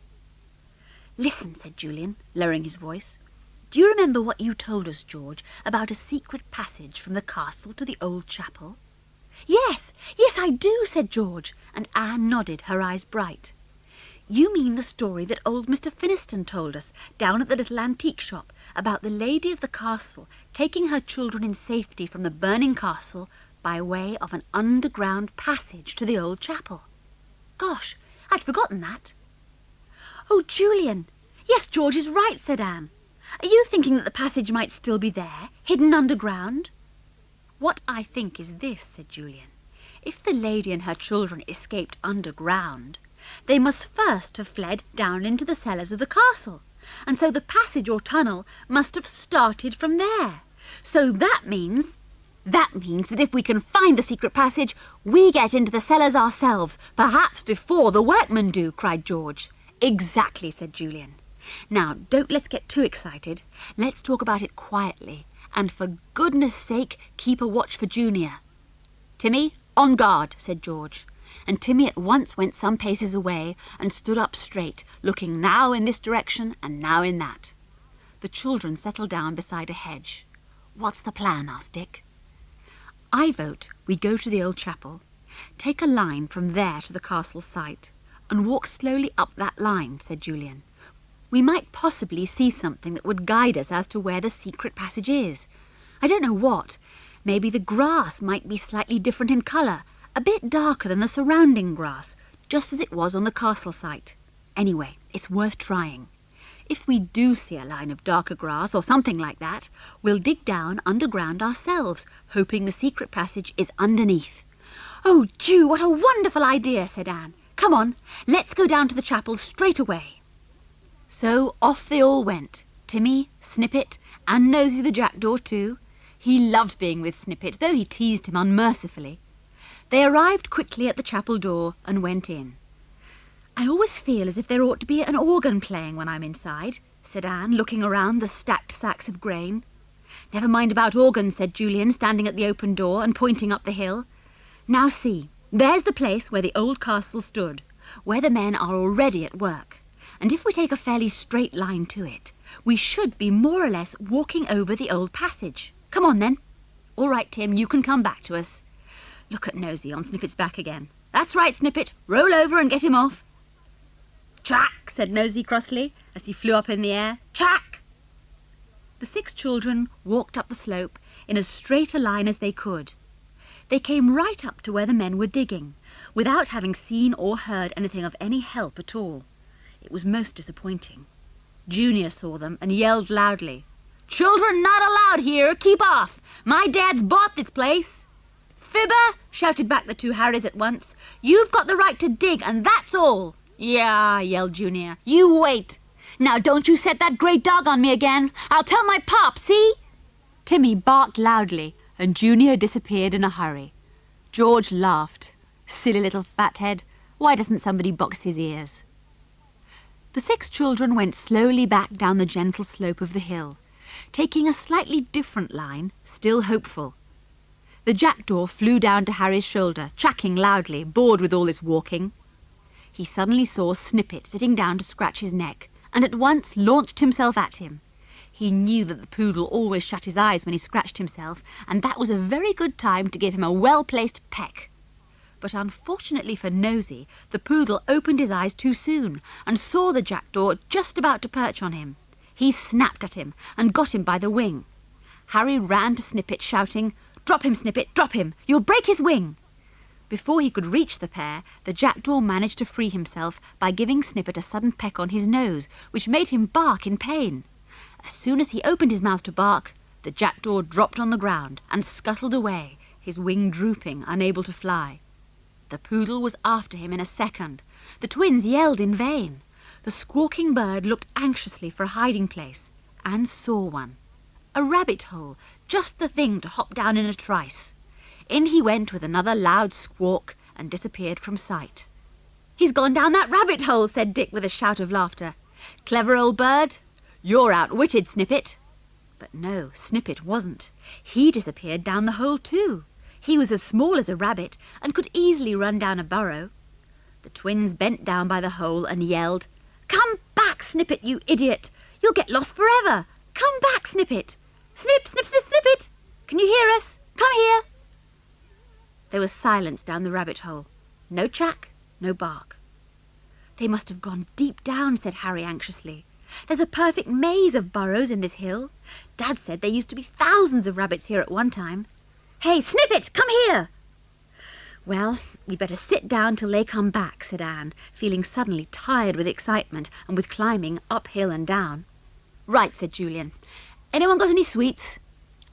"Listen," said Julian, lowering his voice. "Do you remember what you told us, George, about a secret passage from the castle to the old chapel?" Yes, I do," said George, and Anne nodded, her eyes bright. "You mean the story that old Mr. Finniston told us down at the little antique shop about the lady of the castle taking her children in safety from the burning castle by way of an underground passage to the old chapel." "Gosh, I'd forgotten that." "Oh, Julian, yes, George is right," said Anne. "Are you thinking that the passage might still be there, hidden underground?" "What I think is this," said Julian. "If the lady and her children escaped underground, they must first have fled down into the cellars of the castle, and so the passage or tunnel must have started from there. So that means that if we can find the secret passage, we get into the cellars ourselves, perhaps before the workmen do," cried George. "Exactly," said Julian. "Now, don't let's get too excited. Let's talk about it quietly, and for goodness sake, keep a watch for Junior." "Timmy, on guard," said George, and Timmy at once went some paces away and stood up straight, looking now in this direction and now in that. The children settled down beside a hedge. "What's the plan?" asked Dick. "I vote we go to the old chapel, take a line from there to the castle site, and walk slowly up that line," said Julian. "We might possibly see something that would guide us as to where the secret passage is. I don't know what. Maybe the grass might be slightly different in colour, a bit darker than the surrounding grass, just as it was on the castle site. Anyway, it's worth trying. If we do see a line of darker grass or something like that, we'll dig down underground ourselves, hoping the secret passage is underneath." "Oh, Ju, what a wonderful idea," said Anne. "Come on, let's go down to the chapel straight away." So off they all went, Timmy, Snippet, and Nosy the jackdaw too. He loved being with Snippet, though he teased him unmercifully. They arrived quickly at the chapel door and went in. "I always feel as if there ought to be an organ playing when I'm inside," said Anne, looking around the stacked sacks of grain. "Never mind about organs," said Julian, standing at the open door and pointing up the hill. "Now see, there's the place where the old castle stood, where the men are already at work. And if we take a fairly straight line to it, we should be more or less walking over the old passage. Come on, then. All right, Tim, you can come back to us." Look at Nosy on Snippet's back again. "That's right, Snippet. Roll over and get him off." "Track," said Nosy crossly, as he flew up in the air. "Track!" The 6 children walked up the slope in as straight a line as they could. They came right up to where the men were digging, without having seen or heard anything of any help at all. It was most disappointing. Junior saw them and yelled loudly, "Children not allowed here! Keep off! My dad's bought this place!" "Fibber!" shouted back the 2 Harrys at once. "You've got the right to dig, and that's all!" "Yeah," yelled Junior. "You wait! Now don't you set that great dog on me again! I'll tell my pop, see?" Timmy barked loudly, and Junior disappeared in a hurry. George laughed. "Silly little fathead. Why doesn't somebody box his ears?" The 6 children went slowly back down the gentle slope of the hill, taking a slightly different line, still hopeful. The jackdaw flew down to Harry's shoulder, chucking loudly, bored with all this walking. He suddenly saw Snippet sitting down to scratch his neck, and at once launched himself at him. He knew that the poodle always shut his eyes when he scratched himself, and that was a very good time to give him a well-placed peck. But unfortunately for Nosy, the poodle opened his eyes too soon and saw the jackdaw just about to perch on him. He snapped at him and got him by the wing. Harry ran to Snippet, shouting, "Drop him, Snippet, drop him! You'll break his wing!" Before he could reach the pair, the jackdaw managed to free himself by giving Snippet a sudden peck on his nose, which made him bark in pain. As soon as he opened his mouth to bark, the jackdaw dropped on the ground and scuttled away, his wing drooping, unable to fly. The poodle was after him in a second. The twins yelled in vain. The squawking bird looked anxiously for a hiding place, and saw one. A rabbit hole, just the thing to hop down in a trice. In he went with another loud squawk and disappeared from sight. "He's gone down that rabbit hole," said Dick with a shout of laughter. "Clever old bird. You're outwitted, Snippet." But no, Snippet wasn't. He disappeared down the hole too. He was as small as a rabbit and could easily run down a burrow. The twins bent down by the hole and yelled, "Come back, Snippet, you idiot! You'll get lost forever! Come back, Snippet! Snip, snip, snip, Snippet! Can you hear us? Come here!" There was silence down the rabbit hole. No chack, no bark. "They must have gone deep down," said Harry anxiously. "There's a perfect maze of burrows in this hill. Dad said there used to be thousands of rabbits here at one time. Hey, Snippet, come here!" "Well, we'd better sit down till they come back," said Anne, feeling suddenly tired with excitement and with climbing up hill and down. "Right," said Julian. "Anyone got any sweets?"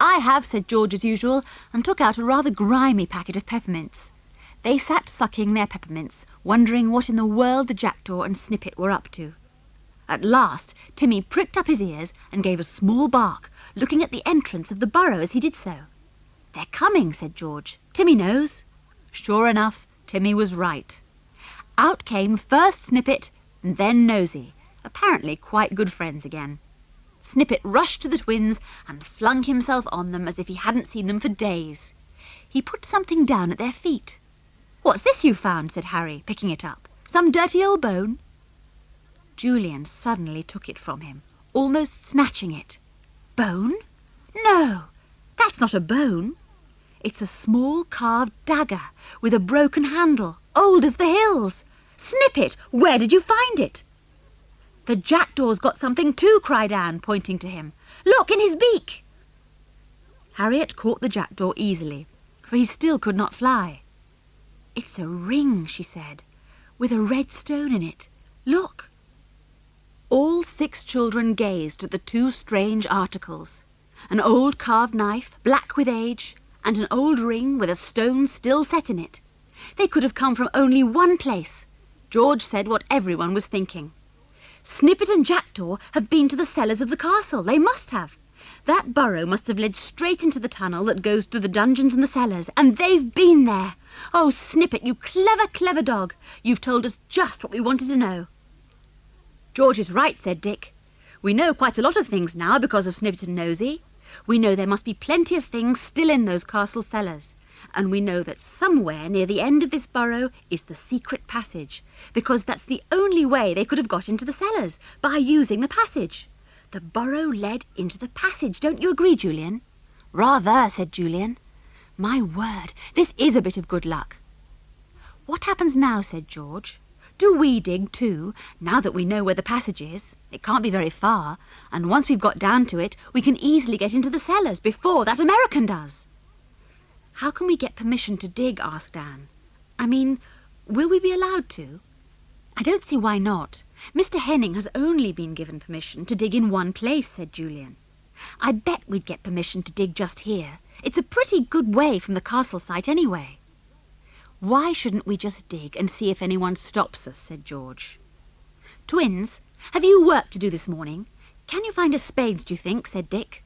"I have," said George as usual, and took out a rather grimy packet of peppermints. They sat sucking their peppermints, wondering what in the world the jackdaw and Snippet were up to. At last, Timmy pricked up his ears and gave a small bark, looking at the entrance of the burrow as he did so. "They're coming," said George. "Timmy knows." Sure enough, Timmy was right. Out came first Snippet and then Nosy, apparently quite good friends again. Snippet rushed to the twins and flung himself on them as if he hadn't seen them for days. He put something down at their feet. "What's this you found?" said Harry, picking it up. "Some dirty old bone?" Julian suddenly took it from him, almost snatching it. "Bone? No, that's not a bone. It's a small carved dagger with a broken handle, old as the hills. Snippet, where did you find it?" "The jackdaw's got something too," cried Anne, pointing to him. "Look, in his beak!" Harriet caught the jackdaw easily, for he still could not fly. "It's a ring," she said, "with a red stone in it. Look." All 6 children gazed at the 2 strange articles. An old carved knife, black with age, and an old ring with a stone still set in it. They could have come from only one place. George said what everyone was thinking. Snippet and Jackdaw have been to the cellars of the castle. They must have. That burrow must have led straight into the tunnel that goes to the dungeons and the cellars, and they've been there. Oh, Snippet, you clever, clever dog. You've told us just what we wanted to know. George is right, said Dick. We know quite a lot of things now because of Snippet and Nosy. We know there must be plenty of things still in those castle cellars. And we know that somewhere near the end of this burrow is the secret passage, because that's the only way they could have got into the cellars, by using the passage. The burrow led into the passage. Don't you agree, Julian? Rather, said Julian. My word, this is a bit of good luck. What happens now, said George. Do we dig too, now that we know where the passage is? It can't be very far, and once we've got down to it, we can easily get into the cellars before that American does. How can we get permission to dig? Asked Anne. I mean, will we be allowed to? I don't see why not. Mr. Henning has only been given permission to dig in one place, said Julian. I bet we'd get permission to dig just here. It's a pretty good way from the castle site anyway. Why shouldn't we just dig and see if anyone stops us, said George. Twins, have you work to do this morning? Can you find us spades, do you think, said Dick.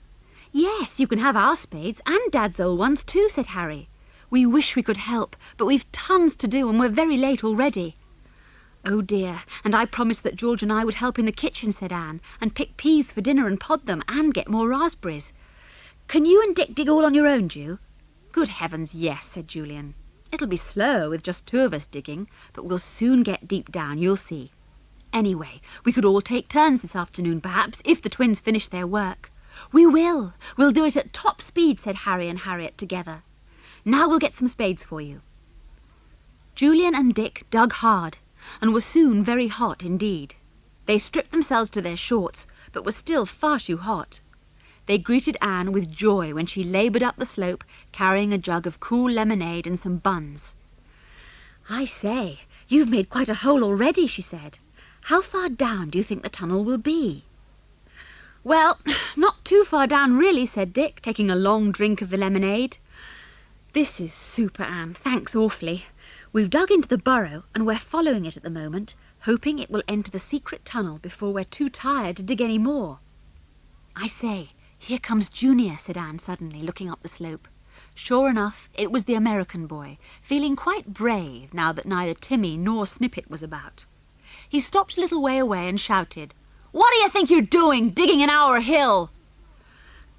Yes, you can have our spades and Dad's old ones too, said Harry. We wish we could help, but we've tons to do and we're very late already. Oh dear, and I promised that George and I would help in the kitchen, said Anne, and pick peas for dinner and pod them and get more raspberries. Can you and Dick dig all on your own, Ju? Good heavens, yes, said Julian. It'll be slow with just two of us digging, but we'll soon get deep down, you'll see. Anyway, we could all take turns this afternoon, perhaps, if the twins finish their work. We will. We'll do it at top speed, said Harry and Harriet together. Now we'll get some spades for you. Julian and Dick dug hard, and were soon very hot indeed. They stripped themselves to their shorts, but were still far too hot. They greeted Anne with joy when she laboured up the slope, carrying a jug of cool lemonade and some buns. I say, you've made quite a hole already, she said. How far down do you think the tunnel will be? Well, not too far down really, said Dick, taking a long drink of the lemonade. This is super, Anne. Thanks awfully. We've dug into the burrow and we're following it at the moment, hoping it will enter the secret tunnel before we're too tired to dig any more. I say, here comes Junior, said Anne suddenly, looking up the slope. Sure enough, it was the American boy, feeling quite brave now that neither Timmy nor Snippet was about. He stopped a little way away and shouted, What do you think you're doing, digging in our hill?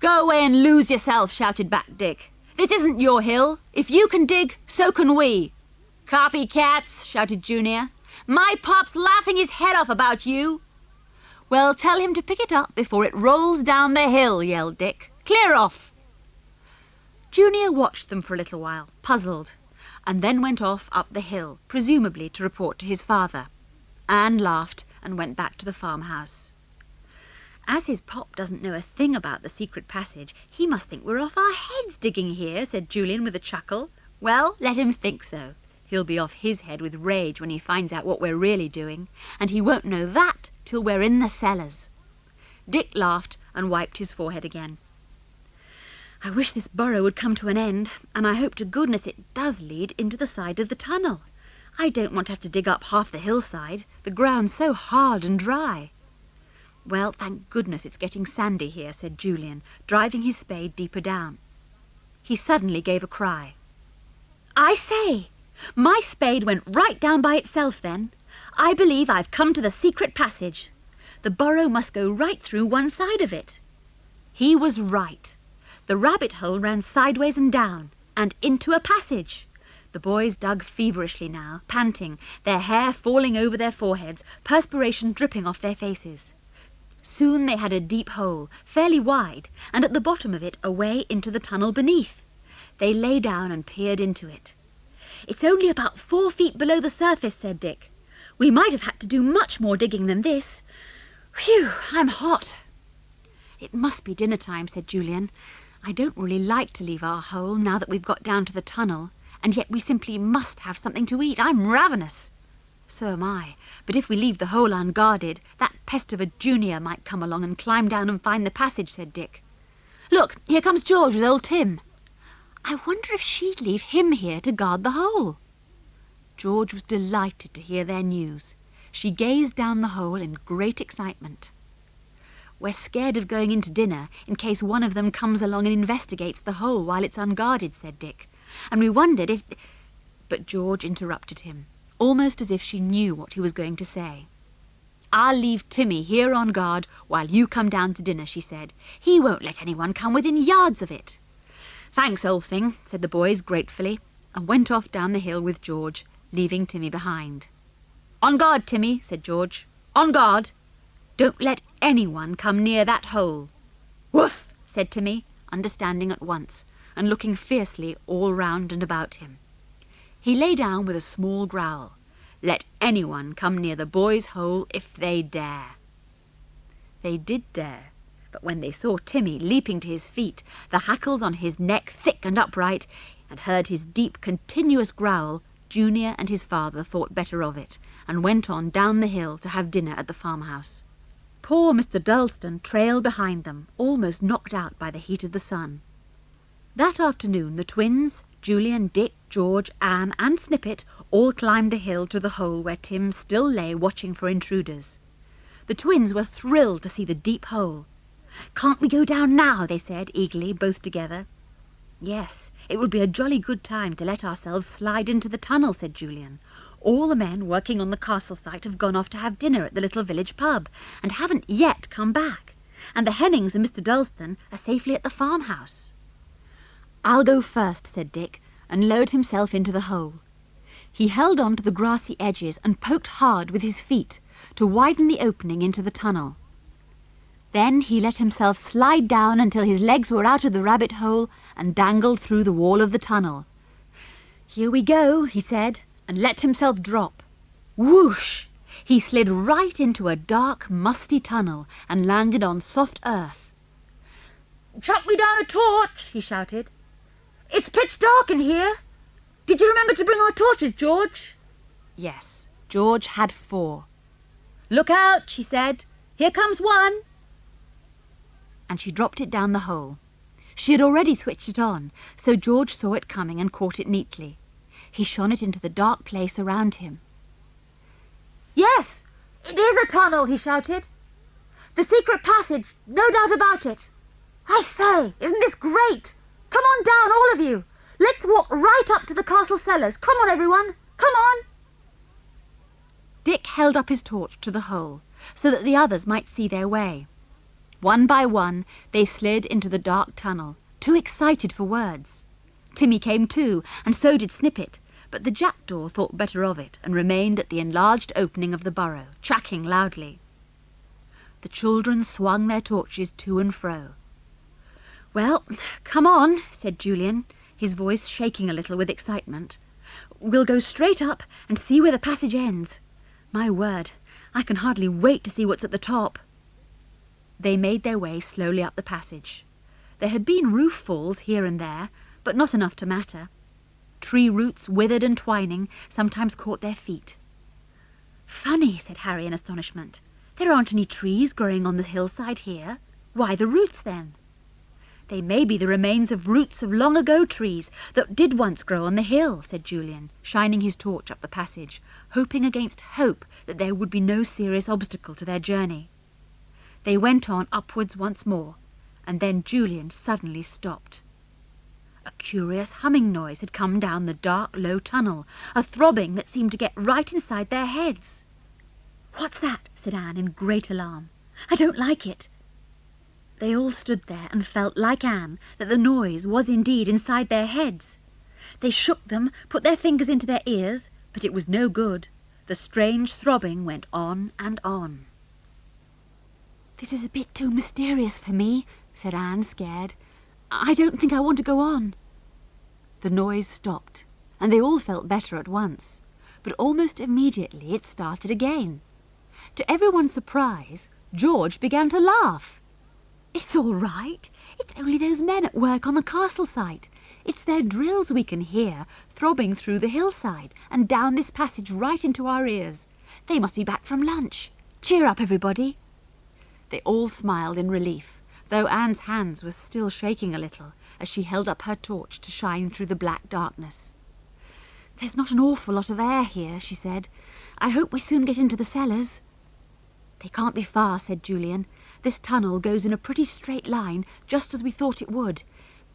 Go away and lose yourself, shouted back Dick. This isn't your hill. If you can dig, so can we. Copycats, shouted Junior. My pop's laughing his head off about you. Well, tell him to pick it up before it rolls down the hill, yelled Dick. Clear off. Junior watched them for a little while, puzzled, and then went off up the hill, presumably to report to his father. Anne laughed and went back to the farmhouse. As his pop doesn't know a thing about the secret passage, he must think we're off our heads digging here, said Julian with a chuckle. Well, let him think so. He'll be off his head with rage when he finds out what we're really doing, and he won't know that till we're in the cellars. Dick laughed and wiped his forehead again. I wish this burrow would come to an end, and I hope to goodness it does lead into the side of the tunnel. I don't want to have to dig up half the hillside. The ground's so hard and dry. Well, thank goodness it's getting sandy here, said Julian, driving his spade deeper down. He suddenly gave a cry. I say! My spade went right down by itself then. I believe I've come to the secret passage. The burrow must go right through one side of it. He was right. The rabbit hole ran sideways and down, and into a passage. The boys dug feverishly now, panting, their hair falling over their foreheads, perspiration dripping off their faces. Soon they had a deep hole, fairly wide, and at the bottom of it a way into the tunnel beneath. They lay down and peered into it. It's only about 4 feet below the surface, said Dick. We might have had to do much more digging than this. Phew, I'm hot. It must be dinner time, said Julian. I don't really like to leave our hole now that we've got down to the tunnel, and yet we simply must have something to eat. I'm ravenous. So am I. But if we leave the hole unguarded, that pest of a Junior might come along and climb down and find the passage, said Dick. Look, here comes George with old Tim. I wonder if she'd leave him here to guard the hole. George was delighted to hear their news. She gazed down the hole in great excitement. "We're scared of going into dinner in case one of them comes along and investigates the hole while it's unguarded," said Dick. "And we wondered if—" But George interrupted him, almost as if she knew what he was going to say. "I'll leave Timmy here on guard while you come down to dinner," she said. "He won't let anyone come within yards of it." "Thanks, old thing," said the boys gratefully, and went off down the hill with George, leaving Timmy behind. "On guard, Timmy," said George. "On guard. Don't let anyone come near that hole." "Woof," said Timmy, understanding at once, and looking fiercely all round and about him. He lay down with a small growl. Let anyone come near the boys' hole if they dare. They did dare, but when they saw Timmy leaping to his feet, the hackles on his neck thick and upright, and heard his deep, continuous growl, Junior and his father thought better of it, and went on down the hill to have dinner at the farmhouse. Poor Mr. Durlston trailed behind them, almost knocked out by the heat of the sun. That afternoon the twins, Julian, Dick, George, Anne and Snippet all climbed the hill to the hole where Tim still lay watching for intruders. The twins were thrilled to see the deep hole. "Can't we go down now?" they said eagerly, both together. "Yes, it would be a jolly good time to let ourselves slide into the tunnel," said Julian. "All the men working on the castle site have gone off to have dinner at the little village pub, and haven't yet come back, and the Hennings and Mr. Durlston are safely at the farmhouse." "I'll go first," said Dick, and lowered himself into the hole. He held on to the grassy edges and poked hard with his feet to widen the opening into the tunnel. Then he let himself slide down until his legs were out of the rabbit hole and dangled through the wall of the tunnel. "Here we go," he said, and let himself drop. Whoosh! He slid right into a dark, musty tunnel and landed on soft earth. "Chuck me down a torch," he shouted. "It's pitch dark in here. Did you remember to bring our torches, George?" Yes, George had 4. "Look out," she said. "Here comes one." And she dropped it down the hole. She had already switched it on, so George saw it coming and caught it neatly. He shone it into the dark place around him. "Yes, it is a tunnel," he shouted. "The secret passage, no doubt about it. I say, isn't this great? Come on down, all of you. Let's walk right up to the castle cellars. Come on, everyone. Come on." Dick held up his torch to the hole so that the others might see their way. One by one, they slid into the dark tunnel, too excited for words. Timmy came too, and so did Snippet, but the jackdaw thought better of it and remained at the enlarged opening of the burrow, tracking loudly. The children swung their torches to and fro. "Well, come on," said Julian, his voice shaking a little with excitement. "We'll go straight up and see where the passage ends. My word, I can hardly wait to see what's at the top." They made their way slowly up the passage. There had been roof falls here and there, but not enough to matter. Tree roots, withered and twining, sometimes caught their feet. "Funny," said Harry in astonishment. "There aren't any trees growing on the hillside here. Why the roots, then?" "They may be the remains of roots of long-ago trees that did once grow on the hill," said Julian, shining his torch up the passage, hoping against hope that there would be no serious obstacle to their journey. They went on upwards once more, and then Julian suddenly stopped. A curious humming noise had come down the dark, low tunnel, a throbbing that seemed to get right inside their heads. "What's that?" said Anne in great alarm. "I don't like it." They all stood there and felt, like Anne, that the noise was indeed inside their heads. They shook them, put their fingers into their ears, but it was no good. The strange throbbing went on and on. "This is a bit too mysterious for me," said Anne, scared. "I don't think I want to go on." The noise stopped, and they all felt better at once, but almost immediately it started again. To everyone's surprise, George began to laugh. "It's all right. It's only those men at work on the castle site. It's their drills we can hear, throbbing through the hillside and down this passage right into our ears. They must be back from lunch. Cheer up, everybody." They all smiled in relief, though Anne's hands were still shaking a little as she held up her torch to shine through the black darkness. "There's not an awful lot of air here," she said. I hope we soon get into the cellars." "They can't be far," said Julian. "This tunnel goes in a pretty straight line, just as we thought it would.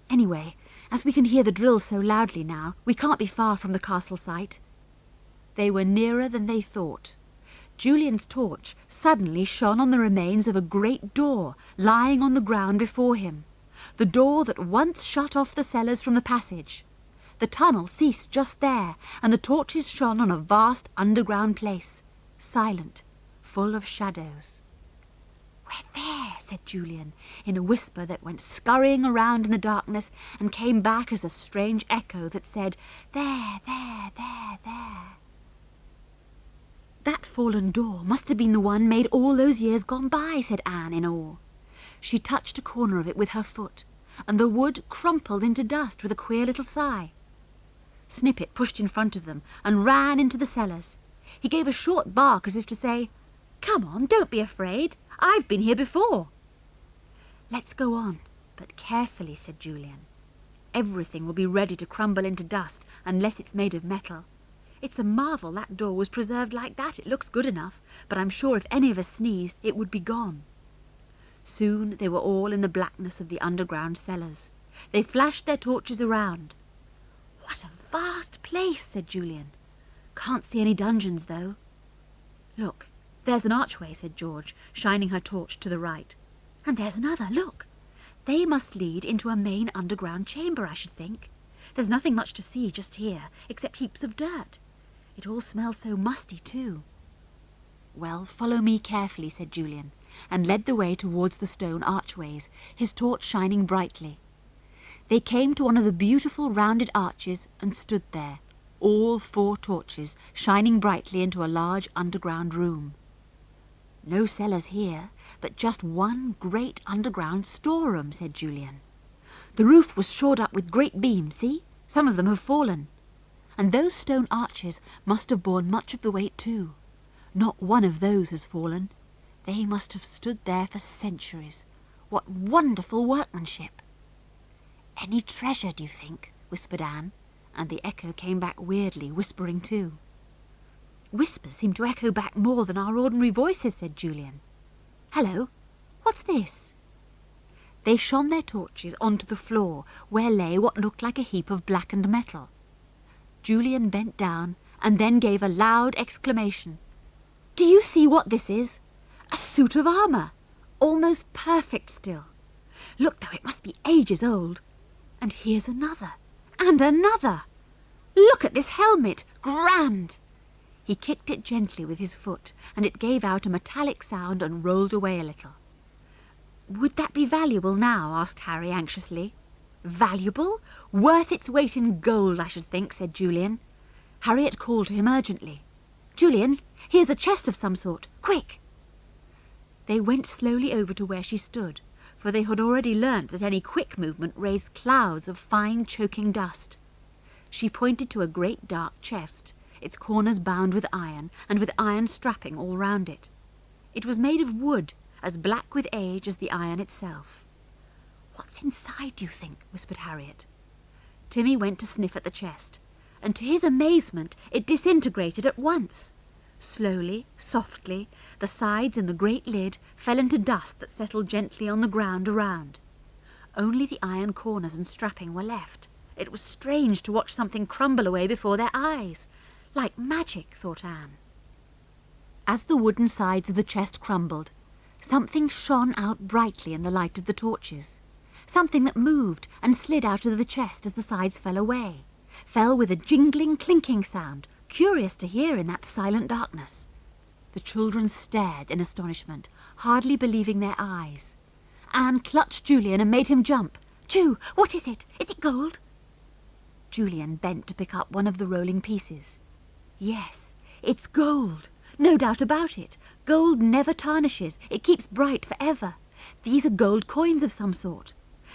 Anyway, as we can hear the drills so loudly now, we can't be far from the castle site." They were nearer than they thought. Julian's torch suddenly shone on the remains of a great door lying on the ground before him, the door that once shut off the cellars from the passage. The tunnel ceased just there, and the torches shone on a vast underground place, silent, full of shadows. "We're there," said Julian, in a whisper that went scurrying around in the darkness and came back as a strange echo that said, "There, there, there, there." "That fallen door must have been the one made all those years gone by," said Anne in awe. She touched a corner of it with her foot, and the wood crumpled into dust with a queer little sigh. Snippet pushed in front of them and ran into the cellars. He gave a short bark as if to say, "Come on, don't be afraid. I've been here before." "Let's go on, but carefully," said Julian. "Everything will be ready to crumble into dust unless it's made of metal. It's a marvel that door was preserved like that. It looks good enough, but I'm sure if any of us sneezed, it would be gone." Soon they were all in the blackness of the underground cellars. They flashed their torches around. "What a vast place," said Julian. "Can't see any dungeons, though." "Look, there's an archway," said George, shining her torch to the right. "And there's another, look. They must lead into a main underground chamber, I should think. There's nothing much to see just here, except heaps of dirt. It all smells so musty, too." "Well, follow me carefully," said Julian, and led the way towards the stone archways, his torch shining brightly. They came to one of the beautiful rounded arches and stood there, all 4 torches shining brightly into a large underground room. "No cellars here, but just one great underground storeroom," said Julian. "The roof was shored up with great beams, see? Some of them have fallen. And those stone arches must have borne much of the weight too. Not one of those has fallen. They must have stood there for centuries. What wonderful workmanship!" "Any treasure, do you think?" whispered Anne, and the echo came back weirdly, whispering too. "Whispers seem to echo back more than our ordinary voices," said Julian. "Hello, what's this?" They shone their torches onto the floor, where lay what looked like a heap of blackened metal. Julian bent down and then gave a loud exclamation. "Do you see what this is? A suit of armour, almost perfect still. Look, though, it must be ages old. And here's another, and another. Look at this helmet, grand!" He kicked it gently with his foot, and it gave out a metallic sound and rolled away a little. "Would that be valuable now?" asked Harry anxiously. "Valuable? Worth its weight in gold, I should think," said Julian. Harriet called to him urgently. "Julian, here's a chest of some sort. Quick!" They went slowly over to where she stood, for they had already learnt that any quick movement raised clouds of fine, choking dust. She pointed to a great dark chest, its corners bound with iron, and with iron strapping all round it. It was made of wood, as black with age as the iron itself. "What's inside, do you think?" whispered Harriet. Timmy went to sniff at the chest, and to his amazement it disintegrated at once. Slowly, softly, the sides and the great lid fell into dust that settled gently on the ground around. Only the iron corners and strapping were left. It was strange to watch something crumble away before their eyes. Like magic, thought Anne. As the wooden sides of the chest crumbled, something shone out brightly in the light of the torches. Something that moved and slid out of the chest as the sides fell away, fell with a jingling, clinking sound, curious to hear in that silent darkness. The children stared in astonishment, hardly believing their eyes. Anne clutched Julian and made him jump. "Ju, what is it? Is it gold?" Julian bent to pick up one of the rolling pieces. "Yes, it's gold. No doubt about it. Gold never tarnishes. It keeps bright forever. These are gold coins of some sort.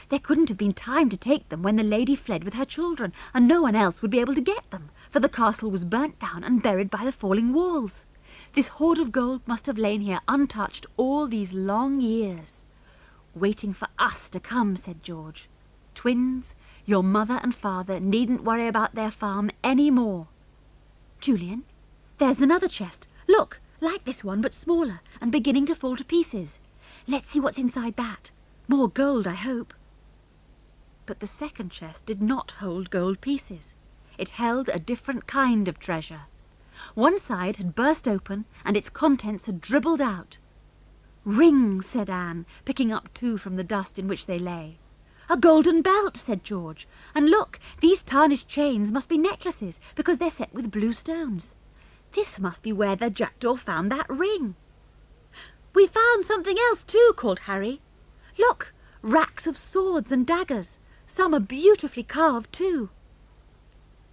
There couldn't have been time to take them when the lady fled with her children, and no one else would be able to get them, for the castle was burnt down and buried by the falling walls. This hoard of gold must have lain here untouched all these long years. Waiting for us to come," said George. "Twins, your mother and father needn't worry about their farm any more. Julian, There's another chest. Look, like this one, but smaller and beginning to fall to pieces. Let's see what's inside that. More gold, I hope. But the second chest did not hold gold pieces. It held a different kind of treasure. One side had burst open and its contents had dribbled out. Rings, said Anne, picking up two from the dust in which they lay. A golden belt, said George. And look, these tarnished chains must be necklaces because they're set with blue stones. This must be where the jackdaw found that ring. We found something else too, called Harry. Look, racks of swords and daggers. Some are beautifully carved too.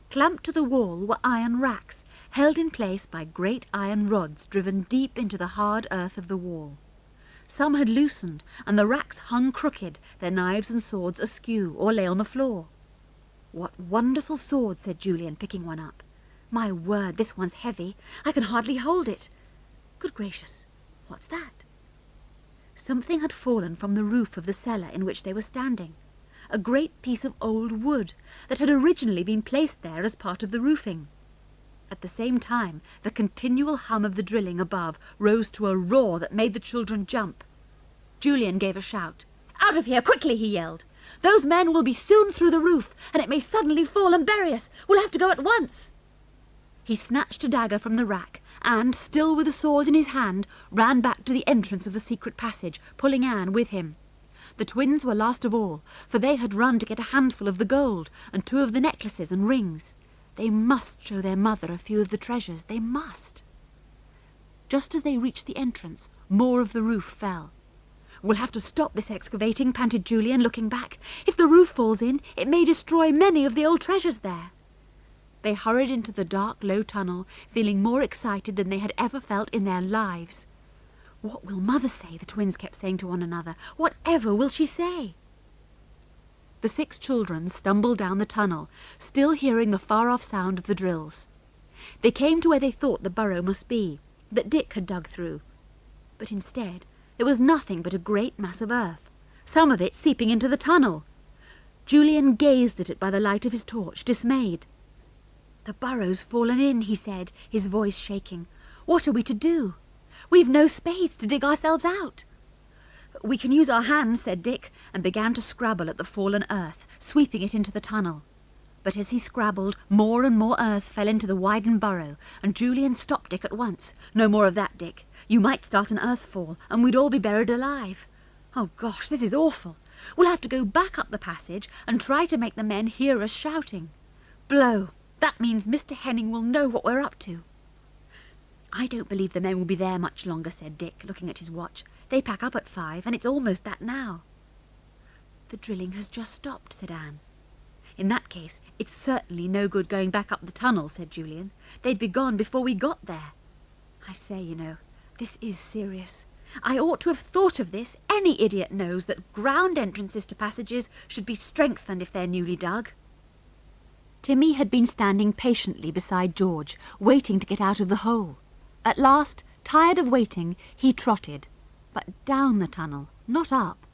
Clamped to the wall were iron racks, held in place by great iron rods driven deep into the hard earth of the wall. Some had loosened, and the racks hung crooked, their knives and swords askew, or lay on the floor. What wonderful swords, said Julian, picking one up. My word, this one's heavy. I can hardly hold it. Good gracious, what's that? Something had fallen from the roof of the cellar in which they were standing. A great piece of old wood that had originally been placed there as part of the roofing. At the same time, the continual hum of the drilling above rose to a roar that made the children jump. Julian gave a shout. Out of here, quickly, he yelled. Those men will be soon through the roof, and it may suddenly fall and bury us. We'll have to go at once. He snatched a dagger from the rack and, still with the sword in his hand, ran back to the entrance of the secret passage, pulling Anne with him. The twins were last of all, for they had run to get a handful of the gold and two of the necklaces and rings. They must show their mother a few of the treasures. They must. Just as they reached the entrance, more of the roof fell. We'll have to stop this excavating, panted Julian, looking back. If the roof falls in, it may destroy many of the old treasures there. They hurried into the dark, low tunnel, feeling more excited than they had ever felt in their lives. What will Mother say? The twins kept saying to one another. Whatever will she say? The 6 children stumbled down the tunnel, still hearing the far-off sound of the drills. They came to where they thought the burrow must be, that Dick had dug through. But instead, there was nothing but a great mass of earth, some of it seeping into the tunnel. Julian gazed at it by the light of his torch, dismayed. The burrow's fallen in, he said, his voice shaking. What are we to do? We've no spades to dig ourselves out. We can use our hands, said Dick, and began to scrabble at the fallen earth, sweeping it into the tunnel. But as he scrabbled, more and more earth fell into the widened burrow, and Julian stopped Dick at once. No more of that, Dick. You might start an earthfall, and we'd all be buried alive. Oh, gosh, this is awful. We'll have to go back up the passage and try to make the men hear us shouting. Blow. That means Mr. Henning will know what we're up to. I don't believe the men will be there much longer, said Dick, looking at his watch. They pack up at 5, and it's almost that now. The drilling has just stopped, said Anne. In that case, it's certainly no good going back up the tunnel, said Julian. They'd be gone before we got there. I say, you know, this is serious. I ought to have thought of this. Any idiot knows that ground entrances to passages should be strengthened if they're newly dug. Timmy had been standing patiently beside George, waiting to get out of the hole. At last, tired of waiting, he trotted, but down the tunnel, not up.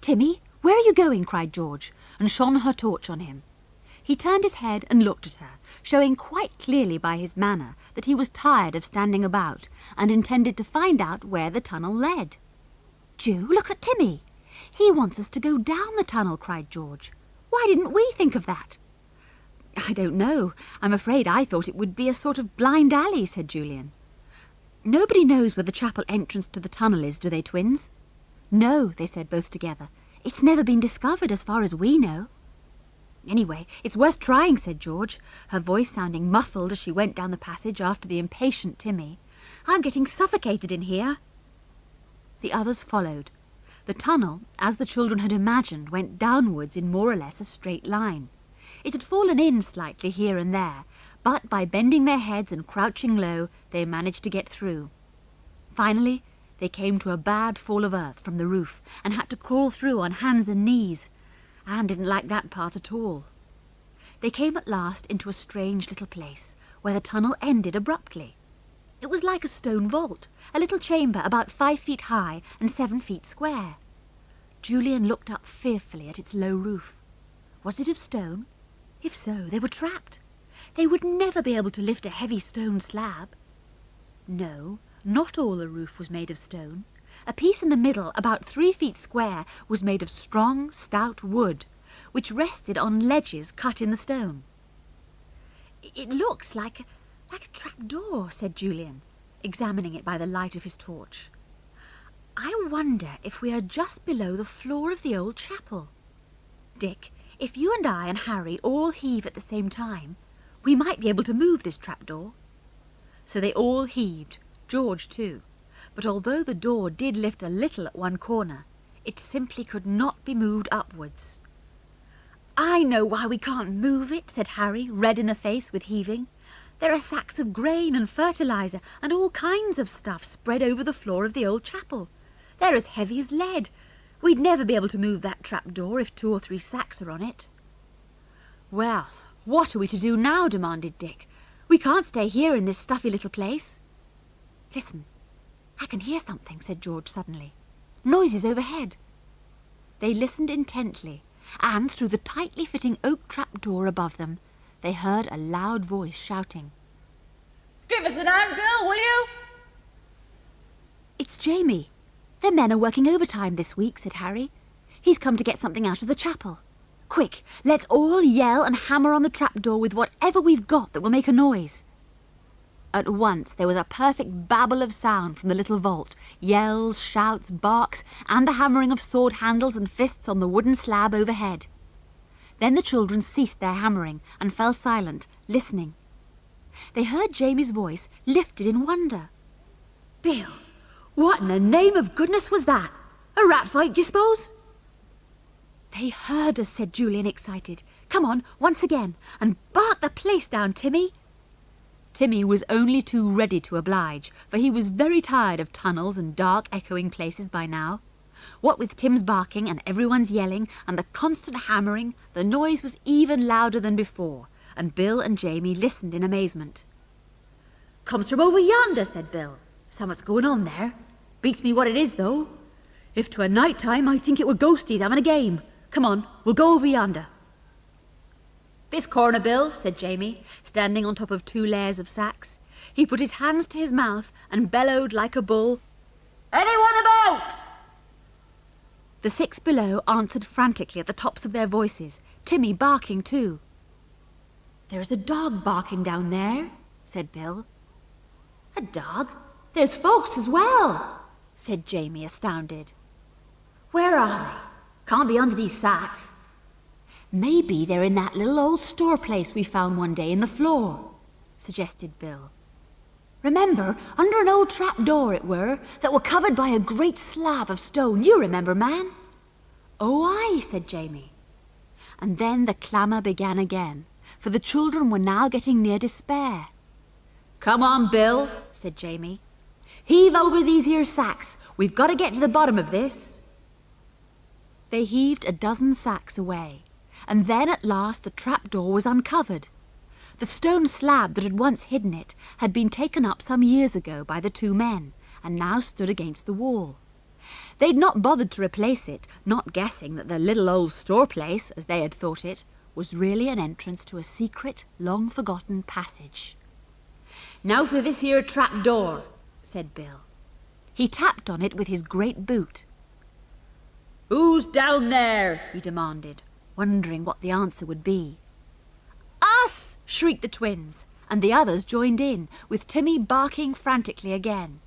Timmy, where are you going? Cried George, and shone her torch on him. He turned his head and looked at her, showing quite clearly by his manner that he was tired of standing about and intended to find out where the tunnel led. Ju, look at Timmy. He wants us to go down the tunnel, cried George. Why didn't we think of that? I don't know. I'm afraid I thought it would be a sort of blind alley, said Julian. Nobody knows where the chapel entrance to the tunnel is, do they, twins? No, they said both together. It's never been discovered as far as we know. Anyway, it's worth trying, said George, her voice sounding muffled as she went down the passage after the impatient Timmy. I'm getting suffocated in here. The others followed. The tunnel, as the children had imagined, went downwards in more or less a straight line. It had fallen in slightly here and there, but by bending their heads and crouching low, they managed to get through. Finally, they came to a bad fall of earth from the roof and had to crawl through on hands and knees. Anne didn't like that part at all. They came at last into a strange little place where the tunnel ended abruptly. It was like a stone vault, a little chamber about 5 feet high and 7 feet square. Julian looked up fearfully at its low roof. Was it of stone? If so, they were trapped. They would never be able to lift a heavy stone slab. No, not all the roof was made of stone. A piece in the middle, about 3 feet square, was made of strong, stout wood, which rested on ledges cut in the stone. "It looks like a trapdoor," said Julian, examining it by the light of his torch. "I wonder if we are just below the floor of the old chapel. Dick, if you and I and Harry all heave at the same time, we might be able to move this trapdoor." So they all heaved, George too, but although the door did lift a little at one corner, it simply could not be moved upwards. "I know why we can't move it," said Harry, red in the face with heaving. "There are sacks of grain and fertilizer and all kinds of stuff spread over the floor of the old chapel. They're as heavy as lead. We'd never be able to move that trapdoor if 2 or 3 sacks are on it." "Well, what are we to do now?" demanded Dick. "We can't stay here in this stuffy little place." "Listen, I can hear something," said George suddenly. "Noises overhead." They listened intently, and through the tightly fitting oak trapdoor above them, they heard a loud voice shouting, "Give us an hand, Bill, will you?" "It's Jamie. The men are working overtime this week," said Harry. "He's come to get something out of the chapel. Quick, let's all yell and hammer on the trapdoor with whatever we've got that will make a noise." At once there was a perfect babble of sound from the little vault, yells, shouts, barks, and the hammering of sword handles and fists on the wooden slab overhead. Then the children ceased their hammering and fell silent, listening. They heard Jamie's voice lifted in wonder. "Bill, what in the name of goodness was that? A rat fight, d'you suppose?" "They heard us," said Julian, excited. "Come on, once again, and bark the place down, Timmy." Timmy was only too ready to oblige, for he was very tired of tunnels and dark, echoing places by now. What with Tim's barking and everyone's yelling and the constant hammering, the noise was even louder than before, and Bill and Jamie listened in amazement. "Comes from over yonder," said Bill. "Something's going on there. Beats me what it is, though. If 'twere night time, I'd think it were ghosties having a game. Come on, we'll go over yonder." "This corner, Bill," said Jamie, standing on top of 2 layers of sacks. He put his hands to his mouth and bellowed like a bull, "Anyone about?" The 6 below answered frantically at the tops of their voices, Timmy barking too. "There is a dog barking down there," said Bill. "A dog? There's folks as well," said Jamie, astounded. "Where are they? Can't be under these sacks." "Maybe they're in that little old store place we found one day in the floor," suggested Bill. "Remember, under an old trap door it were, that were covered by a great slab of stone. You remember, man?" "Oh, aye," said Jamie. And then the clamour began again, for the children were now getting near despair. "Come on, Bill," said Jamie. "Heave over these here sacks. We've got to get to the bottom of this." They heaved a dozen sacks away, and then at last the trapdoor was uncovered. The stone slab that had once hidden it had been taken up some years ago by the 2 men, and now stood against the wall. They'd not bothered to replace it, not guessing that the little old store place, as they had thought it, was really an entrance to a secret, long-forgotten passage. "Now for this here trapdoor," said Bill. He tapped on it with his great boot. "Who's down there?" he demanded, wondering what the answer would be. "Us!" shrieked the twins, and the others joined in, with Timmy barking frantically again.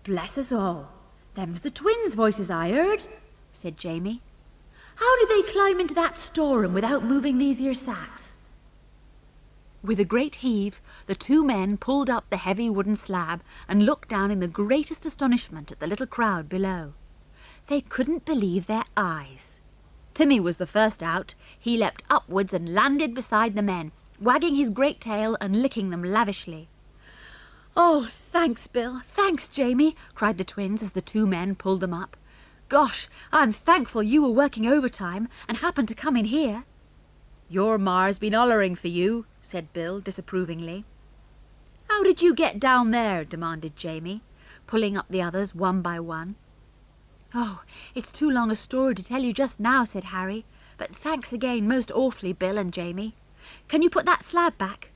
"Bless us all, them's the twins' voices I heard," said Jamie. "How did they climb into that storeroom without moving these here sacks?" With a great heave, the 2 men pulled up the heavy wooden slab and looked down in the greatest astonishment at the little crowd below. They couldn't believe their eyes. Timmy was the first out. He leapt upwards and landed beside the men, wagging his great tail and licking them lavishly. "Oh, thanks, Bill. Thanks, Jamie," cried the twins as the 2 men pulled them up. "Gosh, I'm thankful you were working overtime and happened to come in here." "Your ma's been hollering for you," said Bill disapprovingly. "How did you get down there?" demanded Jamie, pulling up the others one by one. "Oh, it's too long a story to tell you just now," said Harry, "but thanks again most awfully, Bill and Jamie. Can you put that slab back?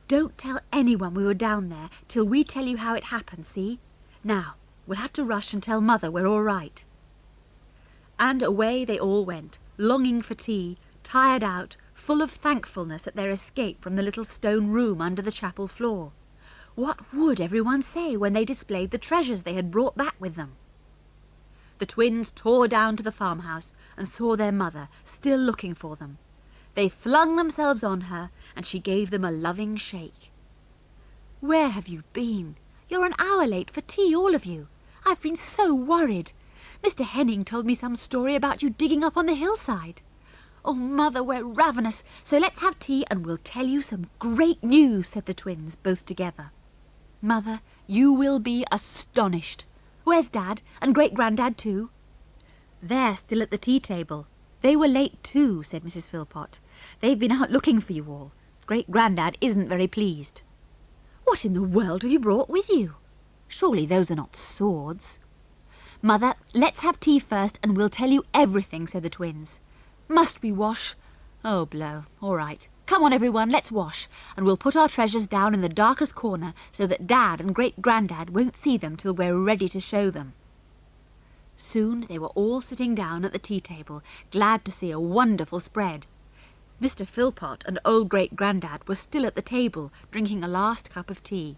Don't tell anyone we were down there till we tell you how it happened, see? Now, we'll have to rush and tell Mother we're all right." And away they all went, longing for tea, tired out, full of thankfulness at their escape from the little stone room under the chapel floor. What would everyone say when they displayed the treasures they had brought back with them? The twins tore down to the farmhouse and saw their mother still looking for them. They flung themselves on her, and she gave them a loving shake. "Where have you been? You're an hour late for tea, all of you. I've been so worried. Mr. Henning told me some story about you digging up on the hillside. Oh, Mother, we're ravenous, so let's have tea and we'll tell you some great news," said the twins, both together. "Mother, you will be astonished. Where's Dad, and Great-Grandad too?" "They're still at the tea table. They were late too," said Mrs. Philpot. "They've been out looking for you all. Great-Grandad isn't very pleased." "What in the world have you brought with you? Surely those are not swords." "Mother, let's have tea first and we'll tell you everything," said the twins. "Must we wash? Oh, blow. All right. Come on, everyone, let's wash, and we'll put our treasures down in the darkest corner so that Dad and Great-Grandad won't see them till we're ready to show them." Soon they were all sitting down at the tea table, glad to see a wonderful spread. Mr. Philpot and old Great-Grandad were still at the table, drinking a last cup of tea.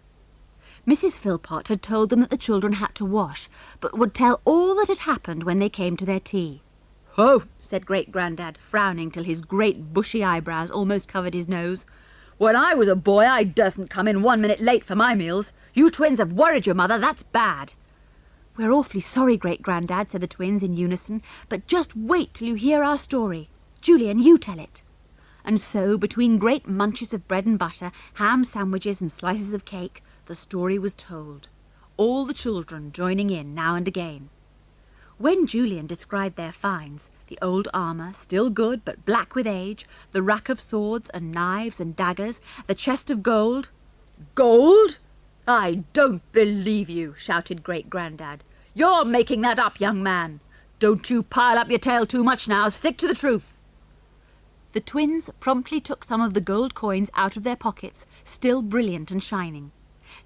Mrs. Philpot had told them that the children had to wash, but would tell all that had happened when they came to their tea. "Ho!" said Great-Grandad, frowning till his great bushy eyebrows almost covered his nose. "When I was a boy I dursn't come in 1 minute late for my meals. You twins have worried your mother, that's bad." "We're awfully sorry, Great-Grandad," said the twins in unison, "but just wait till you hear our story. Julian, you tell it." And so, between great munches of bread and butter, ham sandwiches and slices of cake, the story was told, all the children joining in now and again. When Julian described their finds, the old armour, still good but black with age, the rack of swords and knives and daggers, the chest of gold— "Gold? I don't believe you," shouted Great-Grandad. "You're making that up, young man. Don't you pile up your tale too much now. Stick to the truth." The twins promptly took some of the gold coins out of their pockets, still brilliant and shining.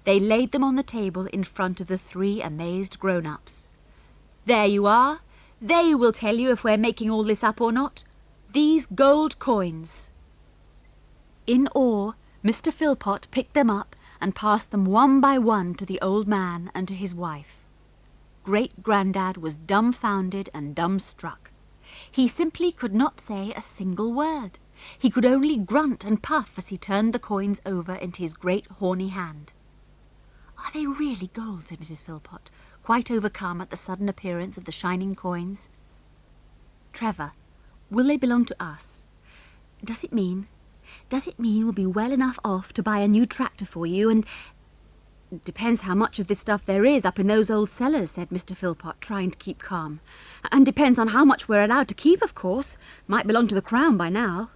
They laid them on the table in front of the 3 amazed grown-ups. "There you are. They will tell you if we're making all this up or not. These gold coins." In awe, Mr. Philpot picked them up and passed them one by one to the old man and to his wife. Great-Grandad was dumbfounded and dumbstruck. He simply could not say a single word. He could only grunt and puff as he turned the coins over into his great horny hand. "Are they really gold?" said Mrs. Philpot, quite overcome at the sudden appearance of the shining coins. "Trevor, will they belong to us? Does it mean we'll be well enough off to buy a new tractor for you and—" "It depends how much of this stuff there is up in those old cellars," said Mr. Philpot, trying to keep calm. "And depends on how much we're allowed to keep, of course. Might belong to the Crown by now."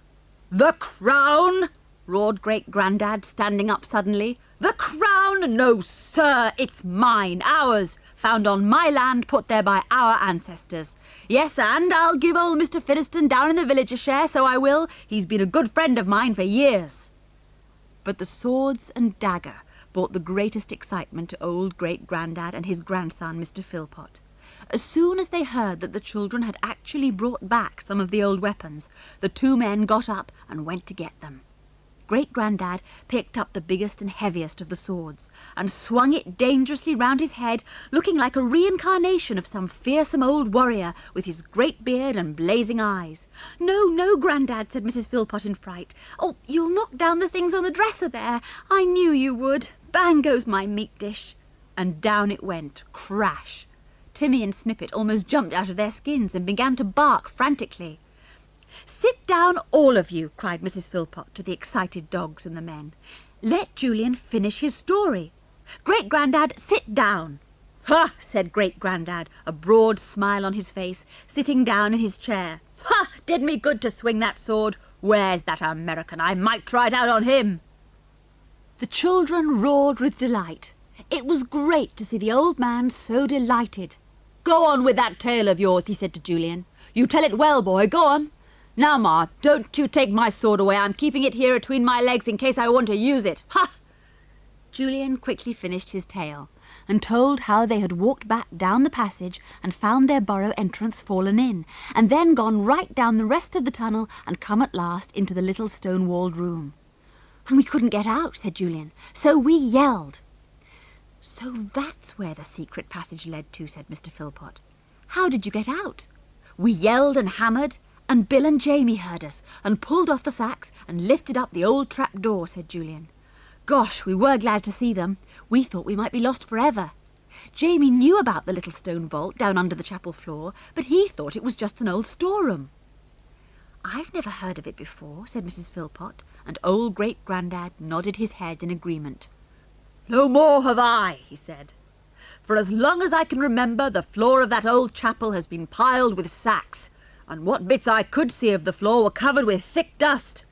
"The Crown?" roared Great-Grandad, standing up suddenly. "The Crown? No, sir, it's mine, ours, found on my land, put there by our ancestors. Yes, and I'll give old Mr. Finniston down in the village a share, so I will. He's been a good friend of mine for years." But the swords and dagger brought the greatest excitement to old Great-Grandad and his grandson, Mr. Philpot. As soon as they heard that the children had actually brought back some of the old weapons, the 2 men got up and went to get them. Great-Grandad picked up the biggest and heaviest of the swords and swung it dangerously round his head, looking like a reincarnation of some fearsome old warrior with his great beard and blazing eyes. "No, no, Grandad," said Mrs. Philpot in fright. "Oh, you'll knock down the things on the dresser there. I knew you would. Bang goes my meat dish." And down it went, crash. Timmy and Snippet almost jumped out of their skins and began to bark frantically. "Sit down, all of you," cried Mrs. Philpot to the excited dogs and the men. "Let Julian finish his story. Great-Grandad, sit down." "Ha!" said Great-Grandad, a broad smile on his face, sitting down in his chair. "Ha! Did me good to swing that sword. Where's that American? I might try it out on him." The children roared with delight. It was great to see the old man so delighted. "Go on with that tale of yours," he said to Julian. "You tell it well, boy, go on." Now, Ma, don't you take my sword away. I'm keeping it here between my legs in case I want to use it. Ha!" Julian quickly finished his tale and told how they had walked back down the passage and found their burrow entrance fallen in, and then gone right down the rest of the tunnel and come at last into the little stone-walled room. "And we couldn't get out," said Julian, "so we yelled." "So that's where the secret passage led to," said Mr. Philpot. "How did you get out?" "We yelled and hammered, and Bill and Jamie heard us and pulled off the sacks and lifted up the old trap door," said Julian. "Gosh, we were glad to see them. We thought we might be lost forever. Jamie knew about the little stone vault down under the chapel floor, but he thought it was just an old storeroom." "I've never heard of it before," said Mrs. Philpot, and old Great-Grandad nodded his head in agreement. "No more have I," he said. "For as long as I can remember, the floor of that old chapel has been piled with sacks, and what bits I could see of the floor were covered with thick dust.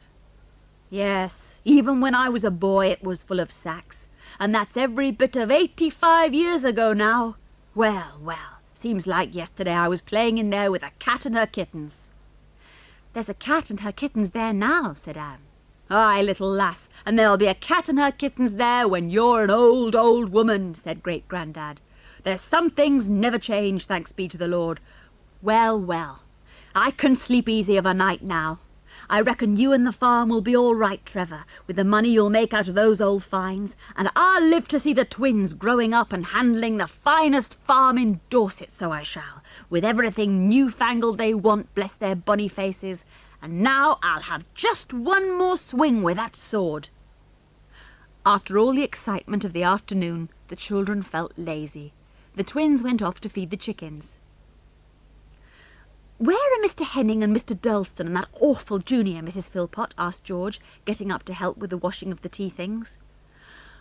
Yes, even when I was a boy it was full of sacks, and that's every bit of 85 years ago now. Well, well, seems like yesterday I was playing in there with a cat and her kittens." "There's a cat and her kittens there now," said Anne. "Aye, little lass, and there'll be a cat and her kittens there when you're an old, old woman," said Great-Grandad. "There's some things never change, thanks be to the Lord. Well, well, I can sleep easy of a night now. I reckon you and the farm will be all right, Trevor, with the money you'll make out of those old finds, and I'll live to see the twins growing up and handling the finest farm in Dorset, so I shall, with everything newfangled they want, bless their bonny faces. And now I'll have just one more swing with that sword." After all the excitement of the afternoon, the children felt lazy. The twins went off to feed the chickens. "Where are Mr. Henning and Mr. Durlston and that awful Junior, Mrs. Philpot?" asked George, getting up to help with the washing of the tea things.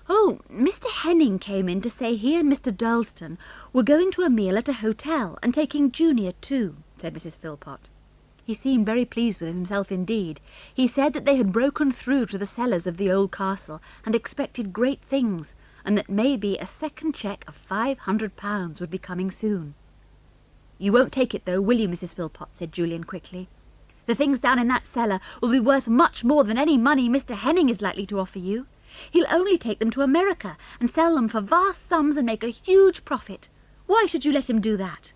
"Oh, Mr. Henning came in to say he and Mr. Durlston were going to a meal at a hotel and taking Junior too," said Mrs. Philpot. He seemed very pleased with himself indeed. He said that they had broken through to the cellars of the old castle and expected great things, and that maybe a second cheque of £500 would be coming soon. "You won't take it though, will you, Mrs. Philpot?" said Julian quickly. "The things down in that cellar will be worth much more than any money Mr. Henning is likely to offer you. He'll only take them to America and sell them for vast sums and make a huge profit. Why should you let him do that?"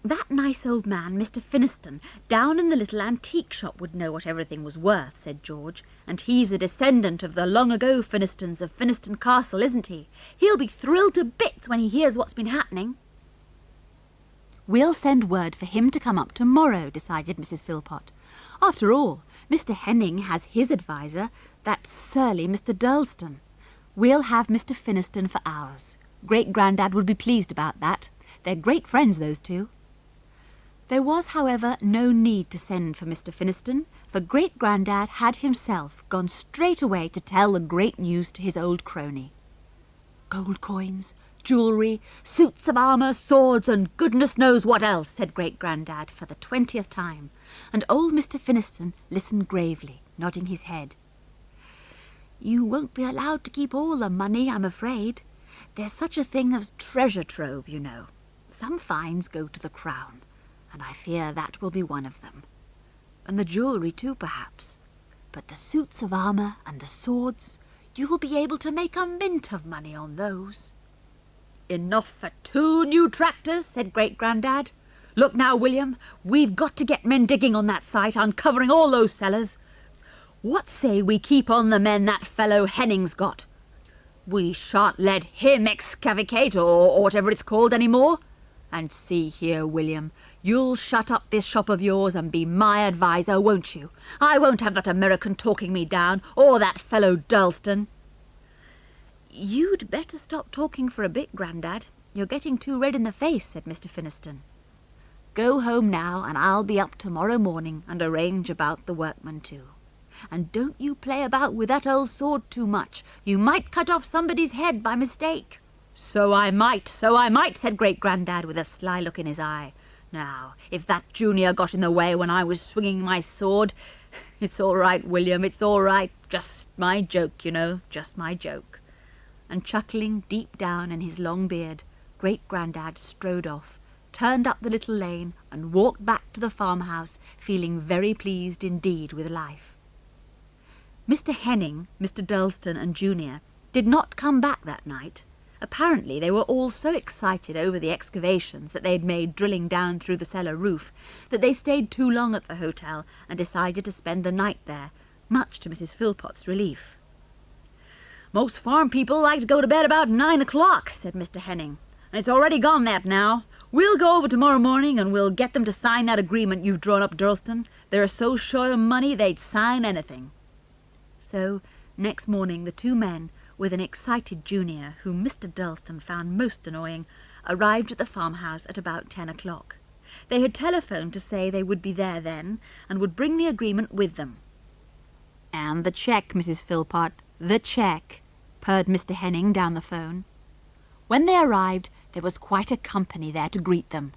"That nice old man, Mr. Finniston, down in the little antique shop would know what everything was worth," said George. "And he's a descendant of the long-ago Finnistons of Finniston Castle, isn't he? He'll be thrilled to bits when he hears what's been happening." "We'll send word for him to come up tomorrow," decided Mrs. Philpot. "After all, Mr. Henning has his adviser, that surly Mr. Durlston. We'll have Mr. Finniston for ours. Great-Grandad would be pleased about that. They're great friends, those two." There was, however, no need to send for Mr. Finniston, for Great-Grandad had himself gone straight away to tell the great news to his old crony. "Gold coins, jewellery, suits of armour, swords, and goodness knows what else," said Great-Grandad for the 20th time, and old Mr. Finniston listened gravely, nodding his head. "You won't be allowed to keep all the money, I'm afraid. There's such a thing as treasure trove, you know. Some finds go to the crown, and I fear that will be one of them. And the jewellery too, perhaps. But the suits of armour and the swords, you'll be able to make a mint of money on those." "Enough for 2 new tractors," said Great-Grandad. "Look now, William, we've got to get men digging on that site, uncovering all those cellars. What say we keep on the men that fellow Henning's got? We shan't let him excavate or whatever it's called any more. And see here, William, you'll shut up this shop of yours and be my adviser, won't you? I won't have that American talking me down, or that fellow Durlston." "You'd better stop talking for a bit, Grandad. You're getting too red in the face," said Mr. Finniston. "Go home now, and I'll be up tomorrow morning and arrange about the workmen too. And don't you play about with that old sword too much. You might cut off somebody's head by mistake." So I might, said Great-Grandad with a sly look in his eye. "Now, if that Junior got in the way when I was swinging my sword, it's all right, William, it's all right. Just my joke, you know, just my joke." And chuckling deep down in his long beard, Great-Grandad strode off, turned up the little lane and walked back to the farmhouse, feeling very pleased indeed with life. Mr. Henning, Mr. Durlston and Junior did not come back that night. Apparently they were all so excited over the excavations that they had made drilling down through the cellar roof that they stayed too long at the hotel and decided to spend the night there, much to Mrs. Philpot's relief. "Most farm people like to go to bed about 9 o'clock, said Mr. Henning, "and it's already gone that now. We'll go over tomorrow morning and we'll get them to sign that agreement you've drawn up, Durlston. They're so short of money they'd sign anything." So, next morning the two men, with an excited Junior, whom Mr. Durlston found most annoying, arrived at the farmhouse at about 10 o'clock. They had telephoned to say they would be there then, and would bring the agreement with them. "And the cheque, Mrs. Philpot, the cheque," purred Mr. Henning down the phone. When they arrived, there was quite a company there to greet them.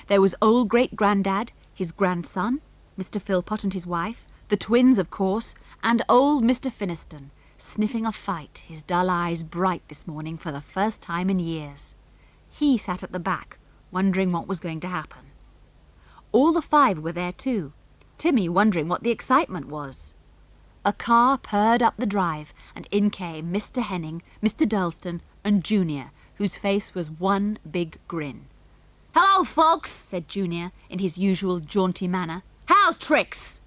There was old great-grandad, his grandson, Mr. Philpot and his wife, the twins, of course, and old Mr. Finniston, sniffing a fight, his dull eyes bright this morning for the first time in years. He sat at the back, wondering what was going to happen. All the five were there too, Timmy wondering what the excitement was. A car purred up the drive, and in came Mr. Henning, Mr. Durlston, and Junior, whose face was one big grin. "Hello, folks," said Junior, in his usual jaunty manner. "How's tricks?"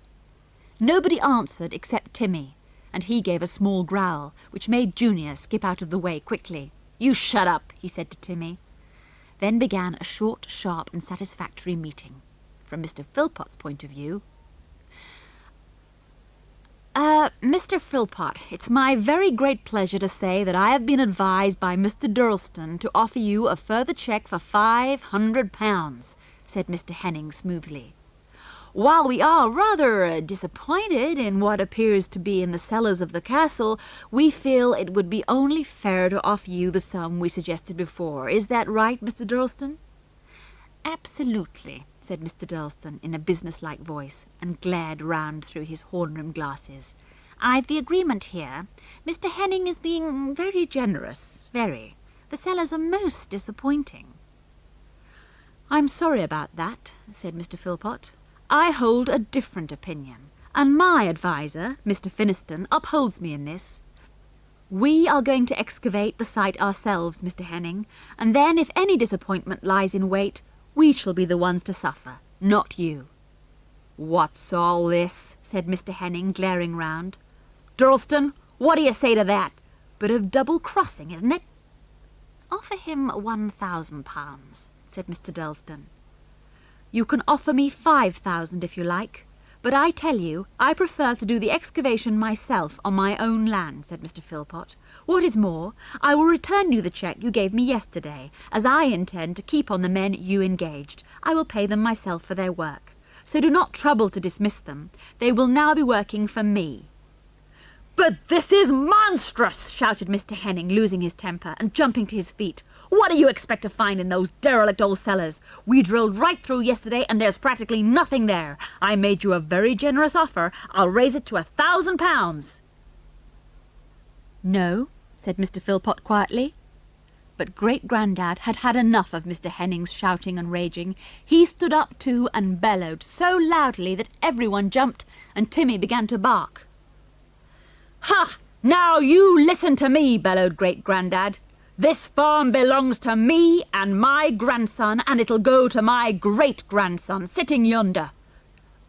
Nobody answered except Timmy, and he gave a small growl, which made Junior skip out of the way quickly. "You shut up," he said to Timmy. Then began a short, sharp, and satisfactory meeting. From Mr. Philpot's point of view, Mr. Philpot, it's my very great pleasure to say that I have been advised by Mr. Durlston to offer you a further cheque for £500, said Mr. Henning smoothly. While we are rather disappointed in what appears to be in the cellars of the castle, we feel it would be only fair to offer you the sum we suggested before. Is that right, Mr. Durlston? Absolutely, said Mr. Durlston in a business-like voice, and glared round through his horn-rimmed glasses. I've the agreement here. Mr. Henning is being very generous, very. The cellars are most disappointing. I'm sorry about that, said Mr. Philpot. I hold a different opinion, and my adviser, Mr. Finniston, upholds me in this. We are going to excavate the site ourselves, Mr. Henning, and then if any disappointment lies in wait, we shall be the ones to suffer, not you. What's all this? Said Mr. Henning, glaring round. Durlston, what do you say to that? Bit of double-crossing, isn't it? Offer him £1,000, said Mr. Durlston. You can offer me 5,000 if you like, but I tell you I prefer to do the excavation myself on my own land, said Mr. Philpot. What is more, I will return you the cheque you gave me yesterday, as I intend to keep on the men you engaged. I will pay them myself for their work. So do not trouble to dismiss them. They will now be working for me. But this is monstrous, shouted Mr. Henning, losing his temper and jumping to his feet. What do you expect to find in those derelict old cellars? We drilled right through yesterday and there's practically nothing there. I made you a very generous offer. I'll raise it to £1,000. No, said Mr. Philpot quietly. But Great-Grandad had had enough of Mr. Henning's shouting and raging. He stood up too and bellowed so loudly that everyone jumped and Timmy began to bark. Ha! Now you listen to me, bellowed Great-Grandad. This farm belongs to me and my grandson, and it'll go to my great-grandson sitting yonder.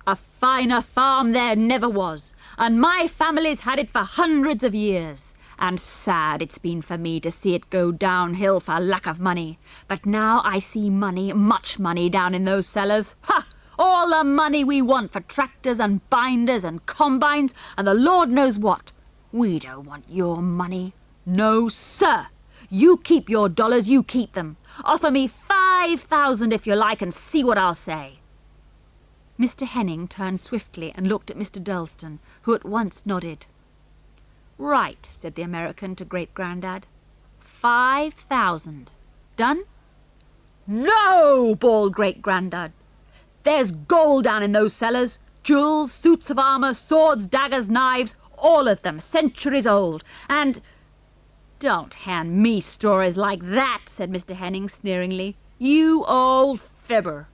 A finer farm there never was, and my family's had it for hundreds of years. And sad it's been for me to see it go downhill for lack of money. But now I see money, much money, down in those cellars. Ha! All the money we want for tractors and binders and combines and the Lord knows what. We don't want your money. No, sir. You keep your dollars, you keep them. Offer me 5,000 if you like and see what I'll say. Mr. Henning turned swiftly and looked at Mr. Durlston, who at once nodded. Right, said the American to Great-Grandad. 5,000. Done? No, bawled Great-Grandad. There's gold down in those cellars. Jewels, suits of armour, swords, daggers, knives, all of them centuries old. And... Don't hand me stories like that, said Mr. Henning sneeringly. You old fibber.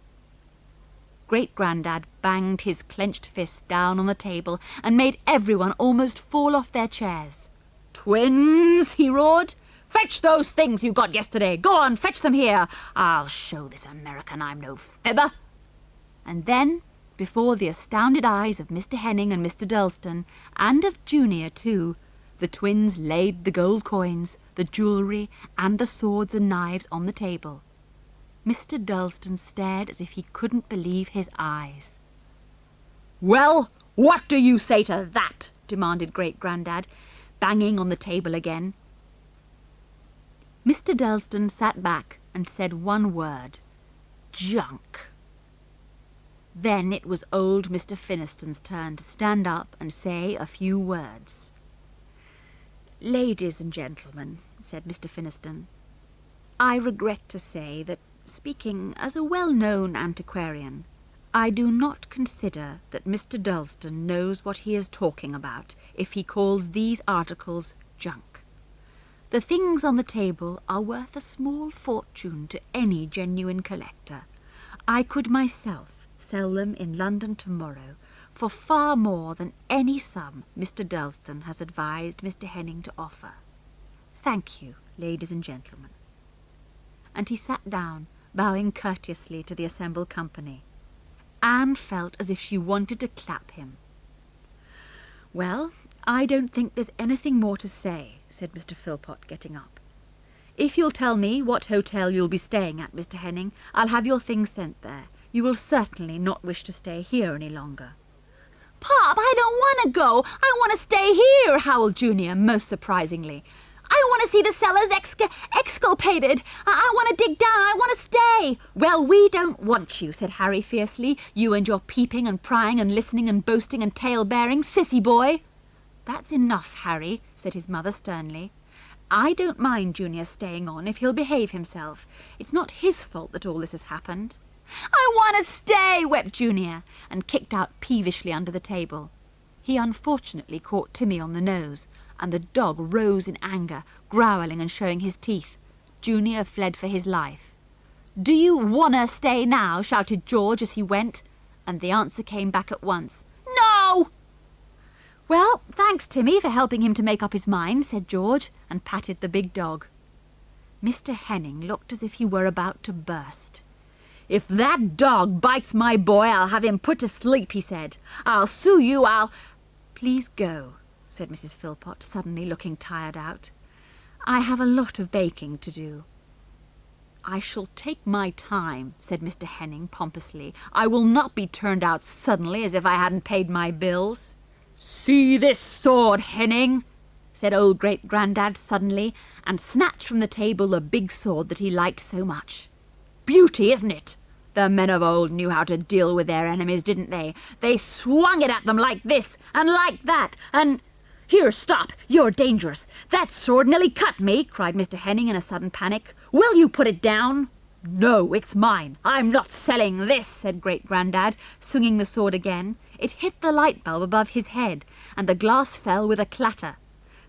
Great-Grandad banged his clenched fist down on the table and made everyone almost fall off their chairs. Twins, he roared. Fetch those things you got yesterday. Go on, fetch them here. I'll show this American I'm no fibber. And then, before the astounded eyes of Mr. Henning and Mr. Dullston, and of Junior too, the twins laid the gold coins, the jewellery, and the swords and knives on the table. Mr. Dullston stared as if he couldn't believe his eyes. Well, what do you say to that? Demanded Great-Grandad, banging on the table again. Mr. Dullston sat back and said one word. Junk. Then it was old Mr. Finniston's turn to stand up and say a few words. Ladies and gentlemen, said Mr. Finniston, I regret to say that, speaking as a well-known antiquarian, I do not consider that Mr. Dullston knows what he is talking about if he calls these articles junk. The things on the table are worth a small fortune to any genuine collector. I could myself sell them in London tomorrow for far more than any sum Mr. Dullston has advised Mr. Henning to offer. Thank you, ladies and gentlemen. And he sat down, bowing courteously to the assembled company. Anne felt as if she wanted to clap him. Well, I don't think there's anything more to say, said Mr. Philpot, getting up. If you'll tell me what hotel you'll be staying at, Mr. Henning, I'll have your things sent there. You will certainly not wish to stay here any longer. Pop, I don't want to go. I want to stay here, howled Junior, most surprisingly. I want to see the cellars exculpated. I want to dig down. I want to stay. Well, we don't want you, said Harry fiercely. You and your peeping and prying and listening and boasting and tale-bearing, sissy boy. That's enough, Harry, said his mother sternly. I don't mind Junior staying on if he'll behave himself. It's not his fault that all this has happened. I want to stay, wept Junior, and kicked out peevishly under the table. He unfortunately caught Timmy on the nose, and the dog rose in anger, growling and showing his teeth. Junior fled for his life. Do you wanna stay now? Shouted George as he went, and the answer came back at once. No! Well, thanks, Timmy, for helping him to make up his mind, said George, and patted the big dog. Mr. Henning looked as if he were about to burst. If that dog bites my boy, I'll have him put to sleep, he said. I'll sue you, Please go, said Mrs. Philpot, suddenly looking tired out. I have a lot of baking to do. I shall take my time, said Mr. Henning pompously. I will not be turned out suddenly as if I hadn't paid my bills. See this sword, Henning, said old Great-Grandad suddenly, and snatched from the table the big sword that he liked so much. Beauty, isn't it? The men of old knew how to deal with their enemies, didn't they? They swung it at them like this, and like that, and... Here, stop! You're dangerous! That sword nearly cut me, cried Mr. Henning in a sudden panic. Will you put it down? No, it's mine. I'm not selling this, said Great-Grandad, swinging the sword again. It hit the light bulb above his head, and the glass fell with a clatter.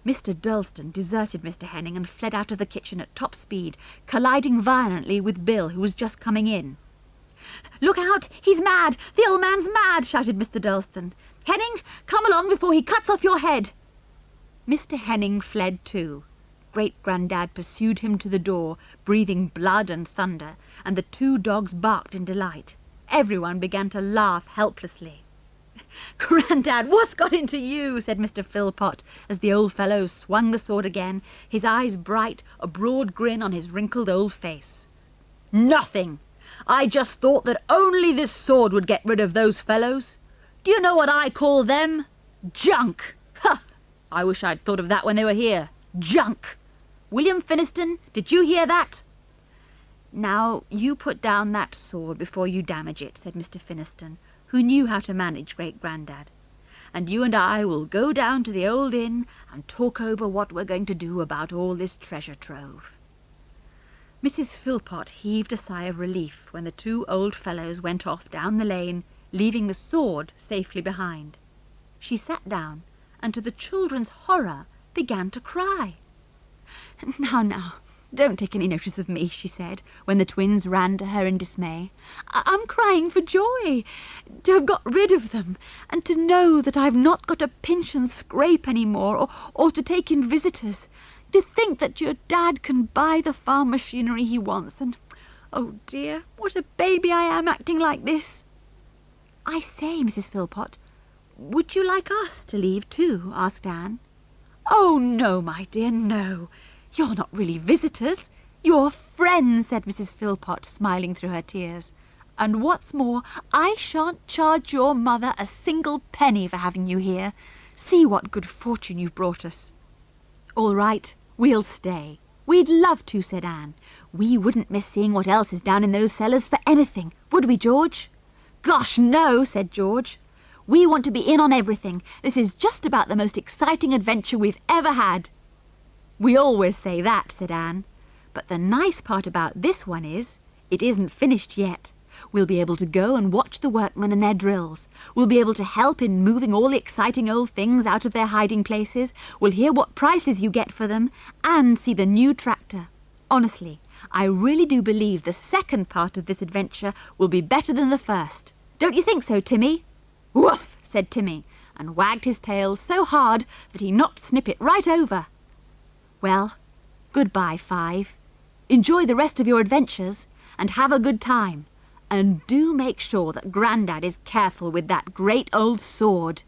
Mr. Dullston deserted Mr. Henning and fled out of the kitchen at top speed, colliding violently with Bill, who was just coming in. Look out! He's mad! The old man's mad! Shouted Mr. Dullston. Henning, come along before he cuts off your head! Mr. Henning fled too. Great-Grandad pursued him to the door, breathing blood and thunder, and the two dogs barked in delight. Everyone began to laugh helplessly. Grandad, what's got into you? Said Mr. Philpot, as the old fellow swung the sword again, his eyes bright, a broad grin on his wrinkled old face. Nothing. I just thought that only this sword would get rid of those fellows. Do you know what I call them? Junk. Ha! I wish I'd thought of that when they were here. Junk. William Finniston, did you hear that? Now, you put down that sword before you damage it, said Mr. Finniston, who knew how to manage Great-Grandad. And you and I will go down to the old inn and talk over what we're going to do about all this treasure trove. Mrs. Philpot heaved a sigh of relief when the two old fellows went off down the lane, leaving the sword safely behind. She sat down and, to the children's horror, began to cry. Now, don't take any notice of me, she said, when the twins ran to her in dismay. I'm crying for joy to have got rid of them, and to know that I've not got to pinch and scrape any more, or to take in visitors. To think that your dad can buy the farm machinery he wants, and, oh dear, what a baby I am acting like this. I say, Mrs. Philpot, would you like us to leave too? Asked Anne. Oh, no, my dear, no. You're not really visitors. You're friends, said Mrs. Philpot, smiling through her tears. And what's more, I shan't charge your mother a single penny for having you here. See what good fortune you've brought us. All right, we'll stay. We'd love to, said Anne. We wouldn't miss seeing what else is down in those cellars for anything, would we, George? Gosh, no, said George. We want to be in on everything. This is just about the most exciting adventure we've ever had. We always say that, said Anne. But the nice part about this one is, it isn't finished yet. We'll be able to go and watch the workmen and their drills. We'll be able to help in moving all the exciting old things out of their hiding places. We'll hear what prices you get for them, and see the new tractor. Honestly, I really do believe the second part of this adventure will be better than the first. Don't you think so, Timmy? Woof, said Timmy, and wagged his tail so hard that he knocked Snippet right over. Well, goodbye, Five. Enjoy the rest of your adventures, and have a good time. And do make sure that Grandad is careful with that great old sword.